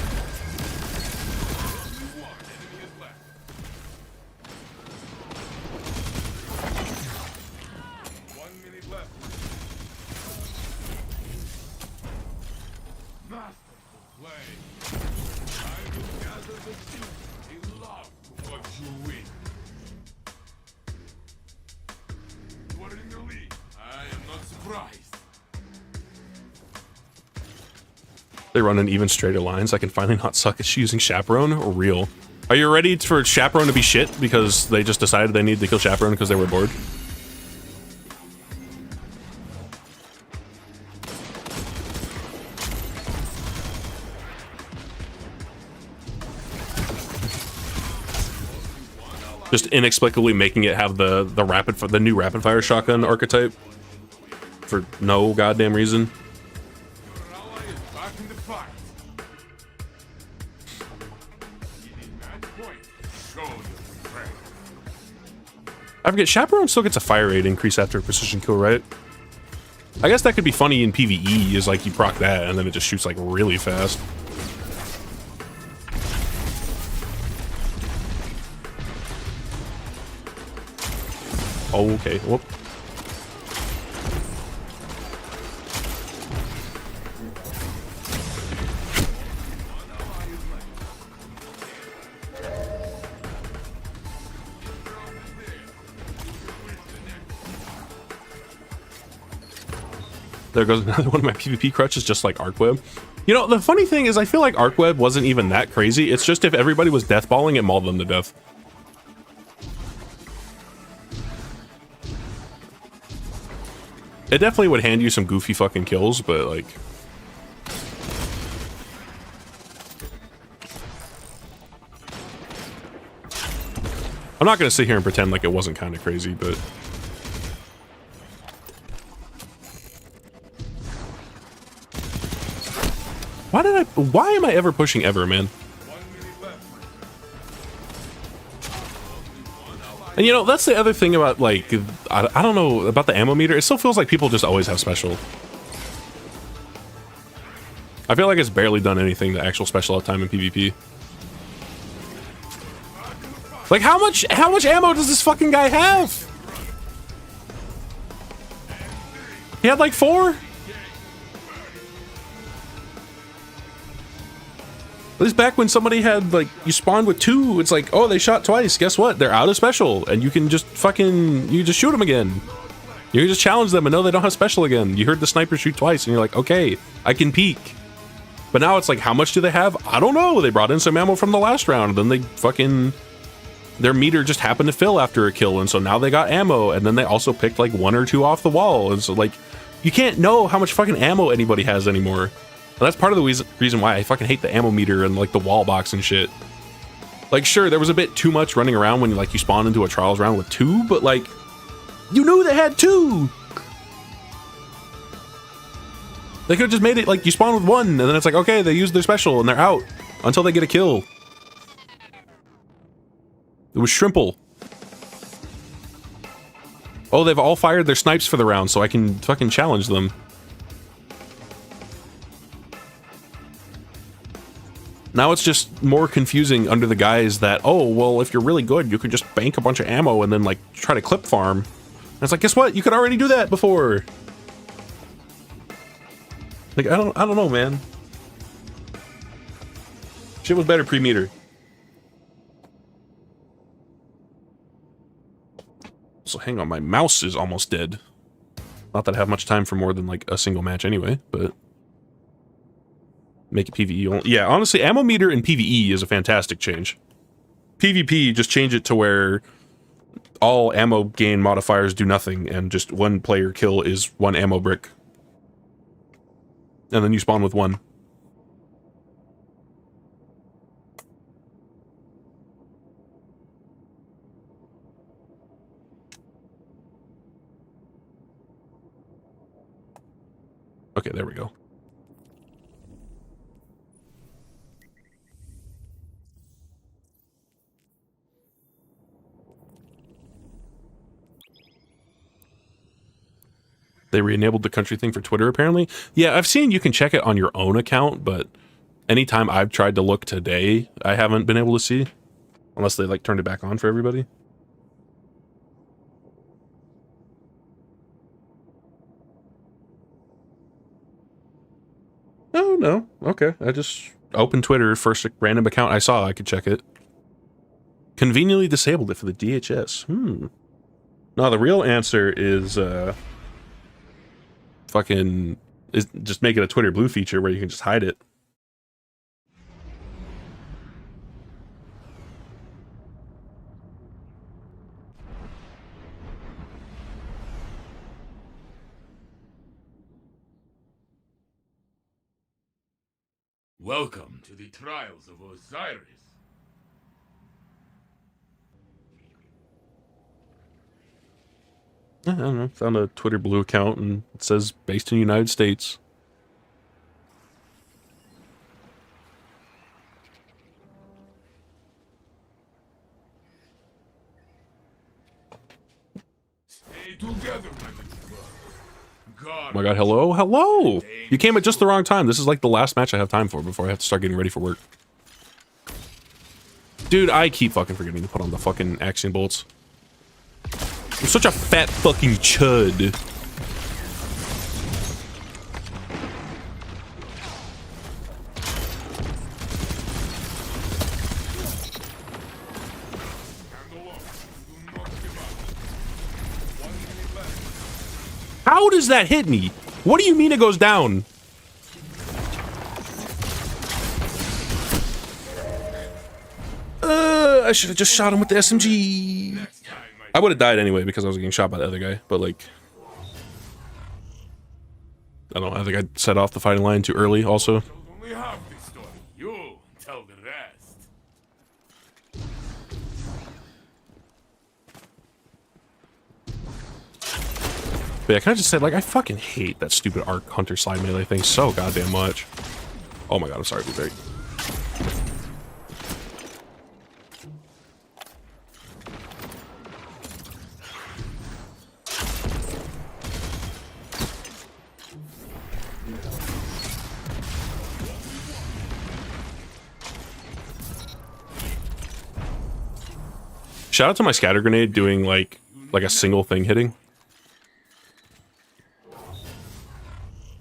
They run in even straighter lines. I can finally not suck at using Chaperone or real. Are you ready for Chaperone to be shit because they just decided they needed to kill Chaperone because they were bored? Just inexplicably making it have the new rapid fire shotgun archetype for no goddamn reason. I forget, Chaperone still gets a fire rate increase after a precision kill, right? I guess that could be funny in PvE, is like you proc that and then it just shoots like really fast. Oh, okay. Whoop. There goes another one of my PvP crutches, just like Arc Web. You know, the funny thing is I feel like Arc Web wasn't even that crazy. It's just if everybody was deathballing, it mauled them to death. It definitely would hand you some goofy fucking kills, but like... I'm not gonna sit here and pretend like it wasn't kind of crazy, but... Why am I ever pushing ever, man? And you know, that's the other thing about, like, I don't know, about the ammo meter. It still feels like people just always have special. I feel like it's barely done anything to actual special time in PvP. Like, how much ammo does this fucking guy have? He had like 4? At least back when somebody had, like, you spawned with 2, it's like, oh, they shot twice. Guess what? They're out of special. And you can just fucking, you just shoot them again. You can just challenge them and know they don't have special again. You heard the sniper shoot twice and you're like, okay, I can peek. But now it's like, how much do they have? I don't know. They brought in some ammo from the last round. And then they fucking, their meter just happened to fill after a kill. And so now they got ammo. And then they also picked like 1 or 2 off the wall. And so like, you can't know how much fucking ammo anybody has anymore. And that's part of the reason why I fucking hate the ammo meter and like the wall box and shit. Like, sure, there was a bit too much running around when you spawn into a trials round with 2, but like, you knew they had 2. They could have just made it like you spawn with 1 and then it's like, okay, they used their special and they're out until they get a kill. It was Shrimple. Oh, they've all fired their snipes for the round, so I can fucking challenge them. Now it's just more confusing under the guise that, oh, well, if you're really good, you could just bank a bunch of ammo and then, like, try to clip farm. And it's like, guess what? You could already do that before. Like, I don't know, man. Shit was better pre-meter. So hang on, my mouse is almost dead. Not that I have much time for more than, like, a single match anyway, but... Make it PvE only. Yeah, honestly, ammo meter in PvE is a fantastic change. PvP, just change it to where all ammo gain modifiers do nothing, and just one player kill is one ammo brick. And then you spawn with one. Okay, there we go. They re-enabled the country thing for Twitter, apparently. Yeah, I've seen you can check it on your own account, but anytime I've tried to look today, I haven't been able to see. Unless they, like, turned it back on for everybody. Oh, no. Okay. I just opened Twitter, first random account I saw, I could check it. Conveniently disabled it for the DHS. No, the real answer is, just make it a Twitter Blue feature where you can just hide it. Welcome to the trials of Osiris. I don't know. Found a Twitter Blue account and it says based in the United States. Stay together, my little brother. Oh my god, hello? Hello! You came at just the wrong time. This is like the last match I have time for before I have to start getting ready for work. Dude, I keep fucking forgetting to put on the fucking axiom bolts. I'm such a fat fucking chud. How does that hit me? What do you mean it goes down? I should have just shot him with the SMG. I would have died anyway because I was getting shot by the other guy, but like... I don't know, I think I set off the fighting line too early also. Only half the story. You tell the rest. But yeah, can I just say, like, I fucking hate that stupid Arc Hunter slide melee thing so goddamn much. Oh my god, I'm sorry, Blueberry. Shout out to my scatter grenade doing like a single thing hitting.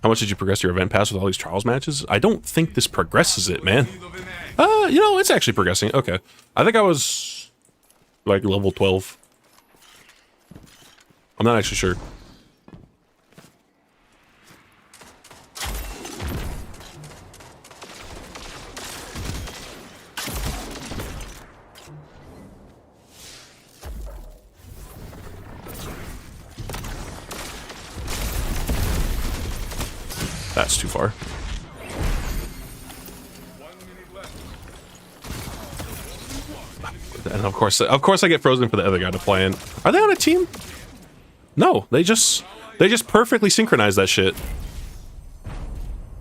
How much did you progress your event pass with all these trials matches? I don't think this progresses it, man. You know, it's actually progressing. Okay. I think I was like level 12. I'm not actually sure. That's too far. And of course I get frozen for the other guy to play in. Are they on a team? No, they just perfectly synchronize that shit.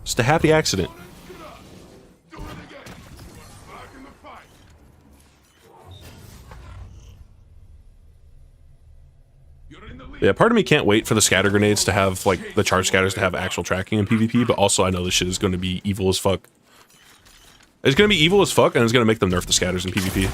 Just a happy accident. Yeah, part of me can't wait for the scatter grenades to have, like, the charge scatters to have actual tracking in PvP, but also I know this shit is going to be evil as fuck. It's gonna be evil as fuck, and it's gonna make them nerf the scatters in PvP.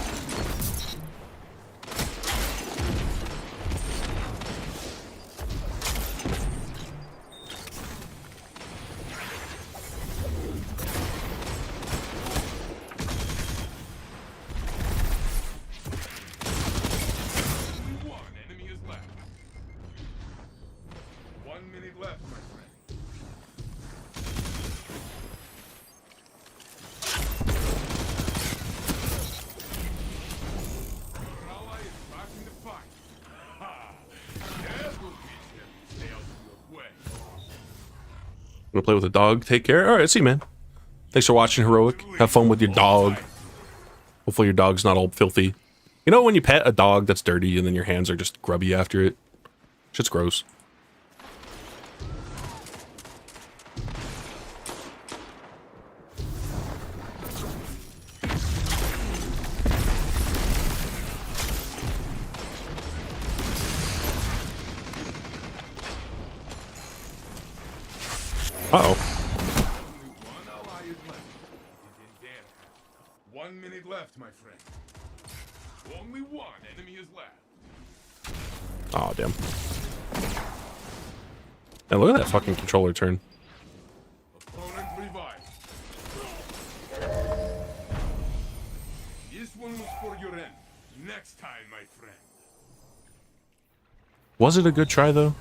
Wanna play with a dog? Take care. All right, see you, man. Thanks for watching, Heroic. Have fun with your dog. Hopefully your dog's not all filthy. You know when you pet a dog that's dirty and then your hands are just grubby after it? Shit's gross. Uh-oh. 1 minute left, my friend. Only one enemy is left. Oh, damn. Now look at that fucking controller turn. Opponent revived. This one was for your end. Next time, my friend. Was it a good try, though?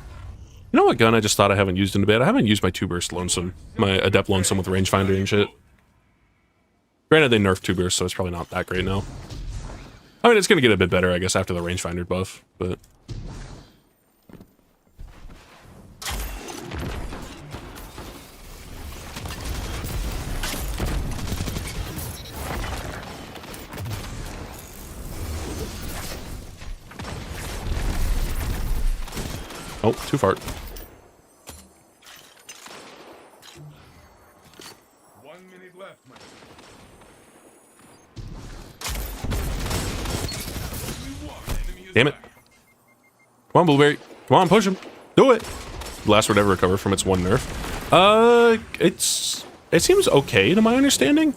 You know what gun I just thought I haven't used in a bit? I haven't used my 2-burst lonesome. My adept lonesome with rangefinder and shit. Granted, they nerfed 2-burst, so it's probably not that great now. I mean, it's gonna get a bit better, I guess, after the rangefinder buff, but... Oh, too far. 1 minute left, my friend. Damn it. Come on, Blueberry. Come on, push him. Do it. Blast would ever recover from its one nerf. It seems okay to my understanding.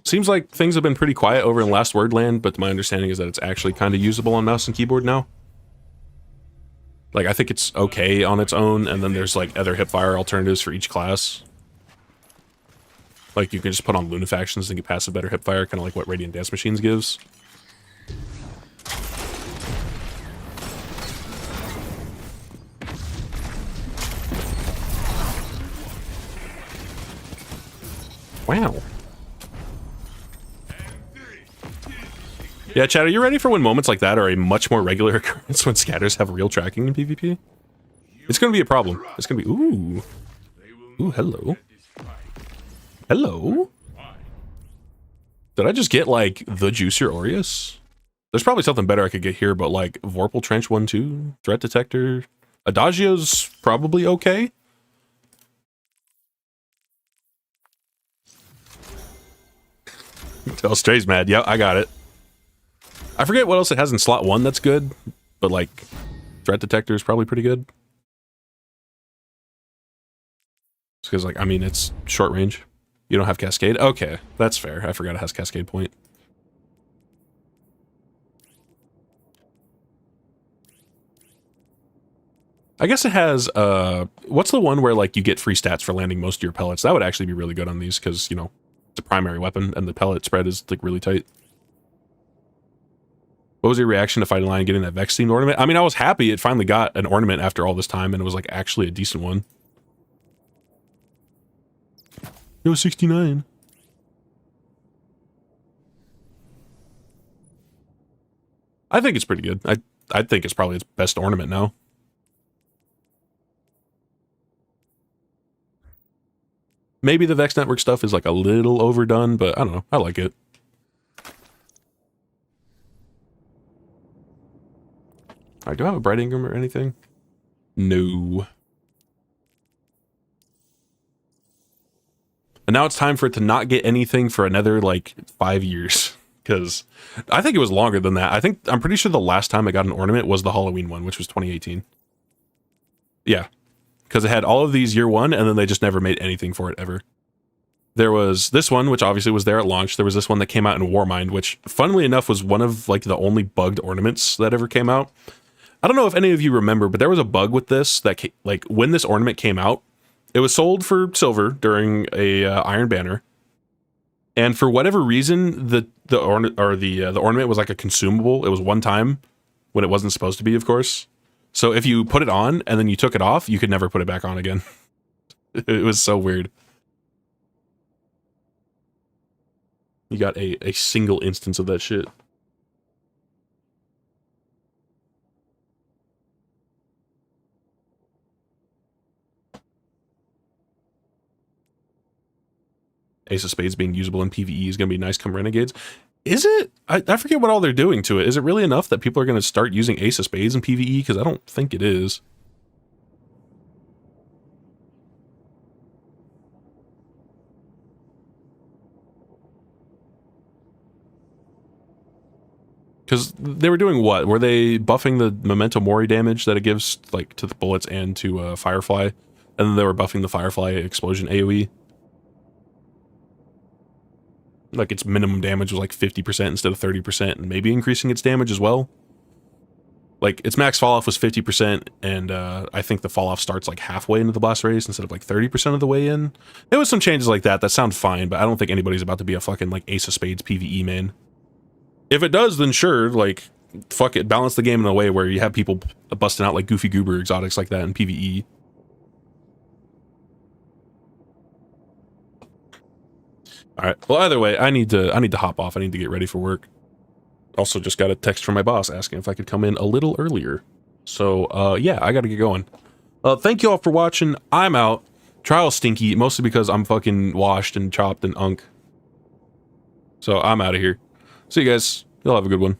Seems like things have been pretty quiet over in Last Wordland, but my understanding is that it's actually kind of usable on mouse and keyboard now. Like, I think it's okay on its own, and then there's like other hipfire alternatives for each class. Like, you can just put on Lunafactions and get passive better hipfire, kind of like what Radiant Dance Machines gives. Wow. Yeah, Chad, are you ready for when moments like that are a much more regular occurrence when scatters have real tracking in PvP? It's gonna be a problem. It's gonna be... Ooh. Ooh, hello. Hello? Did I just get, like, the Juicer Aureus? There's probably something better I could get here, but, like, Vorpal Trench 1-2, Threat Detector... Adagio's probably okay. Tell Stray's mad. Yeah, I got it. I forget what else it has in slot 1 that's good, but, like, Threat Detector is probably pretty good. Because, like, I mean, it's short range. You don't have Cascade? Okay, that's fair. I forgot it has Cascade Point. I guess it has, what's the one where, like, you get free stats for landing most of your pellets? That would actually be really good on these, because, you know, it's a primary weapon, and the pellet spread is, like, really tight. What was your reaction to Fighting Lion getting that Vex themed ornament? I mean, I was happy it finally got an ornament after all this time, and it was, like, actually a decent one. It was 69. I think it's pretty good. I think it's probably its best ornament now. Maybe the Vex Network stuff is, like, a little overdone, but I don't know. I like it. Alright, do I have a Bright Ingram or anything? No. And now it's time for it to not get anything for another, like, 5 years. Because I think it was longer than that. I'm pretty sure the last time I got an ornament was the Halloween one, which was 2018. Yeah. because it had all of these year one, and then they just never made anything for it ever. There was this one, which obviously was there at launch. There was this one that came out in Warmind, which, funnily enough, was one of like the only bugged ornaments that ever came out. I don't know if any of you remember, but there was a bug with this that, like, when this ornament came out, it was sold for silver during a Iron Banner, and for whatever reason, the ornament was like a consumable. It was one time when it wasn't supposed to be, of course. So if you put it on and then you took it off, you could never put it back on again. It was so weird. You got a single instance of that shit. Ace of Spades being usable in PvE is going to be nice come Renegades. Is it? I forget what all they're doing to it. Is it really enough that people are going to start using Ace of Spades in PvE? Because I don't think it is. Because they were doing what? Were they buffing the Memento Mori damage that it gives, like, to the bullets and to Firefly? And then they were buffing the Firefly explosion AoE? Like, its minimum damage was like 50% instead of 30%, and maybe increasing its damage as well. Like, its max fall-off was 50%, and I think the fall-off starts like halfway into the blast radius instead of like 30% of the way in. There was some changes like that. That sound fine, but I don't think anybody's about to be a fucking, like, Ace of Spades PvE main. If it does, then sure, like, fuck it, balance the game in a way where you have people busting out like Goofy Goober exotics like that in PvE. All right. Well, either way, I need to hop off. I need to get ready for work. Also, just got a text from my boss asking if I could come in a little earlier. So, yeah, I got to get going. Thank you all for watching. I'm out. Trial stinky, mostly because I'm fucking washed and chopped and unk. So I'm out of here. See you guys. You'll have a good one.